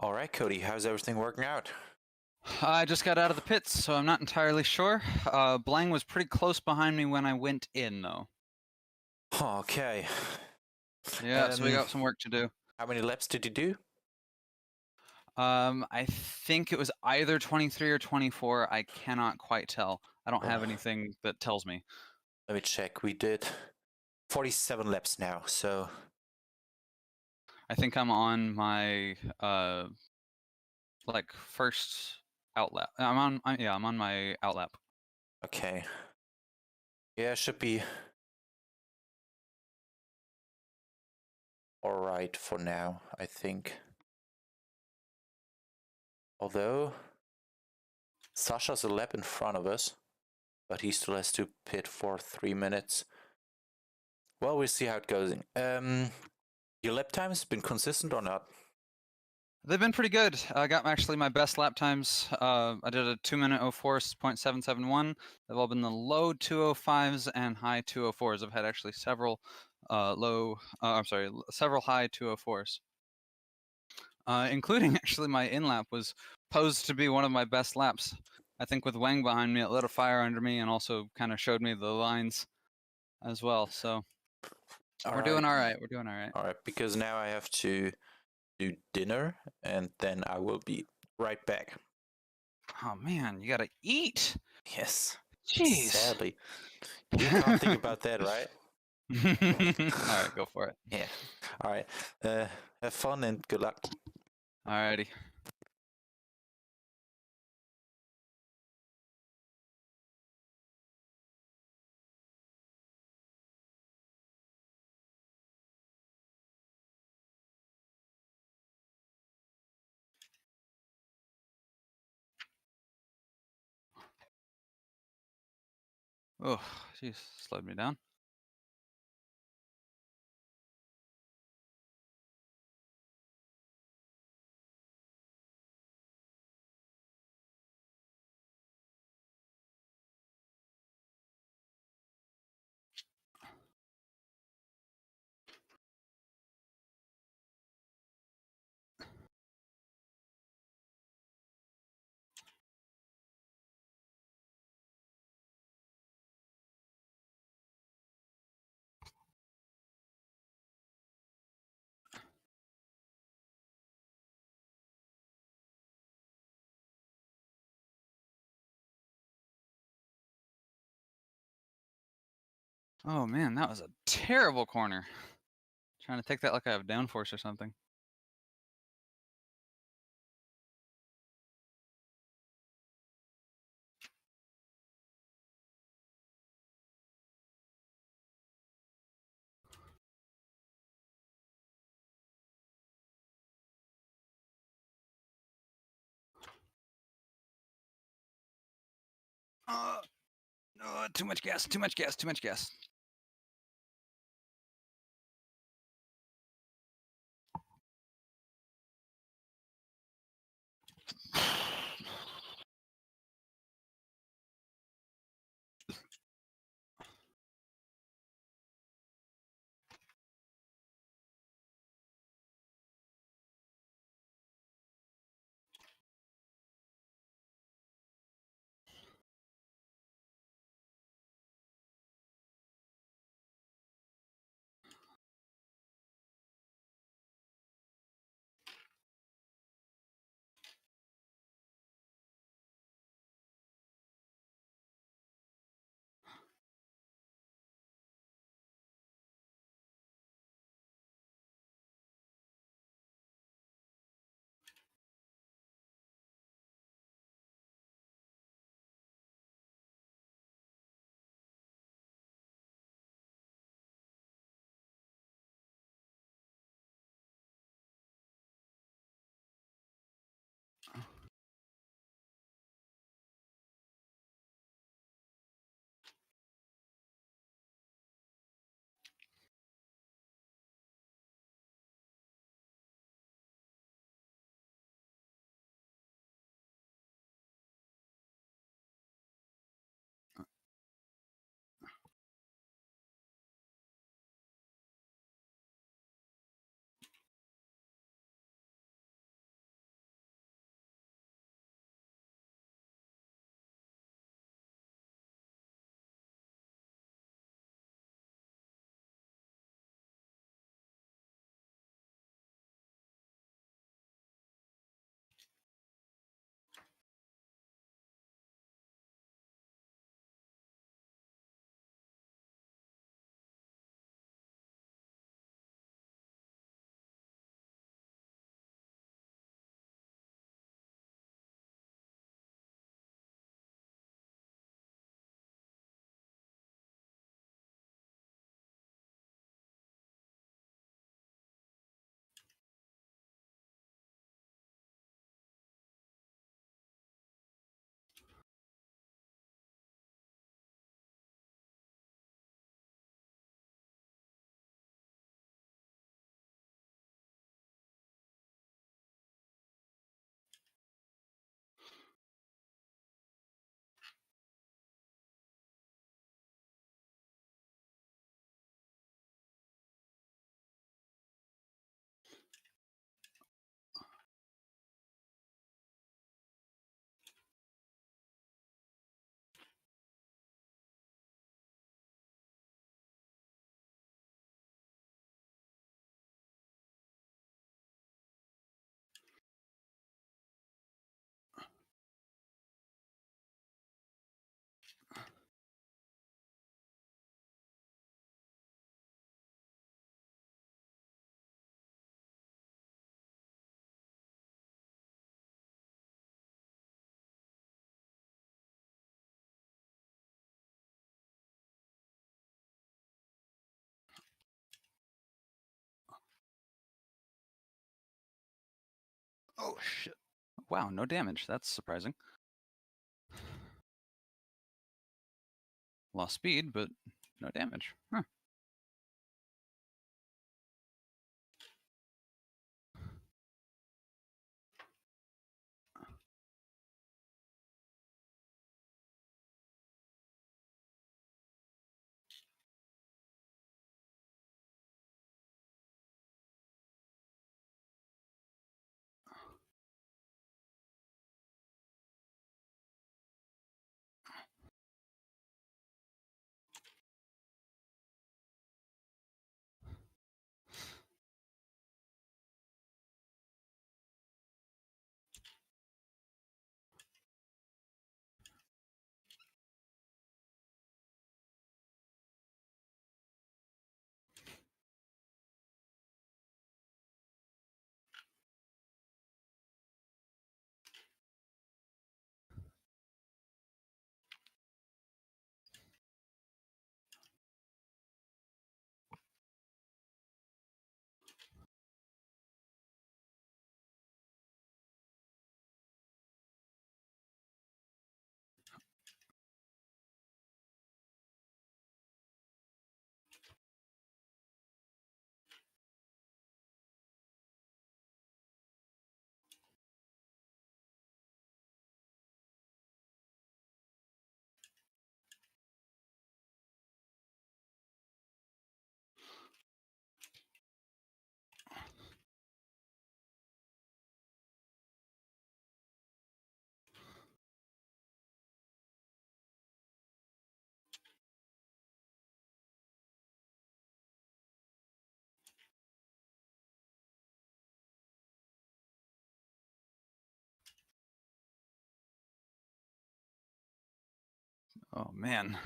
All right, Cody, how's everything working out? I just got out of the pits, so I'm not entirely sure. Blang was pretty close behind me when I went in, though. Okay. Yeah, so we got some work to do. How many laps did you do? I think it was either 23 or 24. I cannot quite tell. I don't have anything that tells me. Let me check. We did 47 laps now, so I think I'm on my like first outlap. I'm on my outlap. okay. Yeah, should be all right for now, I think. Although Sasha's a lap in front of us. but he still has to pit for 3 minutes. Well, we'll see how it goes. Your lap time has been consistent or not? They've been pretty good. I got actually my best lap times. I did a 2-minute 04.771. They've all been the low 205s and high 204s. I've had actually several several high 204s. Including actually my in-lap was posed to be one of my best laps. I think with Wang behind me, it lit a fire under me and also kind of showed me the lines as well. So we're doing all right. We're doing all right. All right, because now I have to do dinner and then I will be right back. Oh man, you gotta eat. Yes. Jeez. Sadly. You can't think about that, right? All right, go for it. Yeah. All right. Have fun and good luck. Alrighty. Oh, jeez, slowed me down. Oh man, that was a terrible corner. Trying to take that like I have downforce or something. Too much gas, too much gas, too much gas. Oh shit! Wow, no damage. That's surprising. Lost speed, but no damage. Huh. Oh man.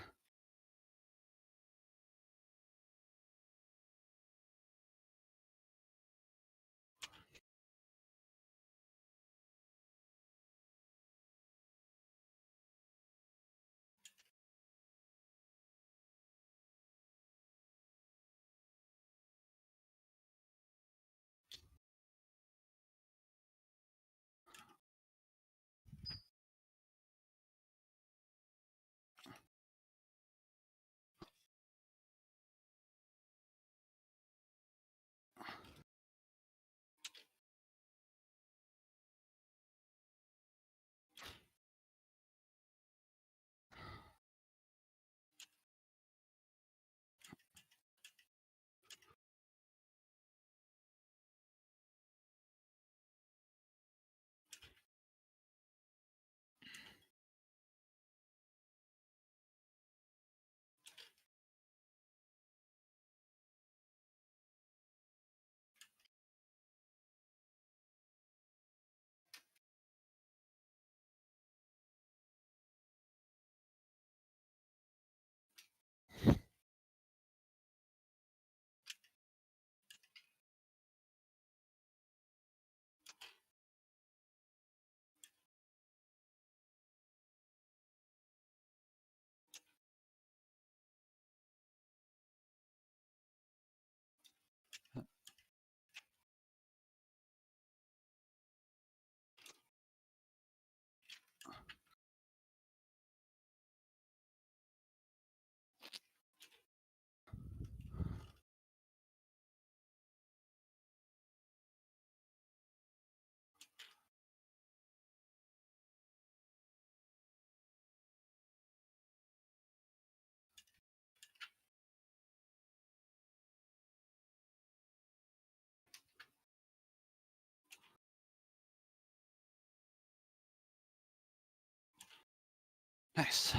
Nice.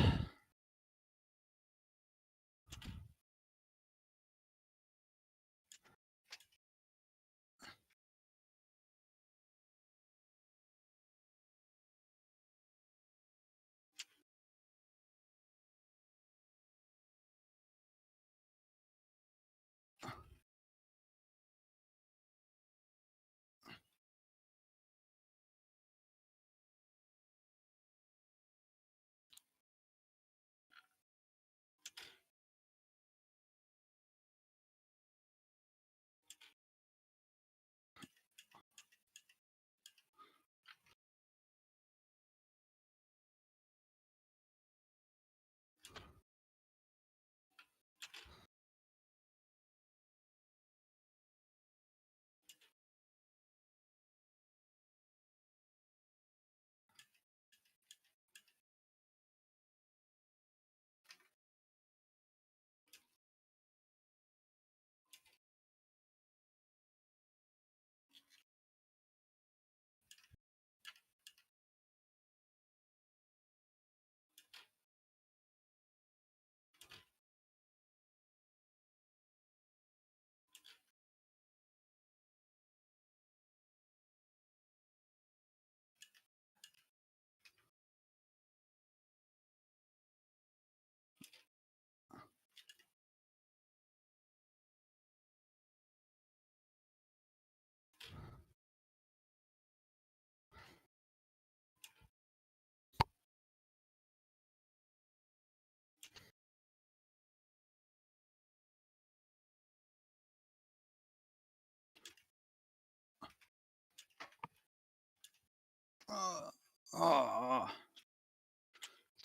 Oh,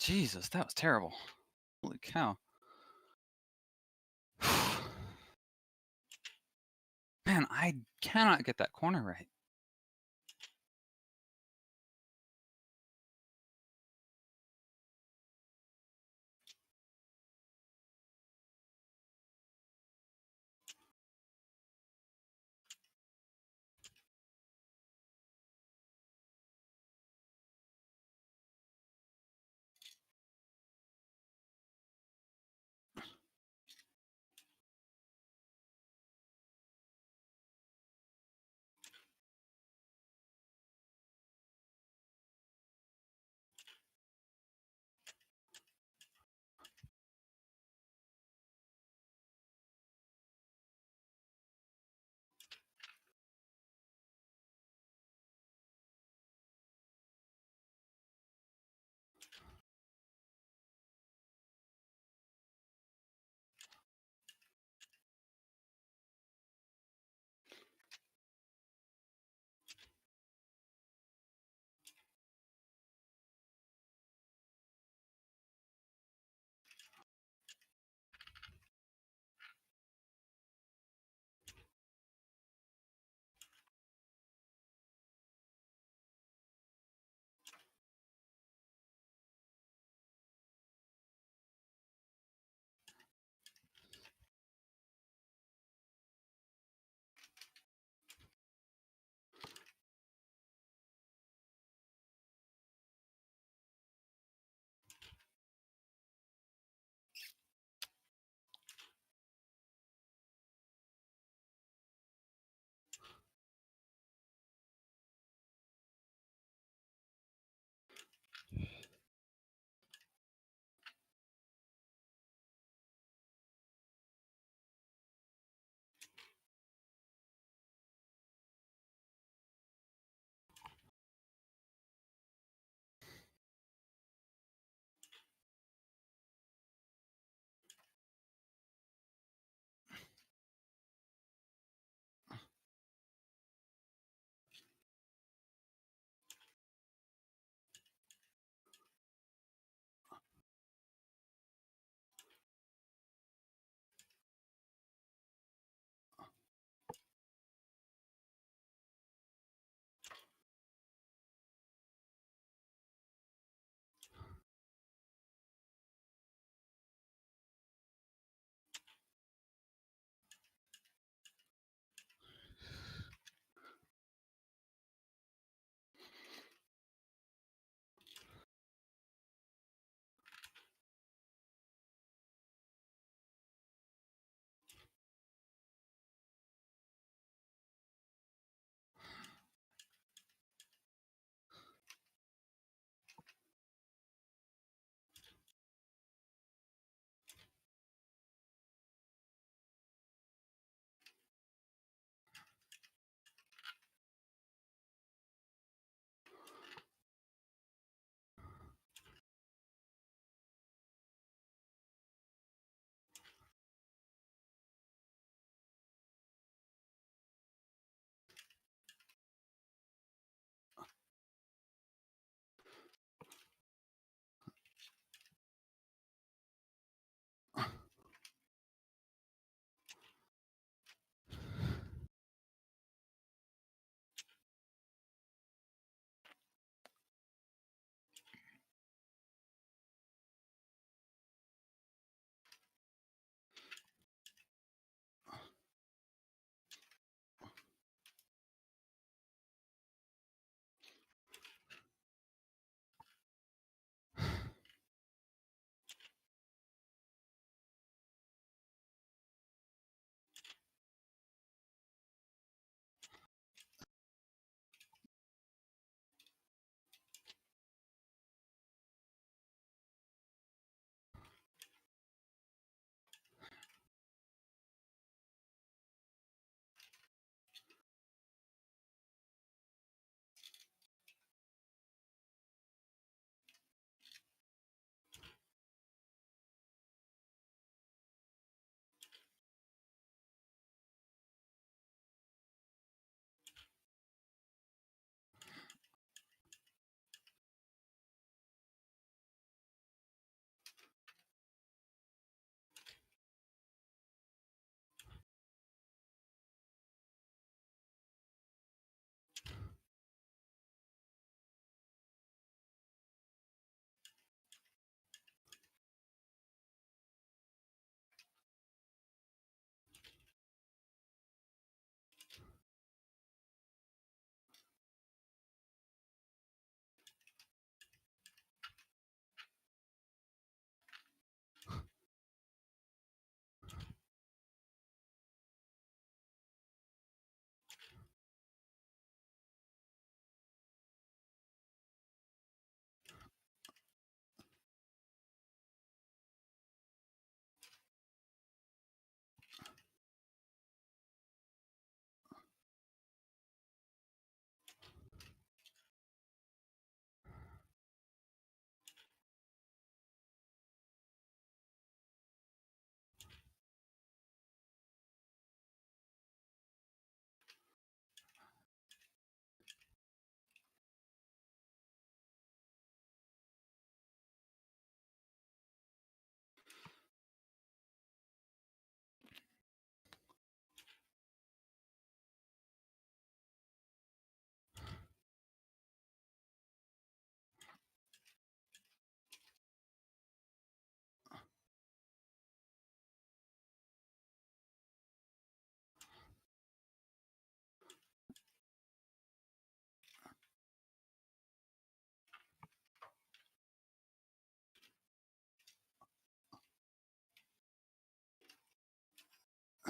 Jesus, that was terrible. Holy cow. Man, I cannot get that corner right.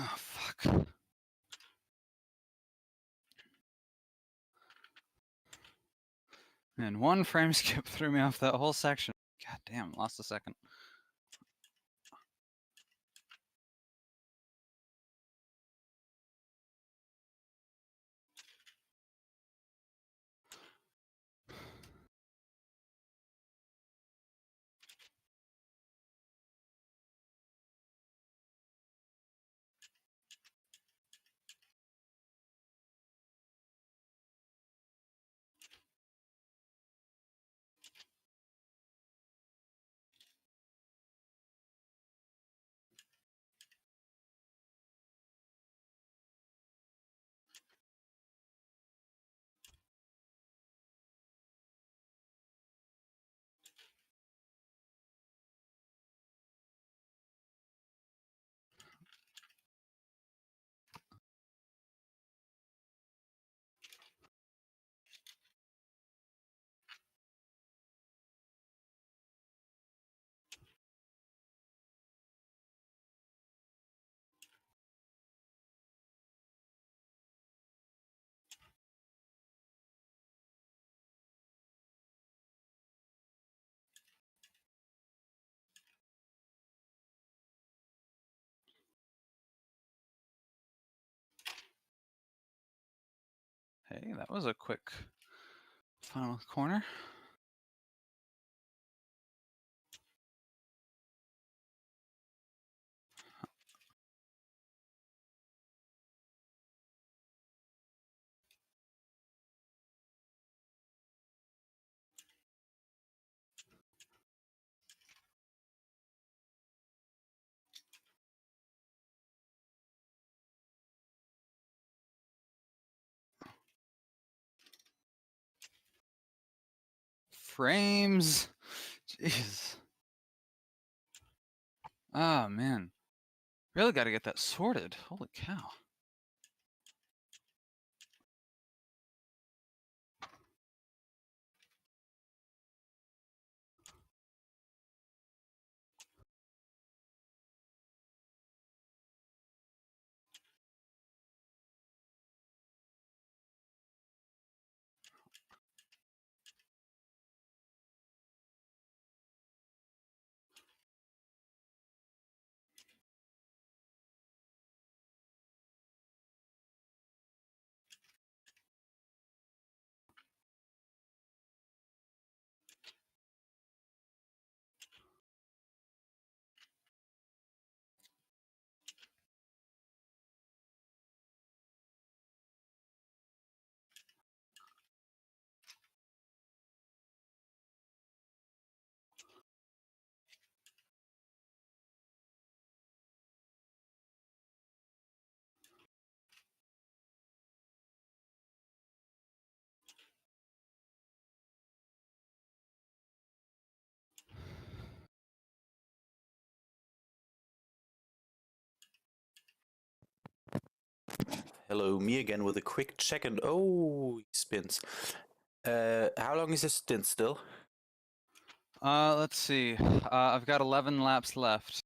Oh, fuck. And one frame skip threw me off that whole section. God damn, lost a second. Hey, that was a quick final corner. Frames. Jeez. Oh, man. Really got to get that sorted. Holy cow. Hello, me again with a quick check and oh, he spins. How long is this stint still? Let's see. I've got 11 laps left.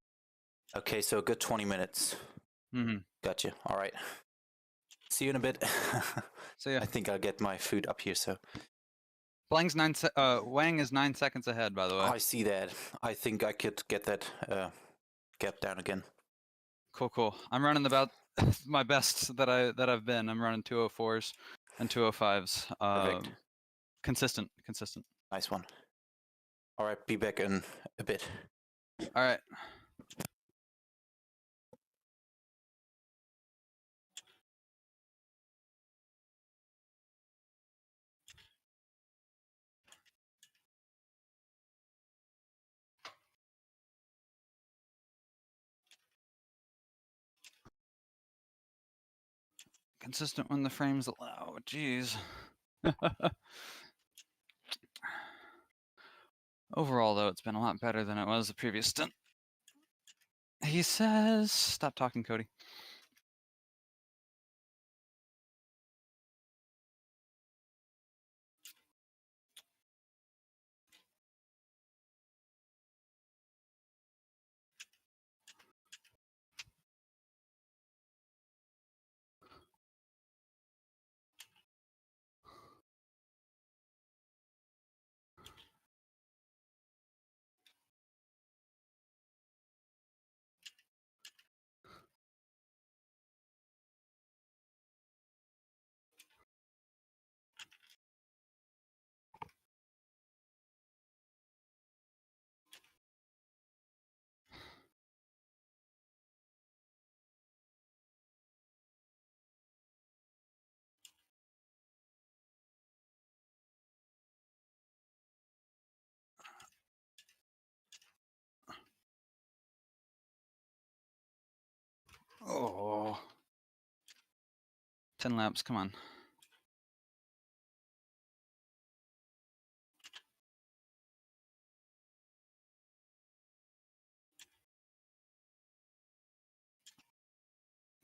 Okay, so a good 20 minutes. Mm-hmm. Gotcha. All right. See you in a bit. So yeah, I think I'll get my food up here. So Wang is 9 seconds ahead, by the way. I see that. I think I could get that gap down again. Cool. I'm running about my best that I've been. I'm running 204s and 205s. Perfect. Consistent. Nice one. All right, be back in a bit. All right. Consistent when the frames allow. Jeez. Overall, though, it's been a lot better than it was the previous stint. He says, "Stop talking, Cody." Oh. 10 laps, come on.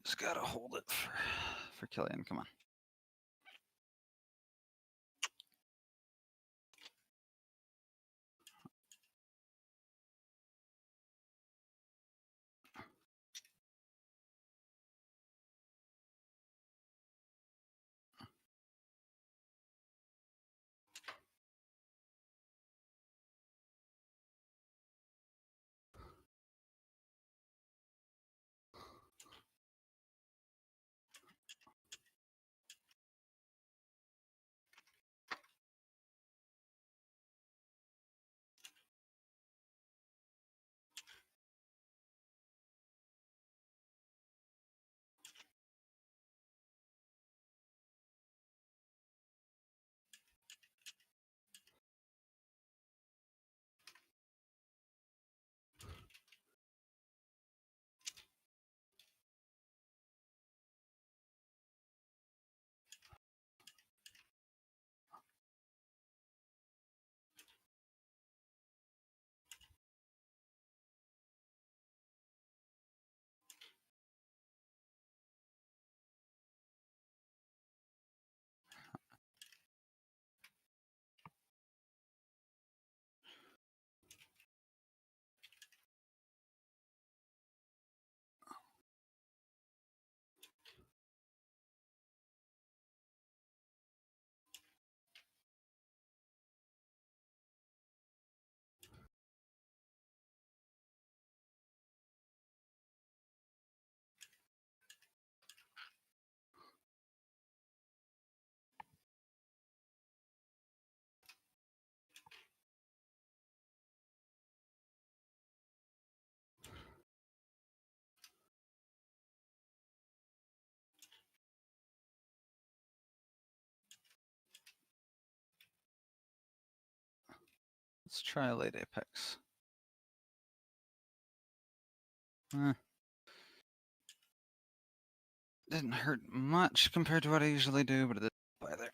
Just gotta hold it for Killian, come on. Let's try a late apex. Didn't hurt much compared to what I usually do, but it did by there.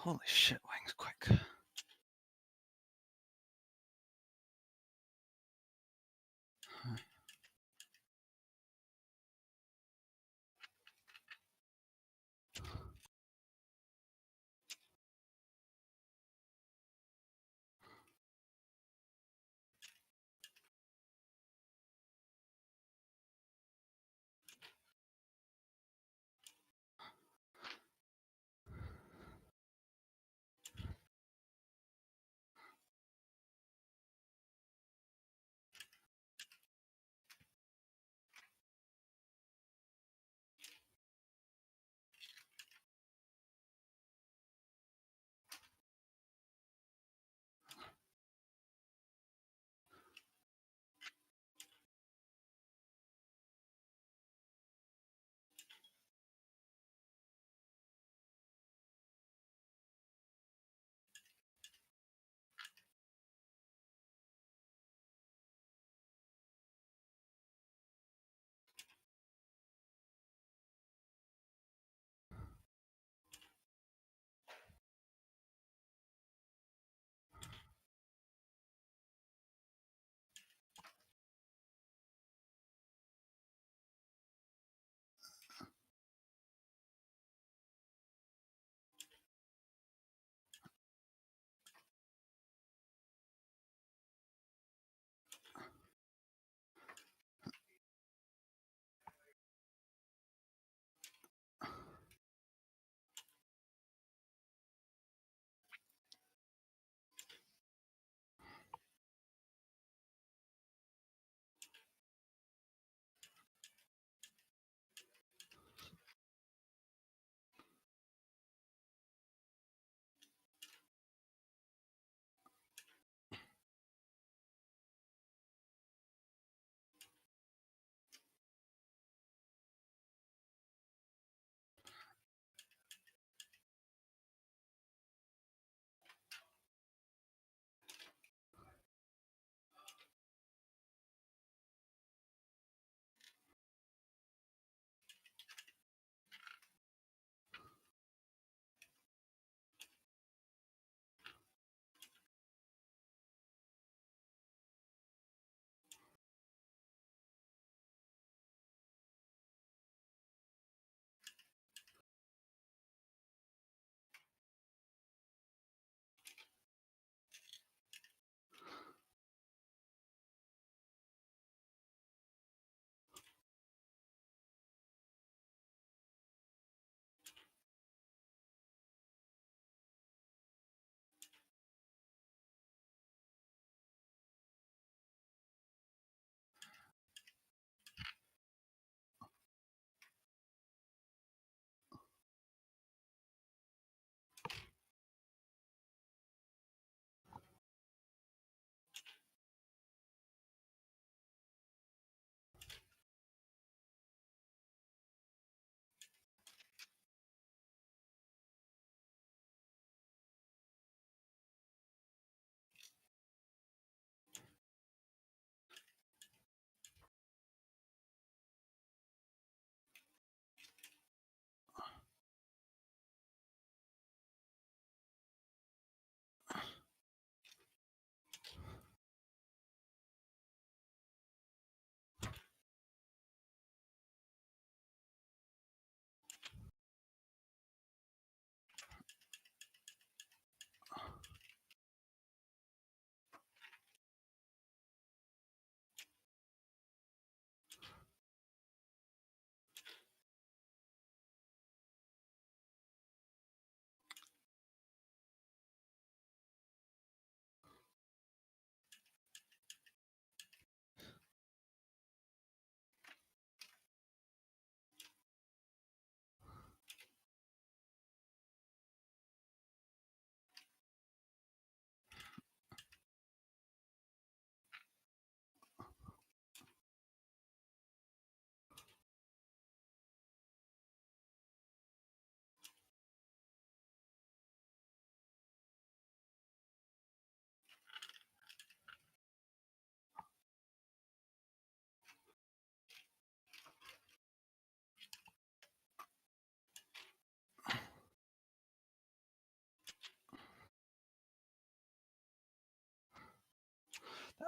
Holy shit, wings, quick.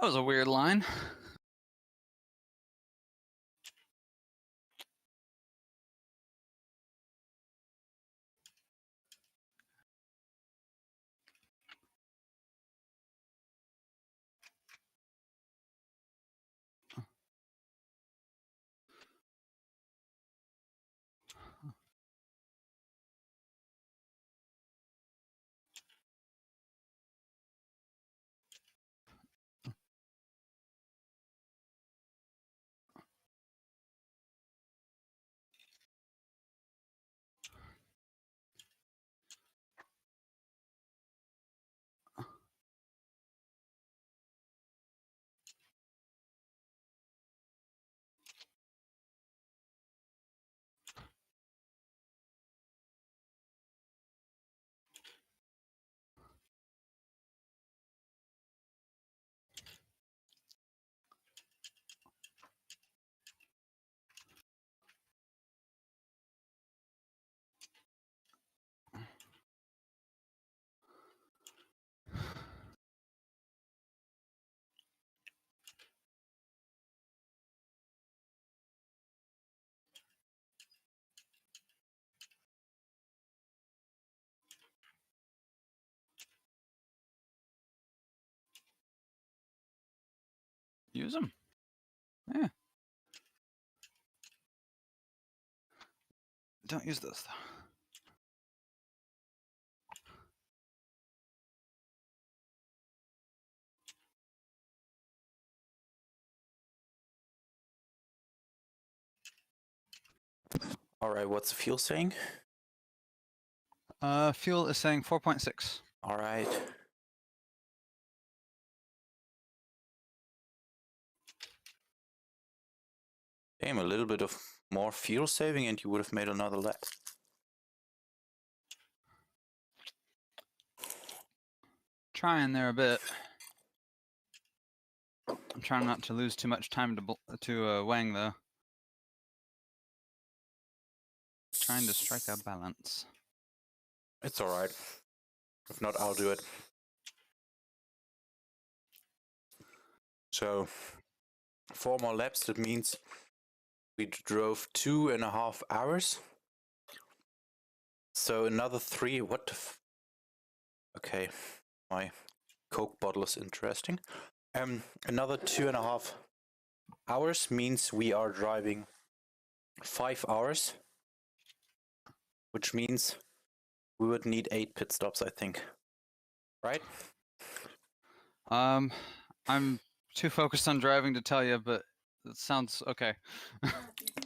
That was a weird line. Use them. Yeah. Don't use this though. All right, what's the fuel saying? Fuel is saying 4.6. All right. Damn, a little bit of more fuel saving and you would have made another lap. Trying there a bit. I'm trying not to lose too much time to Wang though. Trying to strike a balance. It's all right. If not, I'll do it. So, 4 more laps, that means we drove 2.5 hours. So another 3, what the okay, my Coke bottle is interesting. Another 2.5 hours means we are driving 5 hours, which means we would need 8 pit stops, I think. Right? I'm too focused on driving to tell you, but it sounds okay.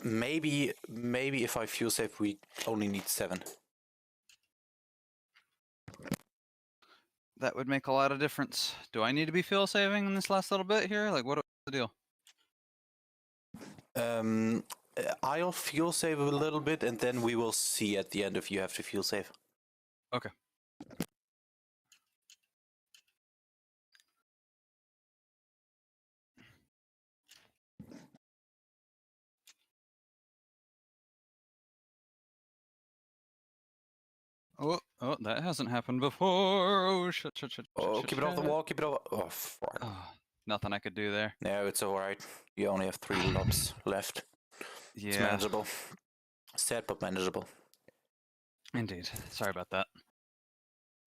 Maybe if I fuel save, we only need 7. That would make a lot of difference. Do I need to be fuel saving in this last little bit here? Like, what's the deal? I'll fuel save a little bit, and then we will see at the end if you have to fuel save. Okay. Oh, that hasn't happened before. Oh, shit. Oh, keep it off the wall, keep it off. Oh, fuck. Oh, nothing I could do there. No, it's alright. You only have 3 laps left. Yeah. It's manageable. Sad, but manageable. Indeed. Sorry about that.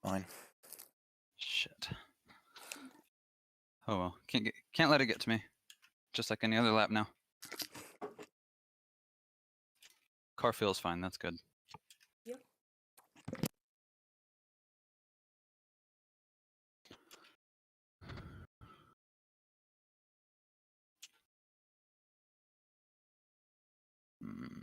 Fine. Shit. Oh well. Can't let it get to me. Just like any other lap now. Car feels fine. That's good. Mm.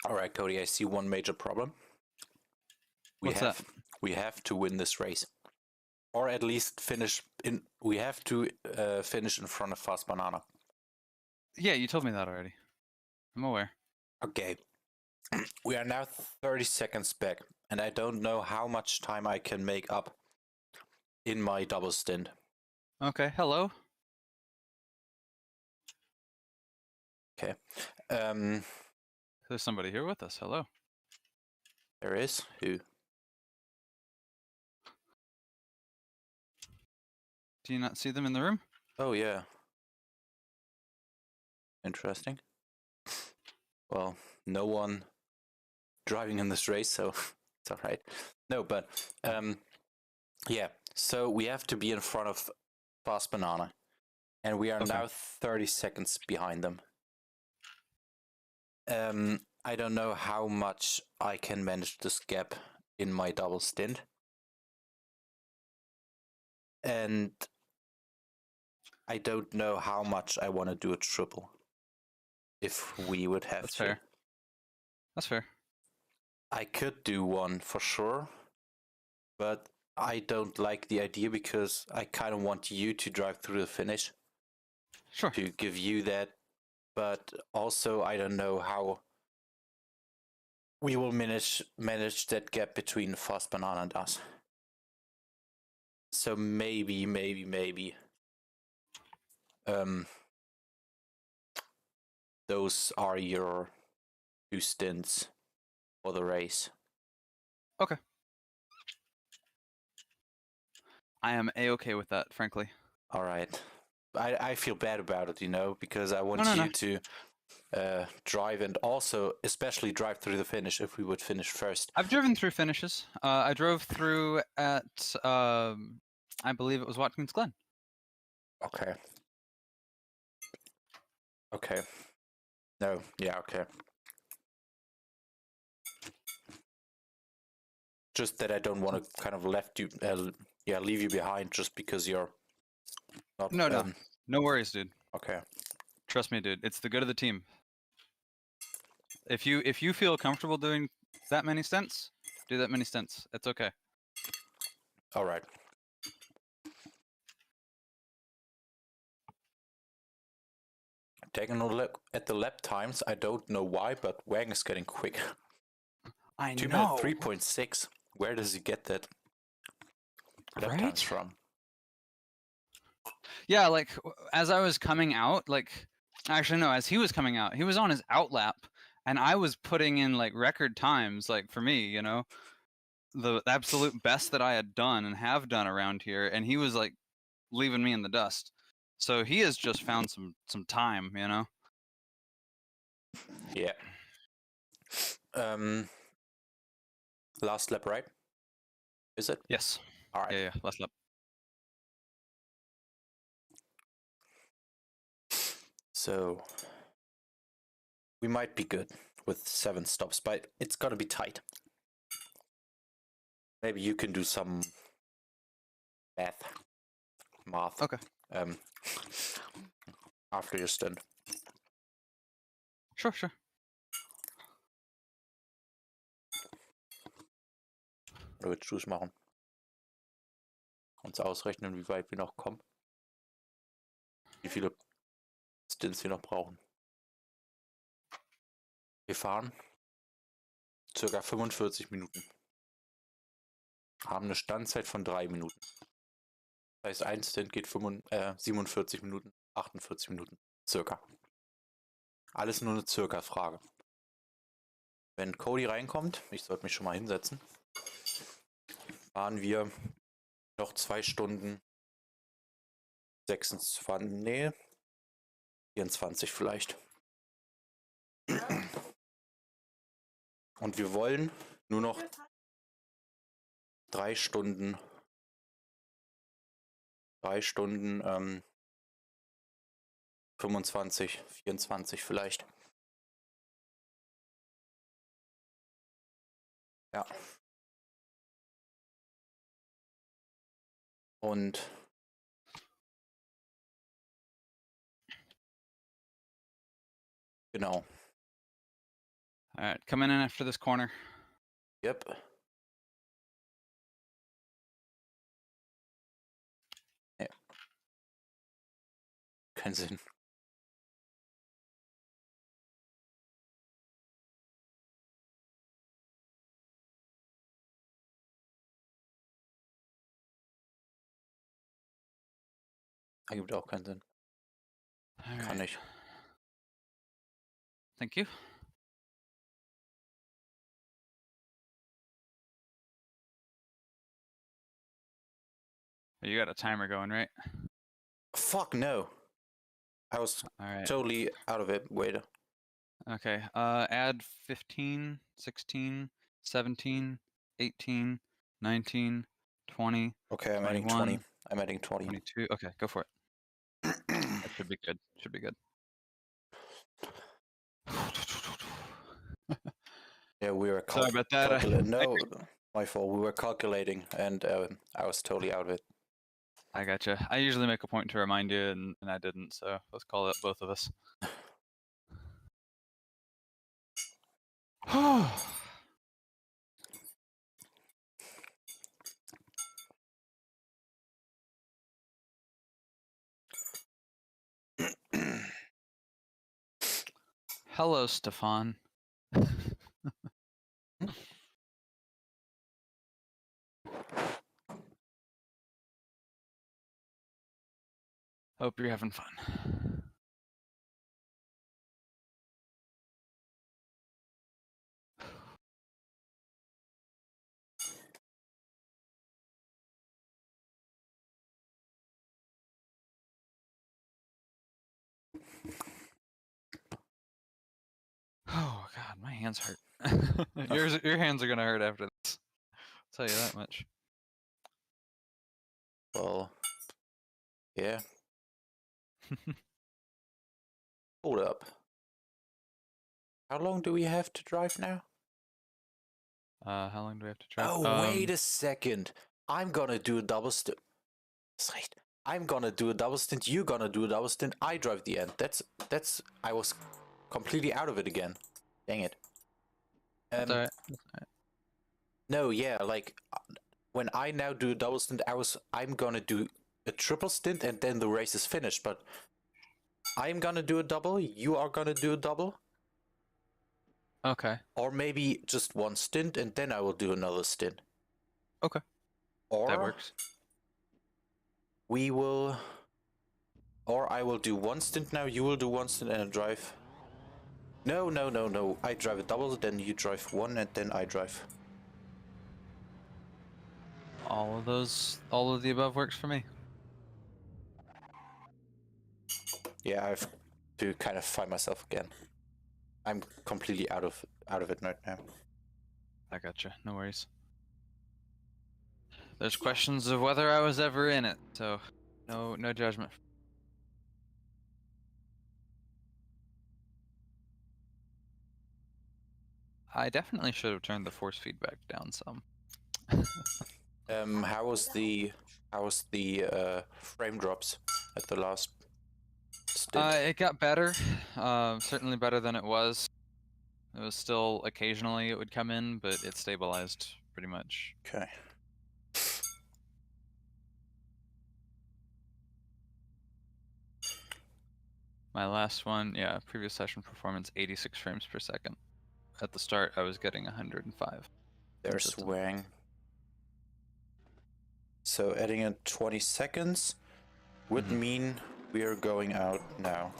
All right, Cody, I see one major problem. What's that? We have to win this race, or at least finish in. We have to finish in front of Fast Banana. Yeah, you told me that already. I'm aware. Okay, we are now 30 seconds back, and I don't know how much time I can make up in my double stint. Okay, hello. Okay, There's somebody here with us. Hello. there is who. Do you not see them in the room? Oh yeah, interesting. Well, no one driving in this race, so it's all right. No, but yeah. So we have to be in front of Fast Banana, and we are Okay. now 30 seconds behind them. I don't know how much I can manage this gap in my double stint, and I don't know how much I want to do a triple. If we would have That's to. fair. That's fair. I could do one for sure, but I don't like the idea because I kind of want you to drive through the finish Sure. to give you that, but also I don't know how we will manage that gap between Fast Banana and us. So maybe, those are your 2 stints for the race. Okay. I am a-okay with that, frankly. All right. I feel bad about it, because I want No. you to drive and also especially drive through the finish if we would finish first. I've driven through finishes. I drove through at, I believe it was Watkins Glen. Okay. Okay. No. Yeah. Okay. Just that I don't want to kind of leave you behind just because you're not. No. No worries, dude. Okay. Trust me, dude. It's the good of the team. If you feel comfortable doing that many stints, do that many stints. It's okay. All right. Taking a look at the lap times, I don't know why, but Wang is getting quick. I 2 know. minute 3.6. Where does he get that lap times Right? from? Yeah, like as I was coming out, actually no, as he was coming out, he was on his out lap, and I was putting in like record times, like for me, the absolute best that I had done and have done around here, and he was like leaving me in the dust. So he has just found some time, Yeah. Last lap, right? Is it? Yes. All right. Yeah, last lap. So we might be good with 7 stops, but it's gonna be tight. Maybe you can do some math. Okay. After your stint. Sure. Oder willst du es machen? Uns ausrechnen, wie weit wir noch kommen. Wie viele Stints wir noch brauchen. Wir fahren circa 45 Minuten. Haben eine Standzeit von 3 Minuten. Das heißt, ein Stint geht 47 Minuten, 48 Minuten. Circa. Alles nur eine Circa-Frage. Wenn Cody reinkommt, ich sollte mich schon mal hinsetzen, fahren wir noch 2 Stunden 26, nee, 24 vielleicht. Und wir wollen nur noch 3 Stunden 25, 24 vielleicht. Ja. Und genau. All right, coming in after this corner. Yep. Yeah. Keinen. Ergibt auch keinen Sinn. All Kann right. nicht. Thank you. You got a timer going, right? Fuck no. I was All right. totally out of it. Wait. Okay. Add 15, 16, 17, 18, 19, 20, Okay, I'm adding 20. 21, I'm adding 20. 22. Okay, go for it. That should be good. Should be good. Yeah, we were Sorry about that. calculating. No, my fault. We were calculating, and I was totally out of it. I gotcha. I usually make a point to remind you, and I didn't, so let's call it both of us. Hello, Stefan. Hope you're having fun. Oh God, my hands hurt. Your hands are gonna hurt after this. I'll tell you that much. Well, yeah. Hold up. How long do we have to drive now? How long do we have to drive? Oh, wait a second. I'm gonna do a double stint. I'm gonna do a double stint. You're gonna do a double stint. I drive the end. That's. I was completely out of it again. Dang it. That's all right. No, yeah, like when I now do a double stint, I'm gonna do a triple stint and then the race is finished. But I'm gonna do a double. You are gonna do a double. Okay. Or maybe just one stint and then I will do another stint. Okay. Or That works. we will. Or I will do one stint now. You will do one stint and I drive. No. I drive a double, then you drive one, and then I drive. All of the above works for me. Yeah, I have to kind of find myself again. I'm completely out of it right now. I gotcha. No worries. There's questions of whether I was ever in it, so no judgment. I definitely should have turned the force feedback down some. How was the frame drops at the last stint? It got better. Certainly better than it was. It was still occasionally it would come in, but it stabilized pretty much. Okay. My last one, yeah, previous session performance 86 frames per second. At the start, I was getting 105. There's consistent. Wang. So adding in 20 seconds would mean we are going out now.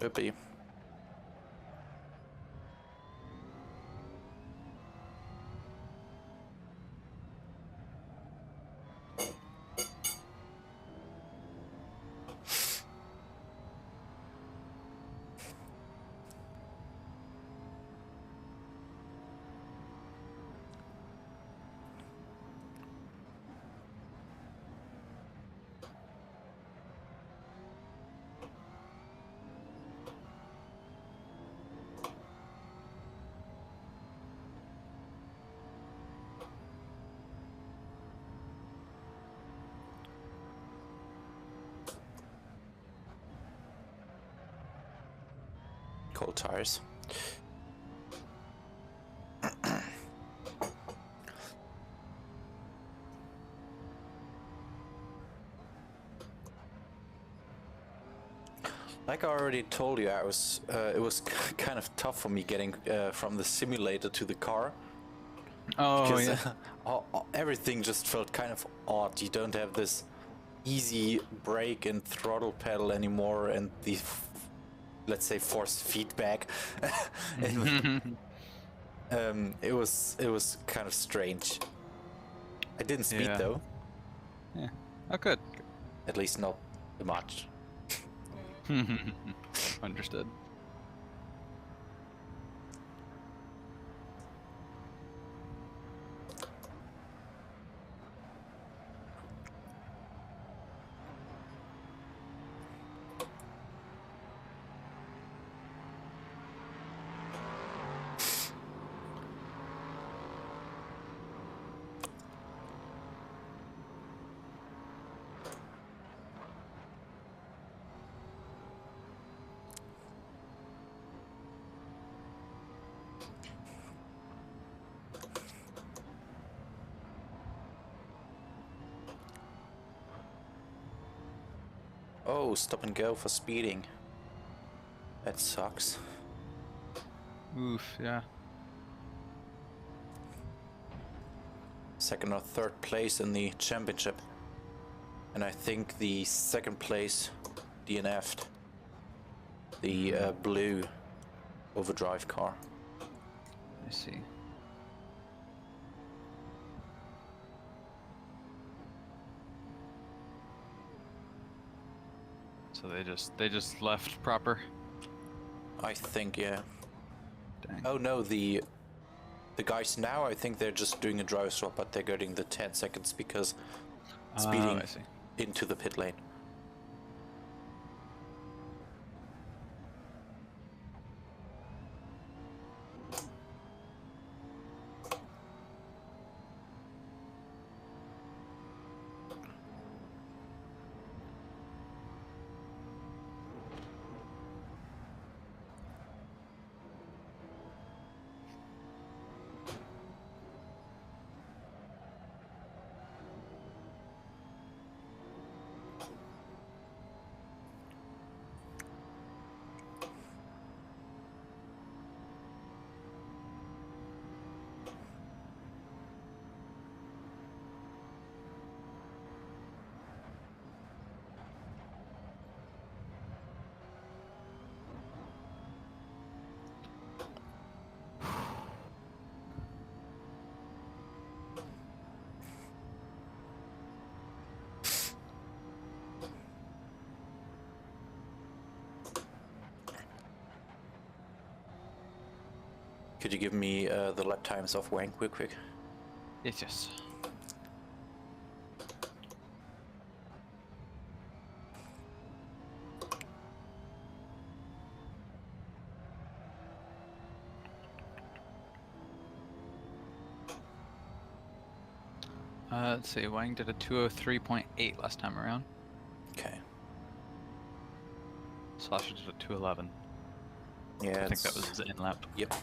Oopie. Cold tires. Like I already told you, it was kind of tough for me getting from the simulator to the car. Oh, Because yeah. everything just felt kind of odd. You don't have this easy brake and throttle pedal anymore, and the let's say forced feedback. It was kind of strange. I didn't speed Yeah. though, Yeah. Oh, good. at least not much. Understood. Oh, stop and go for speeding. That sucks. Oof, yeah. Second or third place in the championship. And I think the second place DNF'd. The blue overdrive car. I see. So they just left proper. I think, yeah. Dang. Oh no, the guys now, I think they're just doing a driver swap, but they're getting the 10 seconds because speeding I see. into the pit lane. Could you give me the lap times of Wang quick? Yes, yes. Let's see. Wang did a 203.8 last time around. Okay. Slasher did a 211. Yeah, I think that was his in lap. Yep.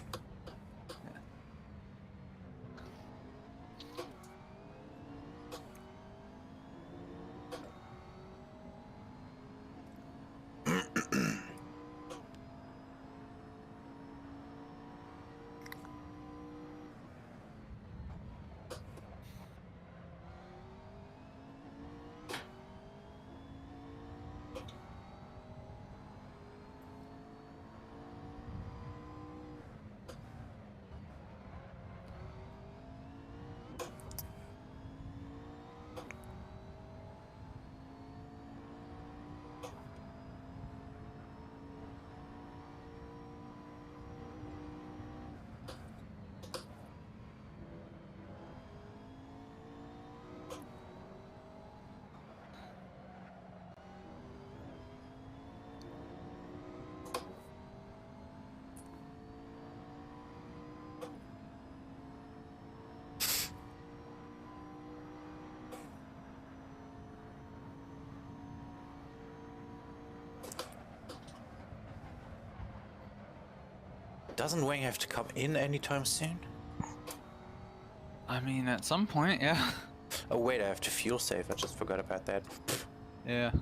Doesn't Wang have to come in anytime soon? I mean, at some point, yeah. Oh wait, I have to fuel save. I just forgot about that. Yeah.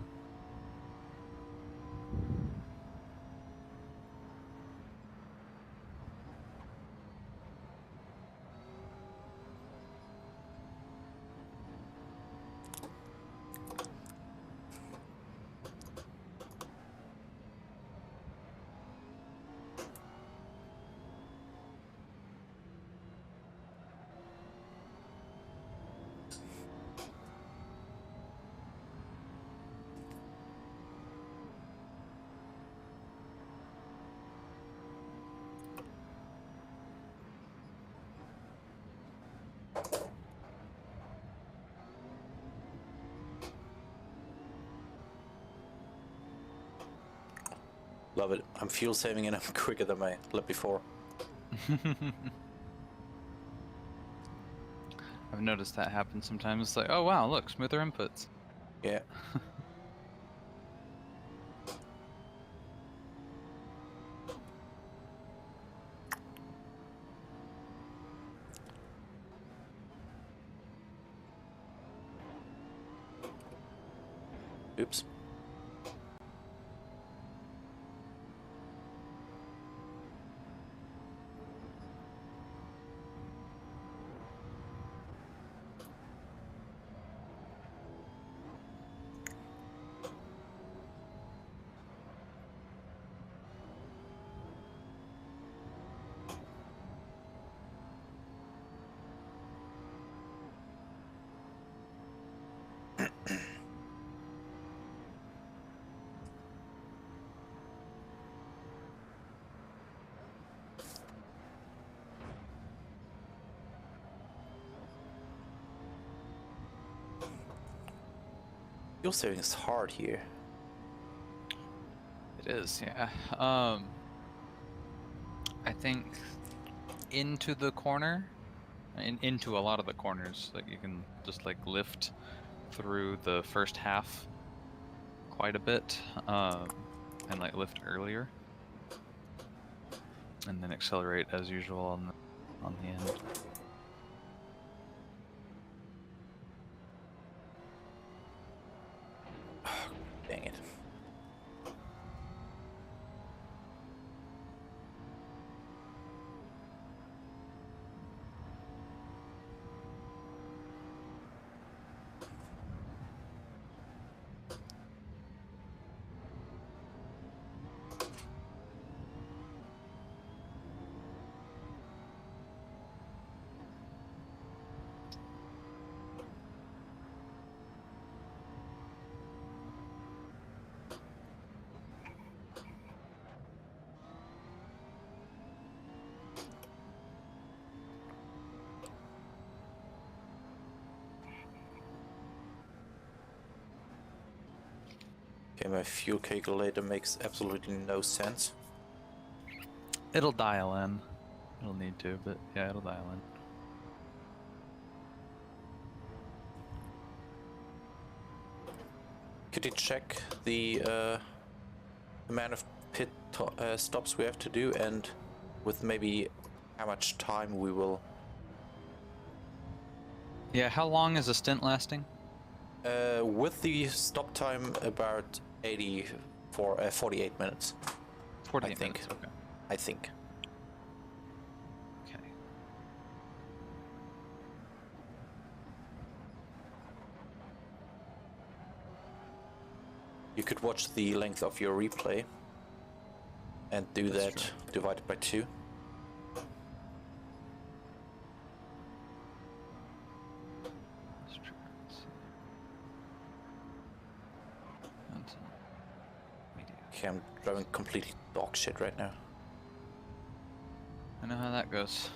Love it. I'm fuel saving and I'm quicker than my lap before. I've noticed that happen sometimes. It's like, oh wow, look, smoother inputs. Yeah. Oops. Fuel saving is hard here. It is, yeah. I think into the corner, into a lot of the corners, like you can just like lift through the first half quite a bit, and like lift earlier, and then accelerate as usual on the end. Dang it. Okay, my fuel calculator makes absolutely no sense. It'll dial in. It'll need to, but yeah, it'll dial in. Could you check the amount of pit stops we have to do and with maybe how much time we will... Yeah, how long is a stint lasting? with the stop time about 48 minutes. 48 I think. minutes, okay. I think. Okay. You could watch the length of your replay and do That's that true. divided by 2. That's true. Let's see. That's media. Okay, I'm driving completely dog shit right now. I know how that goes.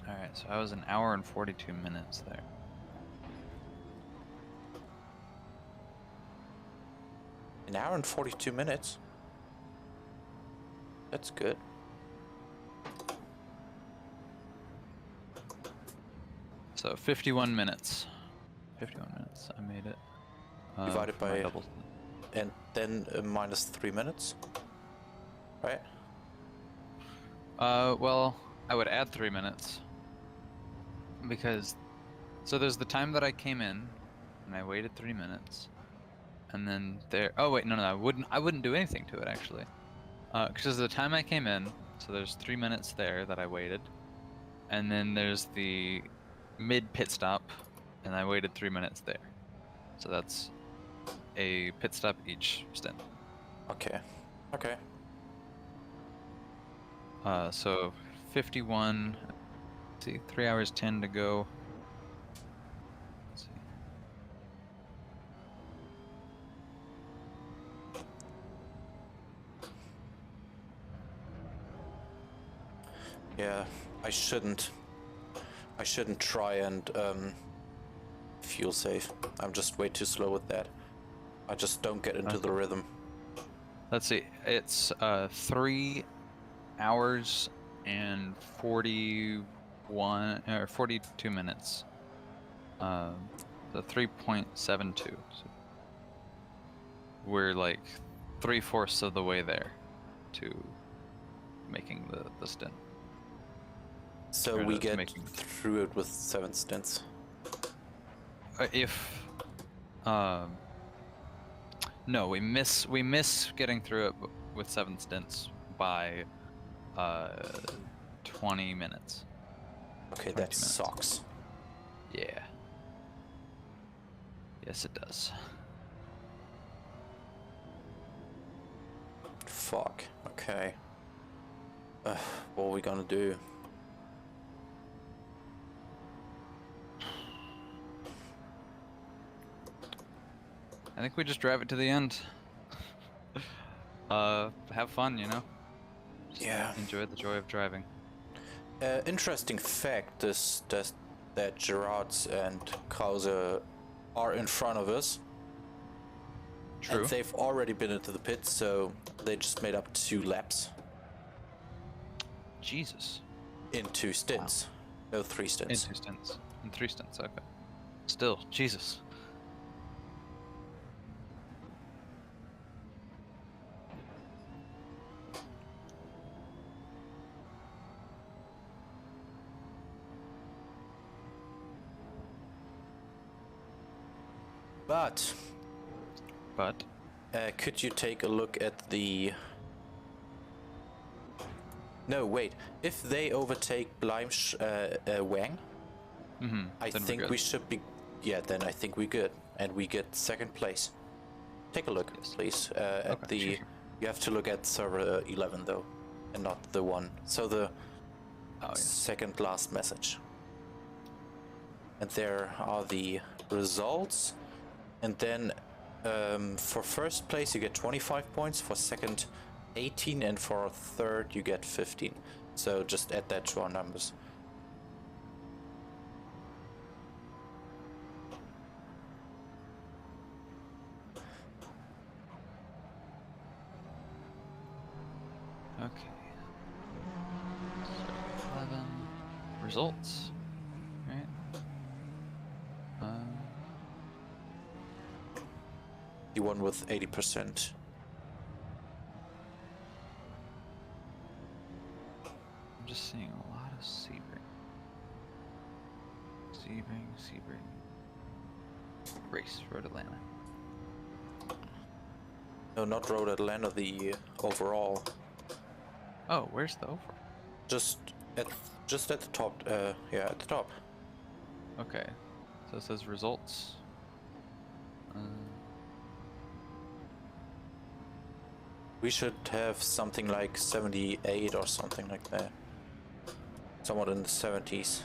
Alright, so I was an hour and 42 minutes there. An hour and 42 minutes? That's good. So 51 minutes. 51 minutes. I made it. Divided for my by- double. And then minus 3 minutes, right? Well, I would add 3 minutes because so there's the time that I came in, and I waited 3 minutes, and then there. Oh wait, no, I wouldn't do anything to it actually, because the time I came in. So there's 3 minutes there that I waited, and then there's the mid pit stop, and I waited 3 minutes there. So that's a pit stop each stint. Okay. Okay. So 51. Let's see, 3 hours 10 to go. Let's see. Yeah, I shouldn't try and fuel save. I'm just way too slow with that. I just don't get into the rhythm. Let's see. It's 3 hours and 41 or 42 minutes. So 3.72. So we're like 3/4 of the way there to making the stint. So Or we to get making- through it with 7 stints. If no, we miss getting through it with 7 stints by 20 minutes. Okay, 22 that minutes. sucks. Yeah. Yes, it does. Fuck. Okay. What are we gonna do? I think we just drive it to the end. Have fun, you know? Just Yeah. Enjoy the joy of driving. Interesting fact is that Gerards and Krause are in front of us. True. And they've already been into the pit, so they just made up 2 laps Jesus. in 2 stints. No, 3 In stints. 2 stints. In 3 stints, okay. Still, Jesus. But But could you take a look at the... No, wait. If they overtake Wang, I then we're think good. we should be... Yeah, then I think we're good. And we get 2nd place. Take a look, Yes. please, at Okay, the... sure. You have to look at server 11, though, and not the one. So the Oh, yeah. second last message. And there are the results. And then for 1st place you get 25 points, for 2nd 18, and for 3rd you get 15. So just add that to our numbers. Okay. So 11 results. Right. The one with 80%. I'm just seeing a lot of Sebring. Sebring. Race, Road Atlanta. No, not Road Atlanta, the overall. Oh, where's the over? Just at the top, yeah, at the top. Okay. So it says results. We should have something like 78 or something like that. Somewhat in the 70s.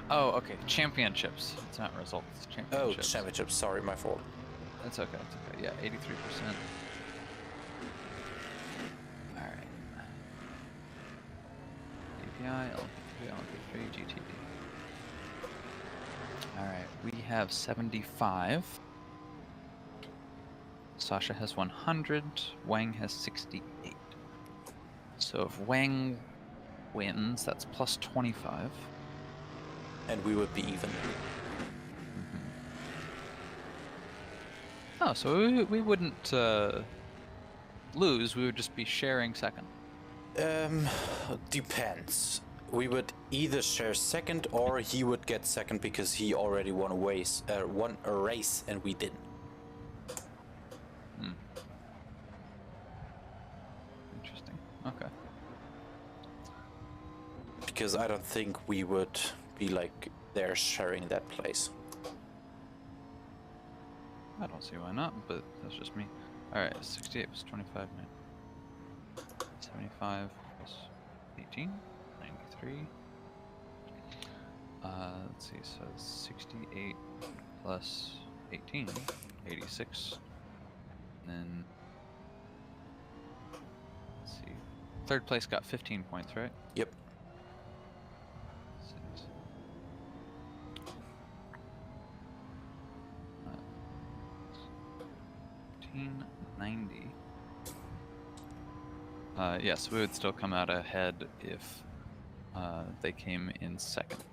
Oh, okay. Championships. It's not results. It's Oh, championships. championships, sorry, my fault. That's okay. That's okay. Yeah, 83%. All right. API, LP3, LP3, GTD. All right. We have 75. Sasha has 100. Wang has 68. So if Wang wins, that's plus 25. And we would be even. Oh, so we wouldn't lose. We would just be sharing second. Depends. We would either share second, or he would get second because he already won a race and we didn't. Interesting. Okay. Because I don't think we would be like there sharing that place. I don't see why not, but that's just me. Alright, 68 plus 25, 75 plus 18, 93. Let's see, so 68 plus 18, 86. And then, let's see, third place got 15 points, right? Yep. 90. Yes, we would still come out ahead if they came in second.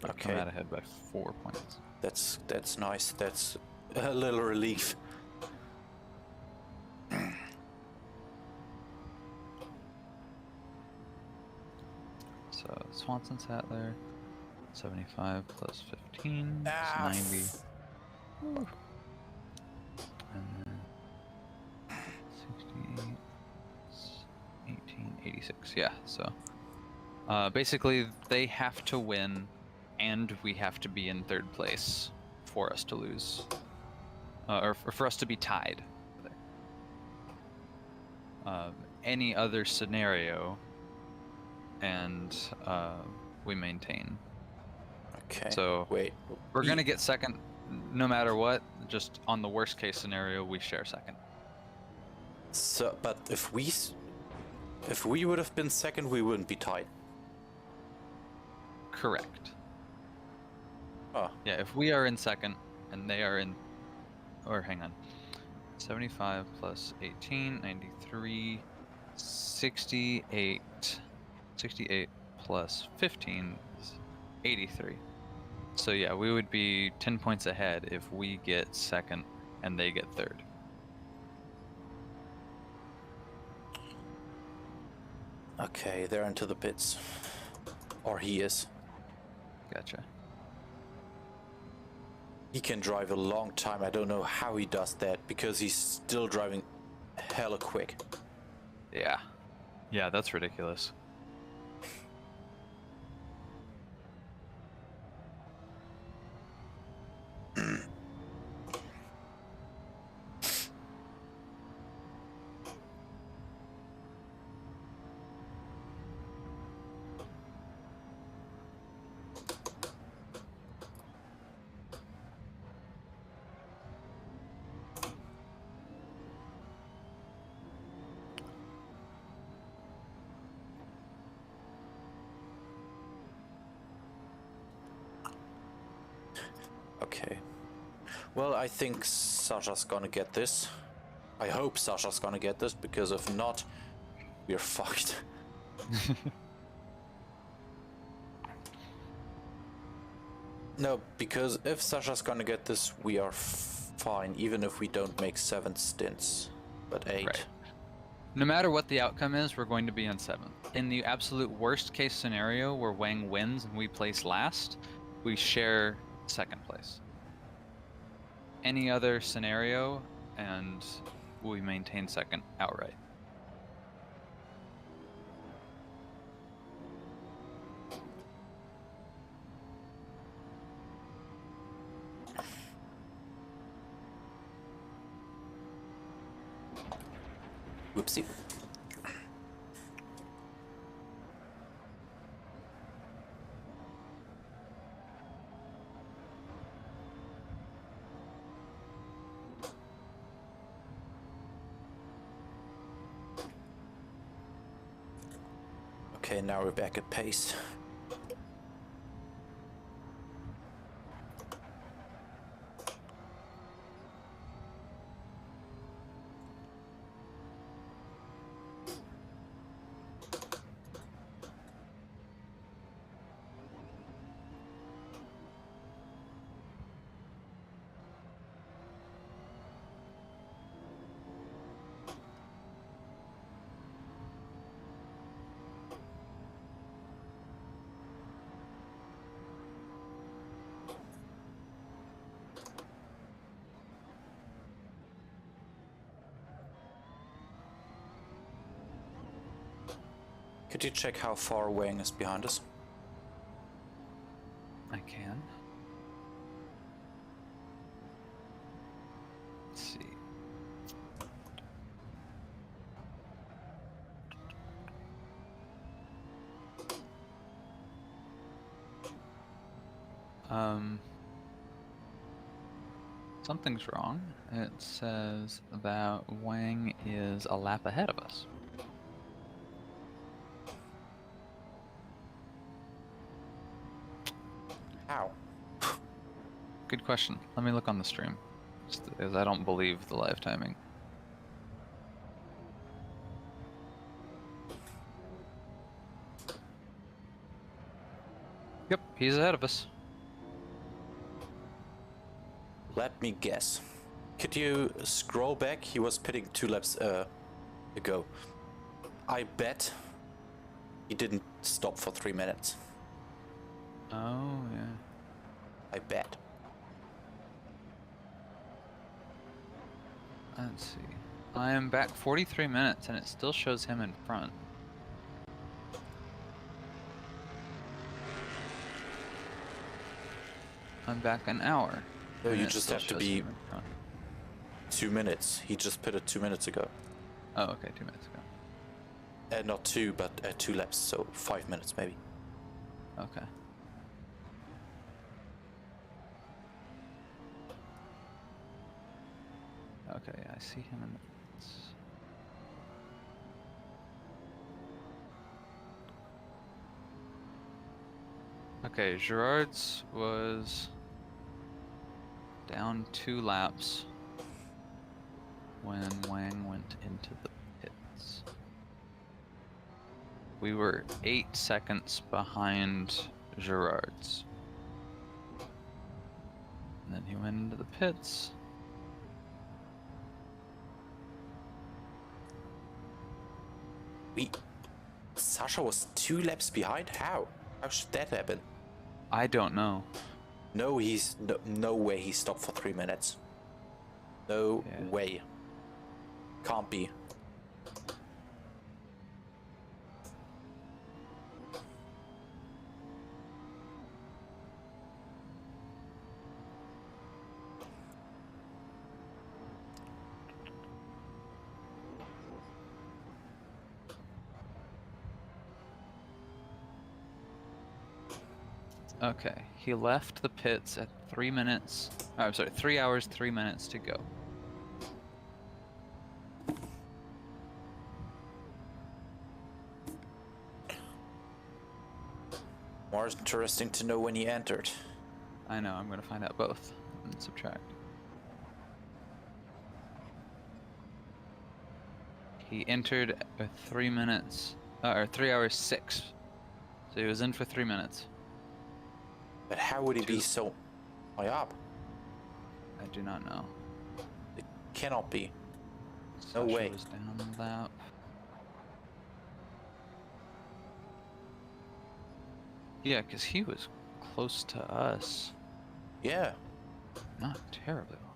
We'd come out ahead by 4 points. That's nice. That's a little relief. So Swanson sat there. 75 plus 15 is 90. Woo. And then 68, 18, 86. Yeah, so basically they have to win and we have to be in third place for us to lose. Or for us to be tied. Any other scenario and we maintain. Okay. So wait, we're gonna get second no matter what. Just on the worst case scenario, we share second. So, but if we would have been second, we wouldn't be tied. Correct. Oh. Yeah, if we are in second and they are in, or hang on, 75 plus 18, 93, 68, 68 plus 15 is 83. So yeah, we would be 10 points ahead if we get second and they get third. Okay, they're into the pits. Or he is. Gotcha. He can drive a long time. I don't know how he does that, because he's still driving hella quick. Yeah. Yeah, that's ridiculous. Okay. Well, I think Sasha's gonna get this. I hope Sasha's gonna get this, because if not, we're fucked. No, because if Sasha's gonna get this, we are fine, even if we don't make 7 stints, but 8. Right. No matter what the outcome is, we're going to be in 7th. In the absolute worst case scenario where Wang wins and we place last, we share second place. Any other scenario and we maintain second outright. Whoopsie. Okay, now we're back at pace. Could you check how far Wang is behind us? I can. Let's see. Something's wrong. It says that Wang is a lap ahead of us. How? Good question. Let me look on the stream, just as I don't believe the live timing. Yep, he's ahead of us. Let me guess. Could you scroll back? He was pitting 2 laps ago. I bet he didn't stop for 3 minutes. Oh, yeah. I bet. Let's see. I am back 43 minutes and it still shows him in front. I'm back an hour. No, and you it just still have to shows be him in front. 2 minutes. He just pitted 2 minutes ago. Oh, okay, 2 minutes ago. Not 2, but 2 laps, so 5 minutes maybe. Okay. Okay, I see him in the pits. Okay, Gerard's was down 2 laps when Wang went into the pits. We were 8 seconds behind Gerard's. And then he went into the pits. Sasha was 2 laps behind? How? How should that happen? I don't know. No, no way he stopped for 3 minutes. No way. Can't be. Okay, he left the pits at 3 minutes. I'm sorry, 3 hours, 3 minutes to go. More interesting to know when he entered. I know, I'm gonna find out both and subtract. He entered at 3 minutes, or 3 hours 6. So he was in for 3 minutes. But how would he be so high up? I do not know. It cannot be. Sasha No way. was down a lap. Yeah, because he was close to us. Yeah. Not terribly well.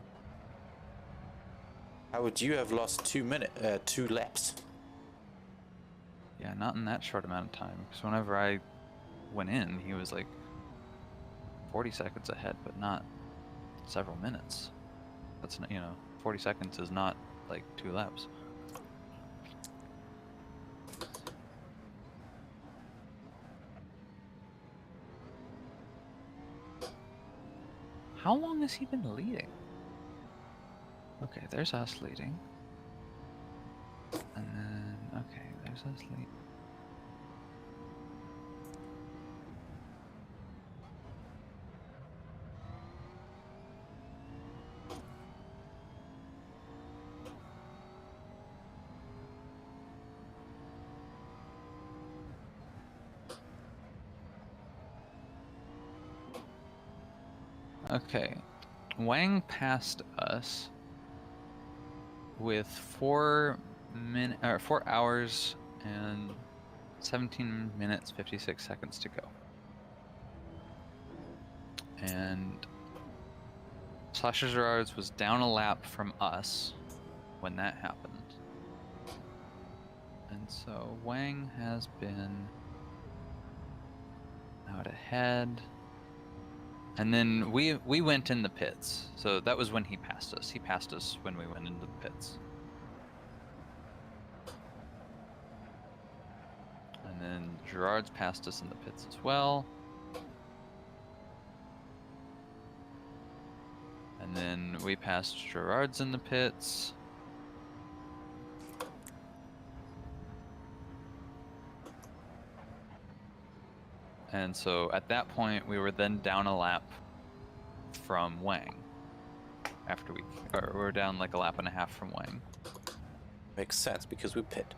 How would you have lost 2 laps? Yeah, not in that short amount of time. Because whenever I went in, he was like 40 seconds ahead, but not several minutes. That's not, 40 seconds is not like 2 laps. How long has he been leading? Okay, there's us leading. And then, okay, there's us leading. Okay, Wang passed us with 4 hours and 17 minutes 56 seconds to go. And Sasha Gerard's was down a lap from us when that happened. And so Wang has been out ahead. And then we went in the pits. So that was when he passed us. He passed us when we went into the pits. And then Gerard's passed us in the pits as well. And then we passed Gerard's in the pits. And so at that point, we were then down a lap from Wang. After we were down like a lap and a half from Wang. Makes sense because we pit.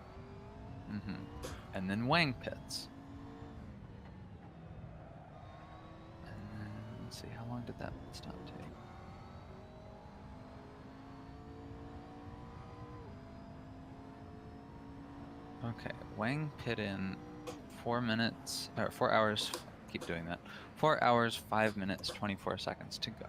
And then Wang pits. And then, let's see, how long did that stop take? Okay, Wang pit in 4 minutes, or 4 hours, keep doing that. 4 hours, 5 minutes, 24 seconds to go.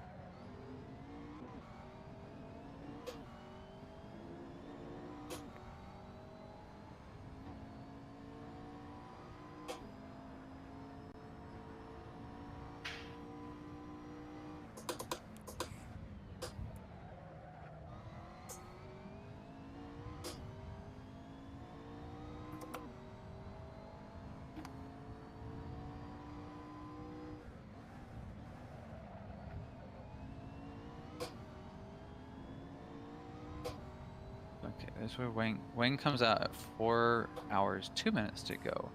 Okay, that's where Wang comes out at 4 hours, 2 minutes to go.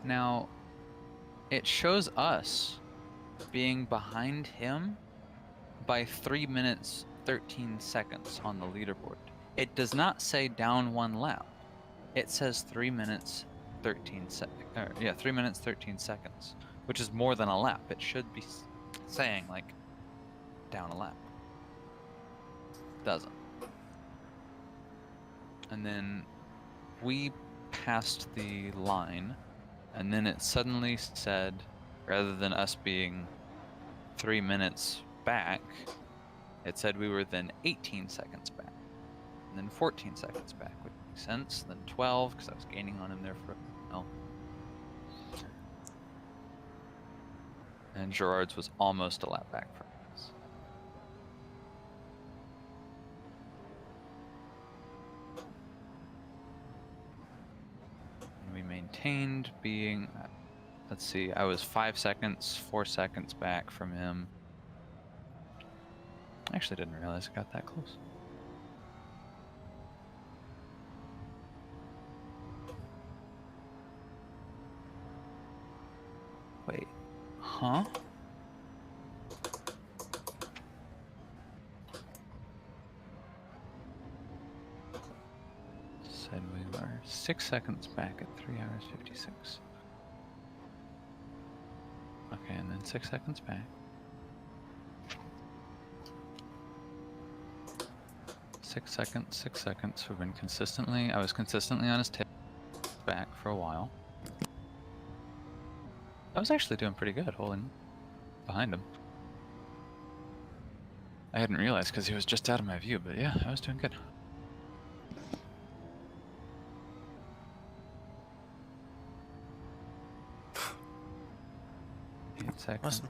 Now, it shows us being behind him by 3 minutes, 13 seconds on the leaderboard. It does not say down 1 lap. It says 3 minutes, 13 3 minutes, 13 seconds, which is more than a lap. It should be saying, like, down a lap. Doesn't. And then we passed the line, and then it suddenly said, rather than us being 3 minutes back, it said we were then 18 seconds back, and then 14 seconds back, which makes sense, then 12, because I was gaining on him there for a while. And Gerard's was almost a lap back from us. And we maintained being, let's see, I was 5 seconds, 4 seconds back from him. I actually didn't realize I got that close. Wait, huh? Said we were 6 seconds back at 3 hours 56. Okay, and then 6 seconds back. 6 seconds, 6 seconds. We've been consistently, I was consistently on his tail back for a while. I was actually doing pretty good holding behind him. I hadn't realized because he was just out of my view, but yeah, I was doing good. Eight seconds.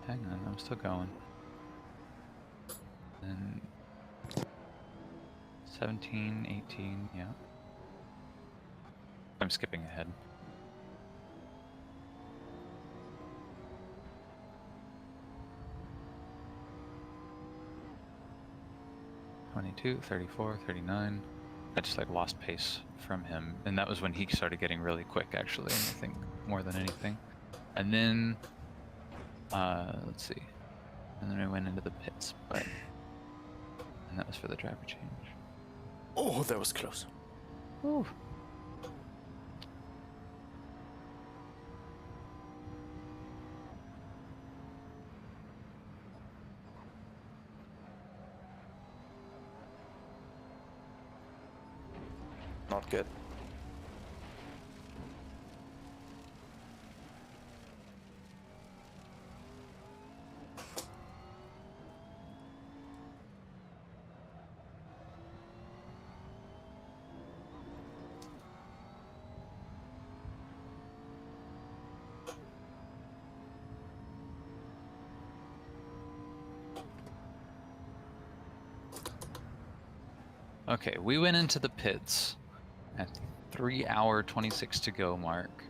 Hang on, I'm still going. Then 17, 18, yeah. I'm skipping ahead. (22, 34, 39). I just like lost pace from him, and that was when he started getting really quick, actually. I think more than anything. And then, let's see. And then I went into the pits, and that was for the driver change. Oh, that was close. Ooh. Not good. Okay, we went into the pits at the 3 hour 26 to go mark,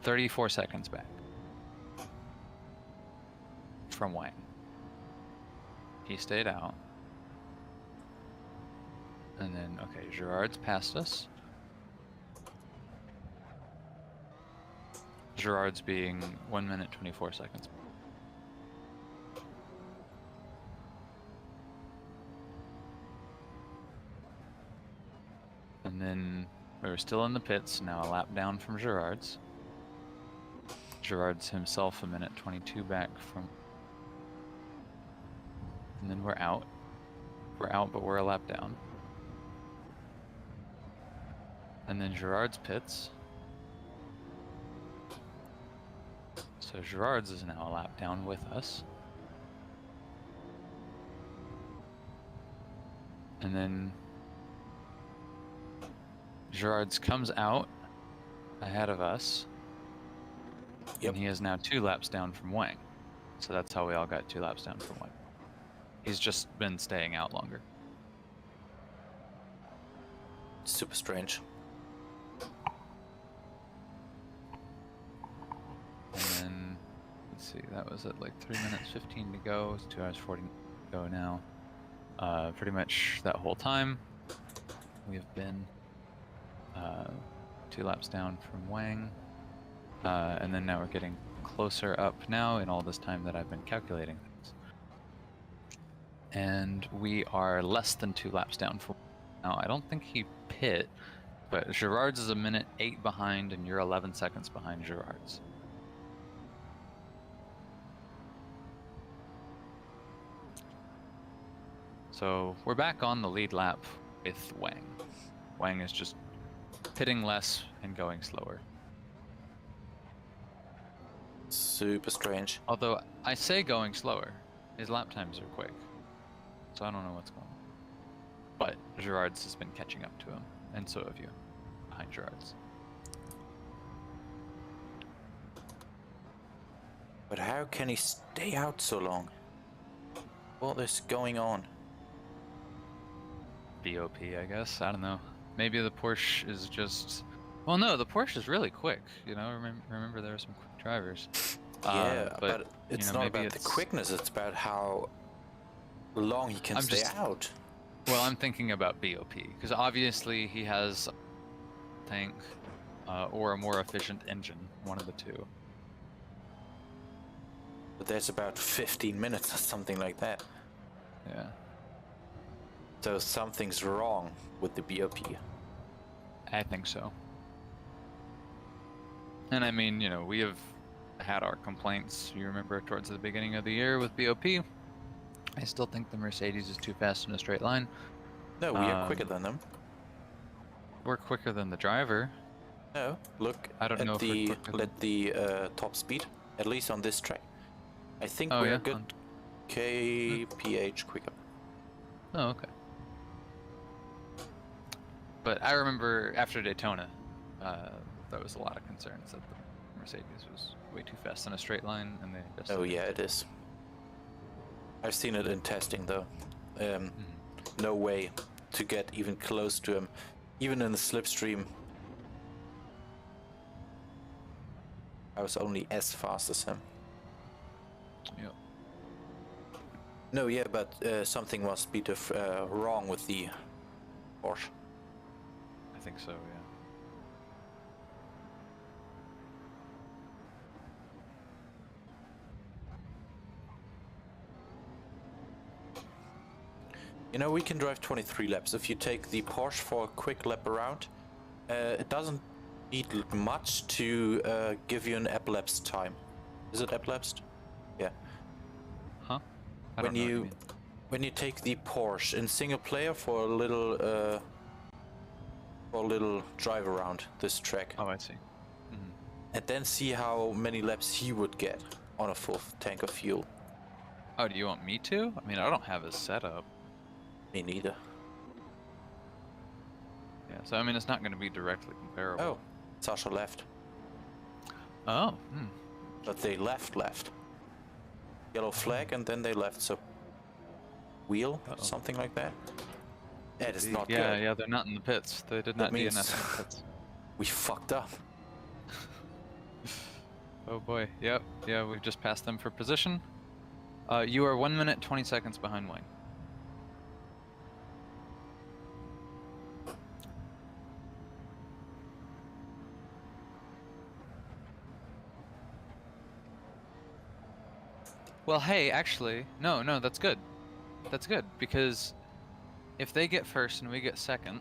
34 seconds back from Wang. He stayed out. And then, okay, Gerard's passed us. Gerard's being 1 minute 24 seconds. And then we're still in the pits, now a lap down from Gerard's. Gerard's himself a minute 22 back from... And then we're out. We're out, but we're a lap down. And then Gerard's pits. So Gerard's is now a lap down with us. And then Gerard's comes out ahead of us. Yep. And he is now 2 laps down from Wang. So that's how we all got 2 laps down from Wang. He's just been staying out longer. Super strange. And then, let's see, that was at like 3 minutes 15 to go. It's 2 hours 40 to go now. Pretty much that whole time, we have been 2 laps down from Wang. And then now we're getting closer up now in all this time that I've been calculating things. And we are less than 2 laps down from now. I don't think he pit, but Gerard's is a minute 8 behind, and you're 11 seconds behind Gerard's. So we're back on the lead lap with Wang. Wang is just pitting less and going slower. Super strange. Although I say going slower, his lap times are quick. So I don't know what's going on. But Gerard's has been catching up to him, and so have you, behind Gerard's. But how can he stay out so long? What is going on? BOP, I guess. I don't know. Maybe the Porsche is just... Well, no, the Porsche is really quick. You know, remember there are some quick drivers. Yeah, but it's you know, not maybe about the quickness, it's about how long he can stay out. Well, I'm thinking about BOP, because obviously he has a tank or a more efficient engine, one of the two. But there's about 15 minutes or something like that. Yeah. So something's wrong with the BOP. I think so. And I mean, you know, we have had our complaints, you remember, towards the beginning of the year with BOP. I still think the Mercedes is too fast in a straight line. No, we are quicker than them. We're quicker than the driver. No, look I don't at know if we're quicker the top speed, at least on this track. I think Oh, we're yeah? good kph quicker. Oh, okay. But I remember after Daytona, there was a lot of concerns that the Mercedes was way too fast in a straight line, and they just... Oh yeah, it is. I've seen it in testing though. No way to get even close to him, even in the slipstream. I was only as fast as him. Yep. No, yeah, but something must be wrong with the Porsche. I think so, yeah. You know, we can drive 23 laps. If you take the Porsche for a quick lap around, it doesn't need much to give you an elapsed time. Is it elapsed? Yeah. Huh? I don't know what you mean. When you take the Porsche in single player for a little drive around this track. Oh, I see. And then see how many laps he would get on a full tank of fuel. Oh, do you want me to? I mean, I don't have his setup. Me neither. Yeah, so I mean, it's not going to be directly comparable. Oh, Sasha left. Oh, But they left. Yellow flag, and then they left, so... Wheel? Uh-oh. Something like that? That is not Yeah, good. yeah, they're not in the pits. They did That not means DNF in the pits. we fucked up. Oh boy, yep, yeah, we've just passed them for position. You are 1 minute 20 seconds behind Wayne. Well, hey, actually, no, that's good. That's good, because if they get first and we get second,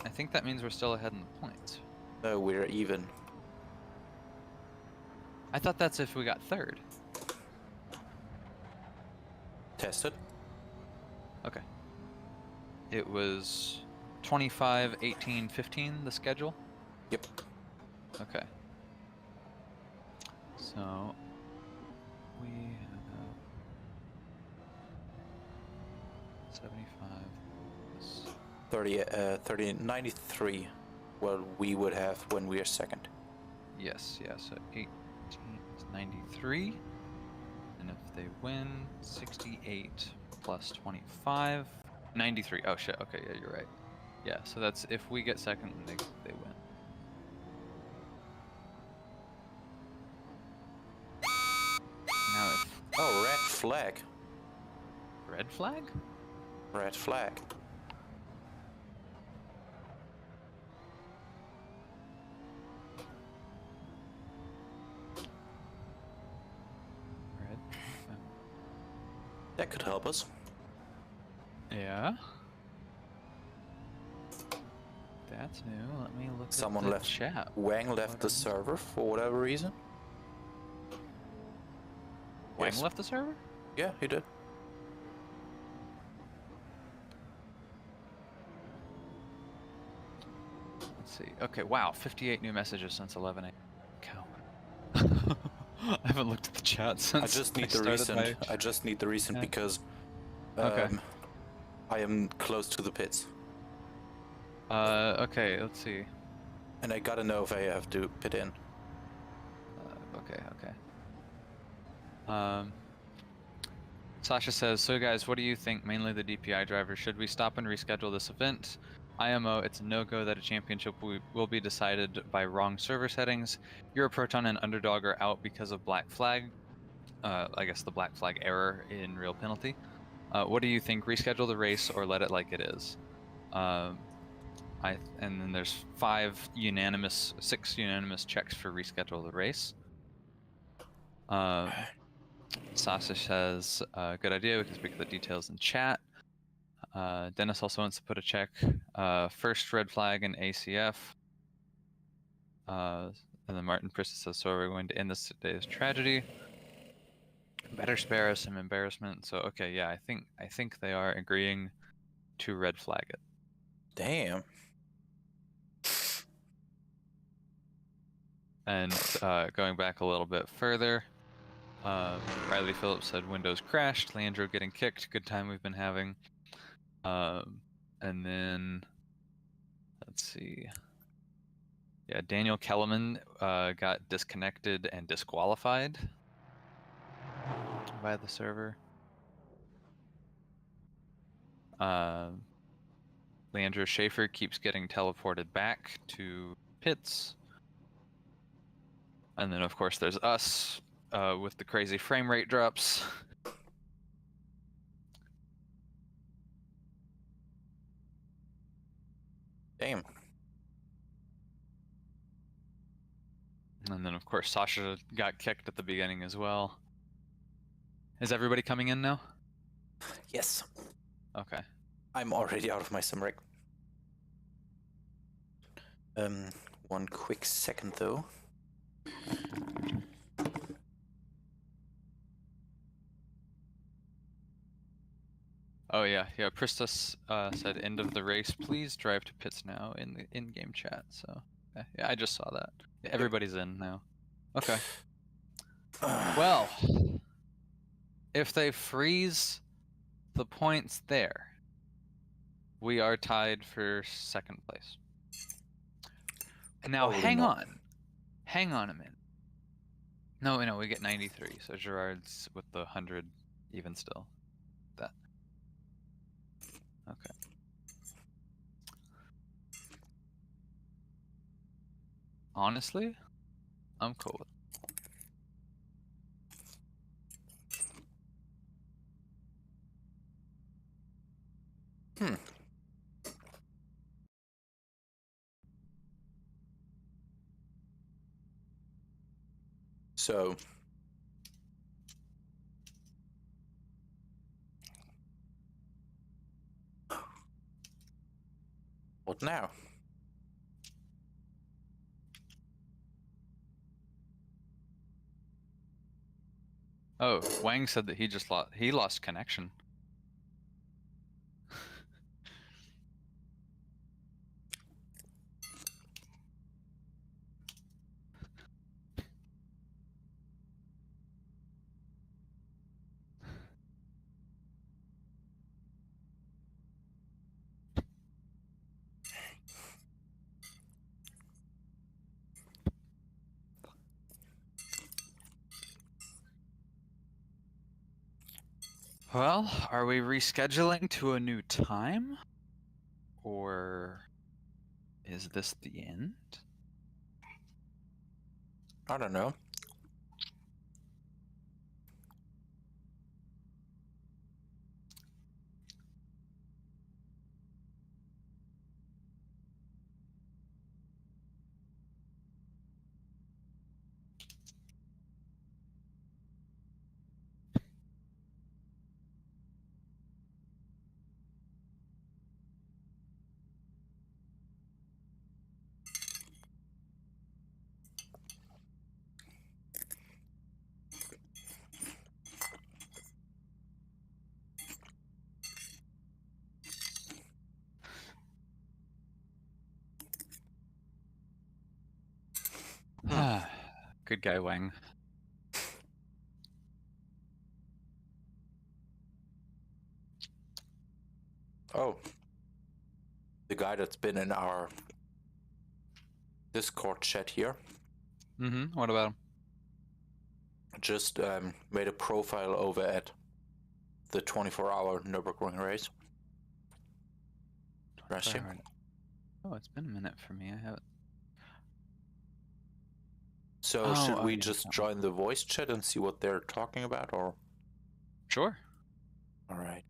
I think that means we're still ahead in the points. No, we're even. I thought that's if we got third. Tested. Okay. It was 25, 18, 15, the schedule? Yep. Okay. So we have 75. 30, 93. Well, we would have when we are second. Yes, yeah, so 18 is 93. And if they win, 68 plus 25, 93. Oh shit, okay, yeah, you're right. Yeah, so that's if we get second and they win. Now if Oh, red flag. red flag? Red flag. Red. That could help us. Yeah. That's new. Let me look Someone at the left. chat. Wang left the server for whatever reason. Wang Yes. left the server? Yeah, he did. Let's see. Okay, wow, 58 new messages since 11 a.m. Cow. I haven't looked at the chat since I just need the started recent. my- I just need the recent Yeah. because Okay. I am close to the pits. Okay, let's see. And I gotta know if I have to pit in. Okay. Sasha says, so guys, what do you think, mainly the DPI driver? Should we stop and reschedule this event? IMO, it's a no-go that a championship will be decided by wrong server settings. Europroton and Underdog are out because of Black Flag. I guess the Black Flag error in real penalty. What do you think? Reschedule the race or let it like it is? And then there's 6 unanimous checks for reschedule the race. Sasha says, good idea, we can speak the details in chat. Dennis also wants to put a check. First red flag in ACF. And then Martin Prista says, so are we going to end this today's tragedy? Better spare us some embarrassment. So okay, yeah, I think they are agreeing to red flag it. Damn. And going back a little bit further, Riley Phillips said Windows crashed, Leandro getting kicked, good time we've been having. And then, let's see. Yeah, Daniel Kellerman got disconnected and disqualified by the server. Leandro Schaefer keeps getting teleported back to pits. And then, of course, there's us with the crazy frame rate drops. Damn. And then, of course, Sasha got kicked at the beginning as well. Is everybody coming in now? Yes. Okay. I'm already out of my Sebring. One quick second though. Oh yeah. Pristus said end of the race. Please drive to pits now in the in-game chat. So yeah, I just saw that. Everybody's in now. Okay. Well, if they freeze the points there, we are tied for second place. Now Probably hang not. on a minute. No, we get 93. So Gerard's with the 100 even still. That. Okay. Honestly, I'm cool with Hmm. So. What now? Oh, Wang said that he just lost connection. Well, are we rescheduling to a new time? Or is this the end? I don't know. Good guy, Wang. Oh. The guy that's been in our Discord chat here Mm-hmm. What about him? just made a profile over at the 24-hour Nürburgring race. Russia. Oh, it's been a minute for me. I haven't. So Oh, should we yeah, just that one. join the voice chat and see what they're talking about, or? Sure. All right.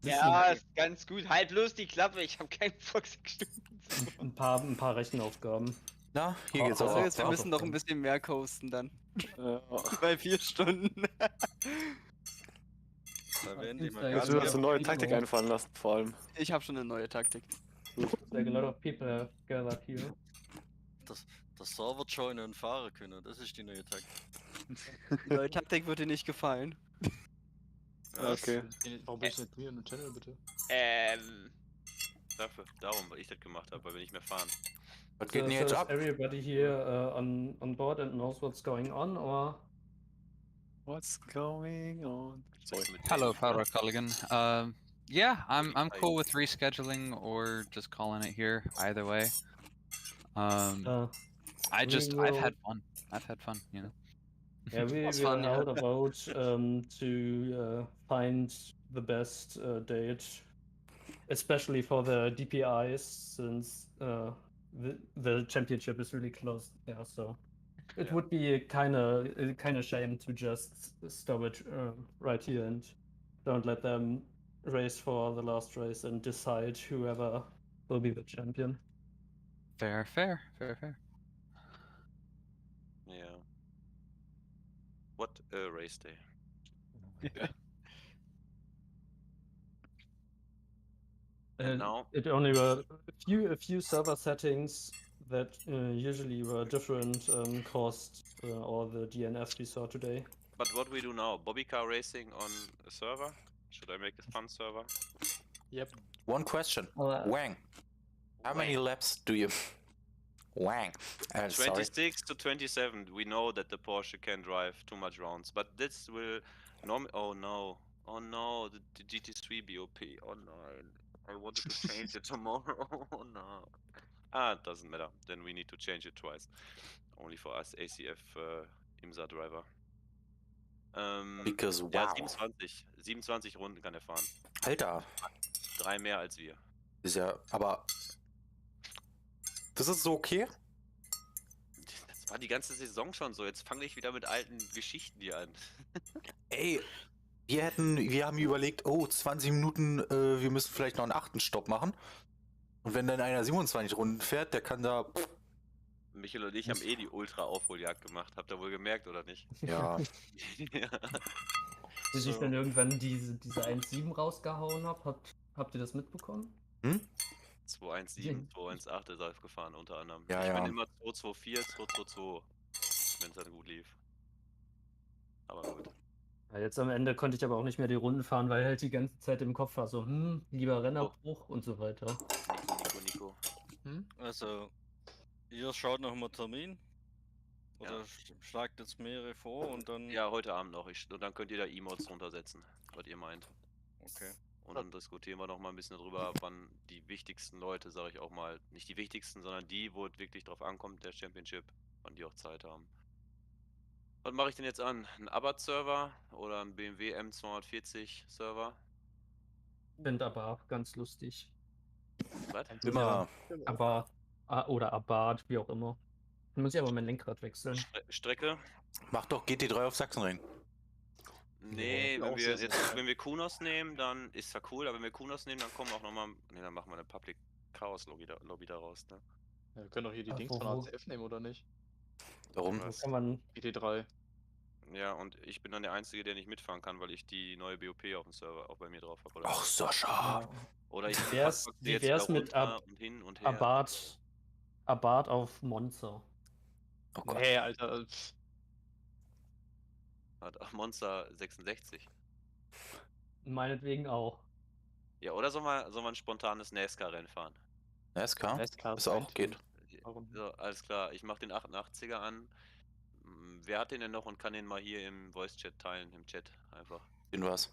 Ja, ist ganz gut. Halt bloß die Klappe, ich habe keinen Fox gestimmt. Ein paar Rechenaufgaben. Na, hier geht's Also auch. jetzt, Wir müssen noch ein bisschen mehr coasten dann. Ja. Bei 4 Stunden. Da werden die mal Jetzt ganz wird uns genau. eine neue Taktik einfallen lassen, vor allem. Ich habe schon eine neue Taktik. Like a lot of people have gathered here. Das Server joinen und fahren können, das ist die neue Taktik. Die neue Taktik wird dir nicht gefallen. Okay. Warum bin ich nicht mir im Channel, bitte? Darum, weil ich das gemacht habe, weil wir nicht mehr fahren. Was geht denn So jetzt is ab? everybody here on board and knows what's going on, or? What's going on? Sorry. Hello, Powder Culligan. Yeah, I'm cool with rescheduling or just calling it here. Either way. I've had fun. I've had fun, you know. Yeah, we Was will fun, yeah. hold a vote to find the best date, especially for the DPIs, since the championship is really close. Yeah, so it Yeah. would be a kind of shame to just stop it right here and don't let them race for the last race and decide whoever will be the champion. Fair. Yeah. What a race day. And now? It only were a few server settings that usually were different caused all the DNFs we saw today. But what we do now? Bobby car racing on a server? Should I make a fun server? Yep. One question. Wang, how many laps do you... Wang. Sorry. 26 to 27. We know that the Porsche can drive too much rounds, but this will... Oh no. Oh no, the GT3 BOP. Oh no. I wanted to change it tomorrow. Oh no. It doesn't matter. Then we need to change it twice. Only for us ACF IMSA driver. Because wow. Ja, 27 Runden kann er fahren. Alter. 3 mehr als wir. Ist ja, aber Das ist so okay? Das war die ganze Saison schon so. Jetzt fange ich wieder mit alten Geschichten hier an. Ey, wir haben überlegt, oh, 20 Minuten, wir müssen vielleicht noch einen 8. Stopp machen. Und wenn dann einer 27 Runden fährt, der kann da. Michael und ich haben eh die Ultra-Aufholjagd gemacht. Habt ihr wohl gemerkt, oder nicht? Ja. Ja. Bis ich So. dann irgendwann diese 1.7 rausgehauen habe, habt ihr das mitbekommen? Hm? 217, 218 ist er gefahren unter anderem. Ja, Ich ja. bin immer 224, 222, wenn es dann gut lief. Aber gut. Ja, jetzt am Ende konnte ich aber auch nicht mehr die Runden fahren, weil halt die ganze Zeit im Kopf war so, lieber Rennerbruch und so weiter. Nico. Also, ihr schaut nach einem Termin? Oder Ja. schlagt jetzt mehrere vor und dann. Ja, heute Abend noch. Und dann könnt ihr da Emotes runtersetzen, was ihr meint. Okay. Und dann diskutieren wir noch mal ein bisschen darüber, wann die wichtigsten Leute, sage ich auch mal, nicht die wichtigsten, sondern die, wo es wirklich drauf ankommt, der Championship, wann die auch Zeit haben. Was mache ich denn jetzt an? Ein Abarth-Server oder ein BMW M240-Server? Finde aber ganz lustig. Was? Immer. Aber, oder Abarth, wie auch immer. Dann muss ich aber mein Lenkrad wechseln. Strecke? Mach doch GT3 auf Sachsenring. Nee, Ja, wenn auch wir sehr, sehr jetzt, geil. wenn wir Kunos nehmen, dann ist ja cool, aber wenn wir Kunos nehmen, dann kommen auch nochmal. Ne, dann machen wir eine Public Chaos Lobby daraus, ne? Ja, wir können doch hier die Ach, Dings von wo? ACF nehmen, oder nicht? Warum? Wo Was? kann man. GT3. Ja, und ich bin dann der Einzige, der nicht mitfahren kann, weil ich die neue BOP auf dem Server auch bei mir drauf habe. Ach, Sascha. Oder ich Wie wär's die jetzt wieder mit runter und hin und her. Abarth auf Monza? Oh Gott. Nee, Alter. Hat auch Monster 66. Meinetwegen auch. Ja, oder soll man ein spontanes NASCAR-Rennen fahren? NASCAR? NASCAR Ist auch geht. Warum? So, alles klar, ich mache den 88er an. Wer hat den denn noch und kann den mal hier im Voice-Chat teilen, im Chat einfach. In was?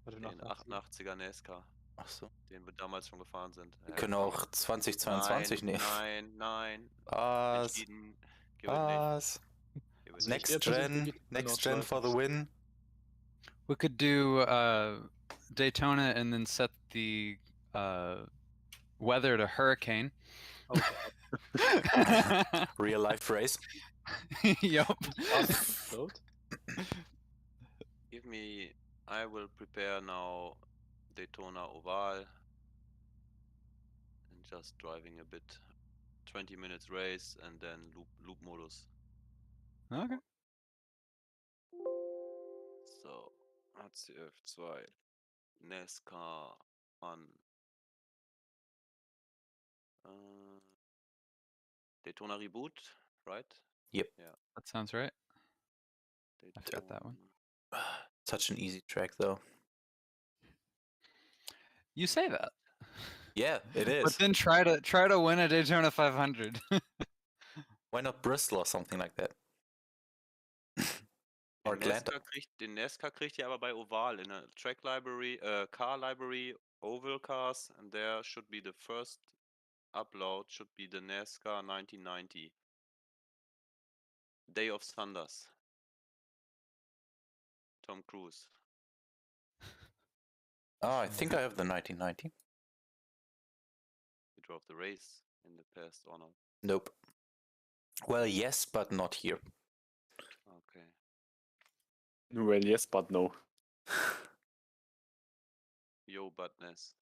Warte, Den 88er NASCAR, Ach so. den wir damals schon gefahren sind. Wir Ja, können komm. auch 2022 nehmen. Nein. Was? Entschieden. Gib es nicht. Was? Gib es Next eher persönlich Gen. die Next Gen for the win. We could do Daytona and then set the weather to hurricane. Oh, Real life race. Yup. Float? Give me. I will prepare now Daytona Oval. And just driving a bit. 20 minutes race and then loop modus. Okay. So, ACF 2. NASCAR Fun. Daytona Reboot, right? Yep. Yeah. That sounds right. Daytona. I've got that one. Such an easy track though. You say that. Yeah, it But is. then try to win a Daytona 500. Why not Bristol or something like that? Or Atlanta. Den NASCAR kriegt ihr aber bei Oval in der Track Library, Car Library, Oval Cars, and there should be the first upload, should be the NASCAR 1990. Day of Thunders. Tom Cruise. Oh, I think I have the 1990. He drove the race in the past or not? Nope. Well, yes, but not here. Okay. Well, yes, but no. Yo, buttness.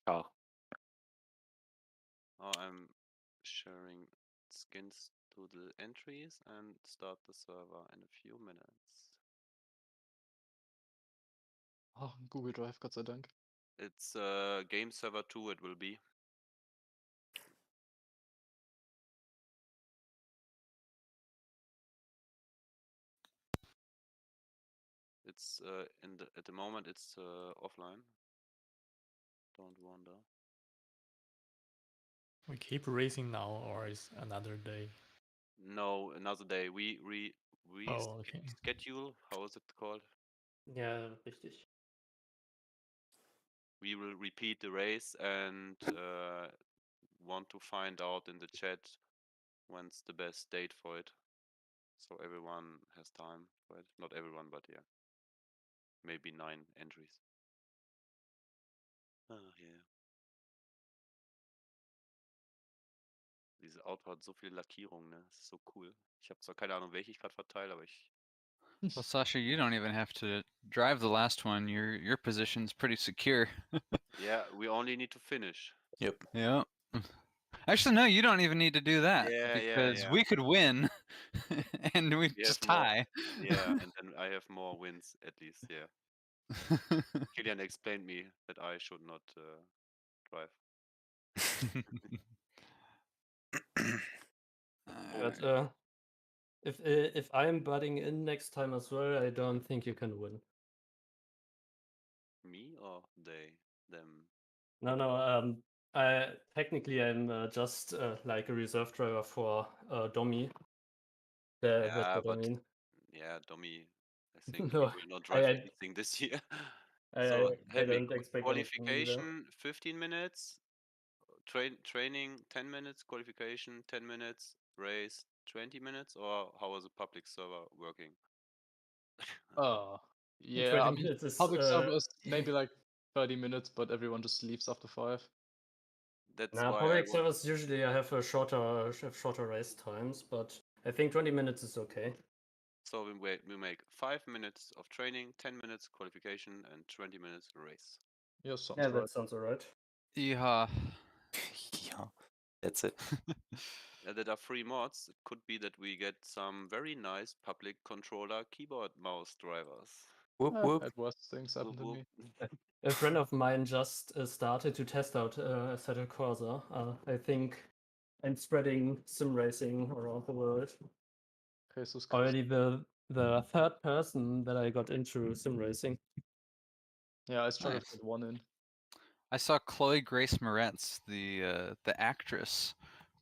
Ah. Oh, I'm sharing skins to the entries and start the server in a few minutes. Oh, Google Drive, Gott sei Dank. It's game server 2 it will be. It's at the moment it's offline. Don't wonder. We keep racing now, or is another day? No, another day. We Oh, okay. schedule. How is it called? Ja, richtig. We will repeat the race and want to find out in the chat when's the best date for it. So everyone has time for it. Not everyone, but yeah. Maybe 9 entries. Oh yeah. Dieses Auto hat so viel Lackierung, ne? Das ist so cool. Ich habe zwar keine Ahnung, welche ich gerade verteile, aber ich. Well, Sasha, you don't even have to drive the last one. Your position's pretty secure. Yeah, we only need to finish. Yep. Yeah. Actually, no, you don't even need to do that Yeah, because yeah. we could win, and we We just have more. tie. Yeah, and then I have more wins at least. Yeah. Killian explained me that I should not drive. But if I'm butting in next time as well, I don't think you can win. Me or they? Them? No. I technically I'm just like a reserve driver for Domi. That's Yeah, what I but mean. yeah, Domi. I think No, he will not drive anything this year. So I help me. don't expect anything either. Qualification 15 minutes, training 10 minutes, qualification 10 minutes, race 20 minutes, or how is a public server working? Yeah, 20 I mean, minutes is public server is maybe like 30 minutes, but everyone just leaves after 5. That's Nah, why I public want. servers usually I have shorter race times, but I think 20 minutes is okay. So we make 5 minutes of training, 10 minutes qualification, and 20 minutes race. Yeah, sounds Yeah, right. that sounds alright. Yeehaw. Yeah, that's it. That are free mods. It could be that we get some very nice public controller keyboard mouse drivers. Whoop whoop. At worst things happen to me. A friend of mine just started to test out Assetto Corsa. I think I'm spreading sim racing around the world. Jesus Christ. Already the third person that I got into sim racing. Yeah, I struggled Nice. to get one in. I saw Chloe Grace Moretz, the actress,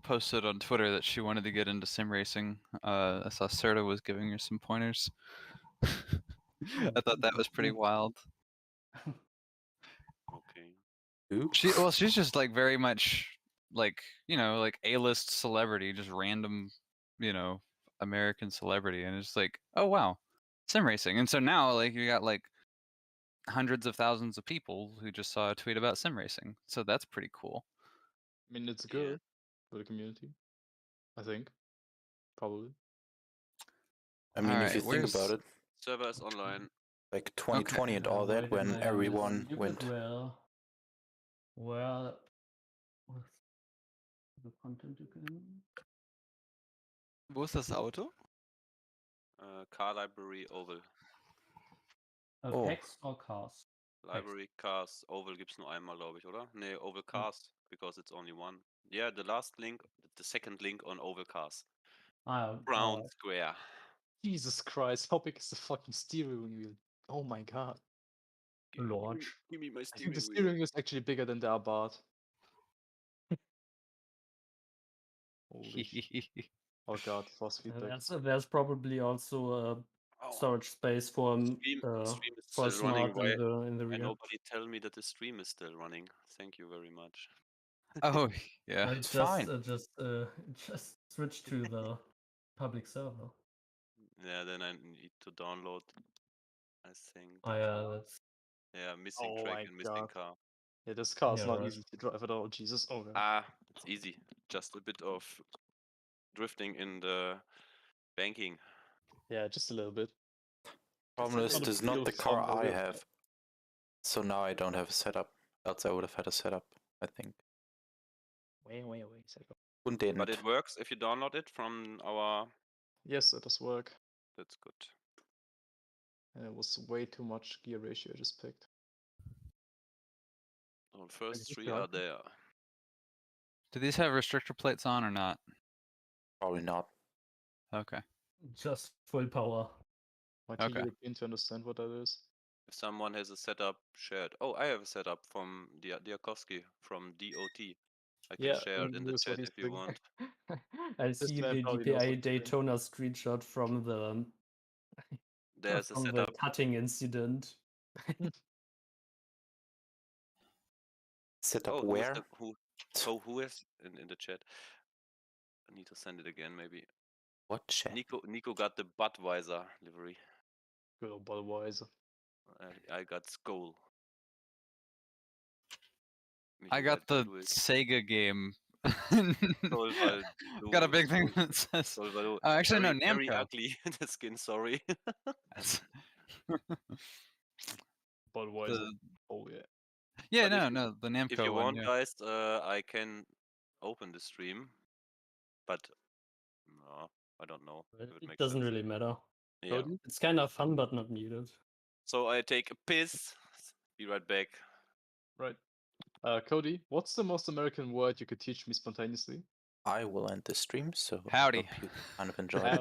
posted on Twitter that she wanted to get into sim racing. I saw Serta was giving her some pointers. I thought that was pretty wild. Okay. She's just like very much like, like A-list celebrity, just random, American celebrity, and it's like, oh wow, sim racing. And so now like you got like hundreds of thousands of people who just saw a tweet about sim racing. So that's pretty cool. I mean, it's good for the community, I think. Probably. I mean, if you Alright, think about it, Server is online. like 2020 and all that, when everyone went. Where was the content again? Wo ist das Auto? Car library oval. Oh. Packs or cars? Library cars oval gibt's nur einmal, glaube ich, oder? Nee, oval cars because it's only one. Yeah, the last link, the second link on oval cars. Brown square. Jesus Christ, how big is the fucking steering wheel? Oh my god. Launch. Give me my I steering think the wheel. steering wheel is actually bigger than the Abarth. Holy shit. Oh god, force feedback. There's probably also a storage space for Stream is for still running. smart in the Why rear. nobody tell me that the stream is still running? Thank you very much. Oh yeah. It's fine. just switch to the public server. Yeah, then I need to download. I think. Oh yeah, that's Yeah, missing Oh track my and missing god. car. Yeah, this car is Yeah, not right. easy to drive at all. Jesus, oh god. Ah, it's easy. Just a bit of drifting in the banking. Yeah, just a little bit. Problem is, Not a this is big not deal the for car I somebody. have. So now I don't have a setup. Else I would have had a setup, I think. Wait a second. Und didn't. But it works if you download it from our. Yes, it does work. That's good. And it was way too much gear ratio I just picked. So the first this 3 car? are there. Do these have restrictor plates on or not? Probably not. Okay. just full power. Am I too Okay. European to understand what that is? If someone has a setup shared. Oh, I have a setup from Diakowski from DOT. I can Yeah, share it in the here's what chat he's if you doing. want. I see man the probably knows what DPI he's doing. Daytona screenshot from the There's a from the setup. cutting incident. Setup Oh, where? who is in the chat? I need to send it again, maybe. What chat? Nico got the Budweiser livery. Good old Budweiser. I got Skull. I got the Sega game Solval Got a blue, big thing Sol- that says. Solval- Oh, actually, no, very Namco. ugly the skin. Sorry. That's- Budweiser. Oh yeah. yeah, But if no, you- no, the Namco If you one. want, Yeah. guys, I can open the stream, but no, I don't know. if It makes doesn't sense. really matter. Yeah. Cody? It's kind of fun, but not needed. So I take a piss. Be right back. Right. Cody, what's the most American word you could teach me spontaneously? I will end the stream, so I Howdy. hope you kind of enjoyed Howdy. it.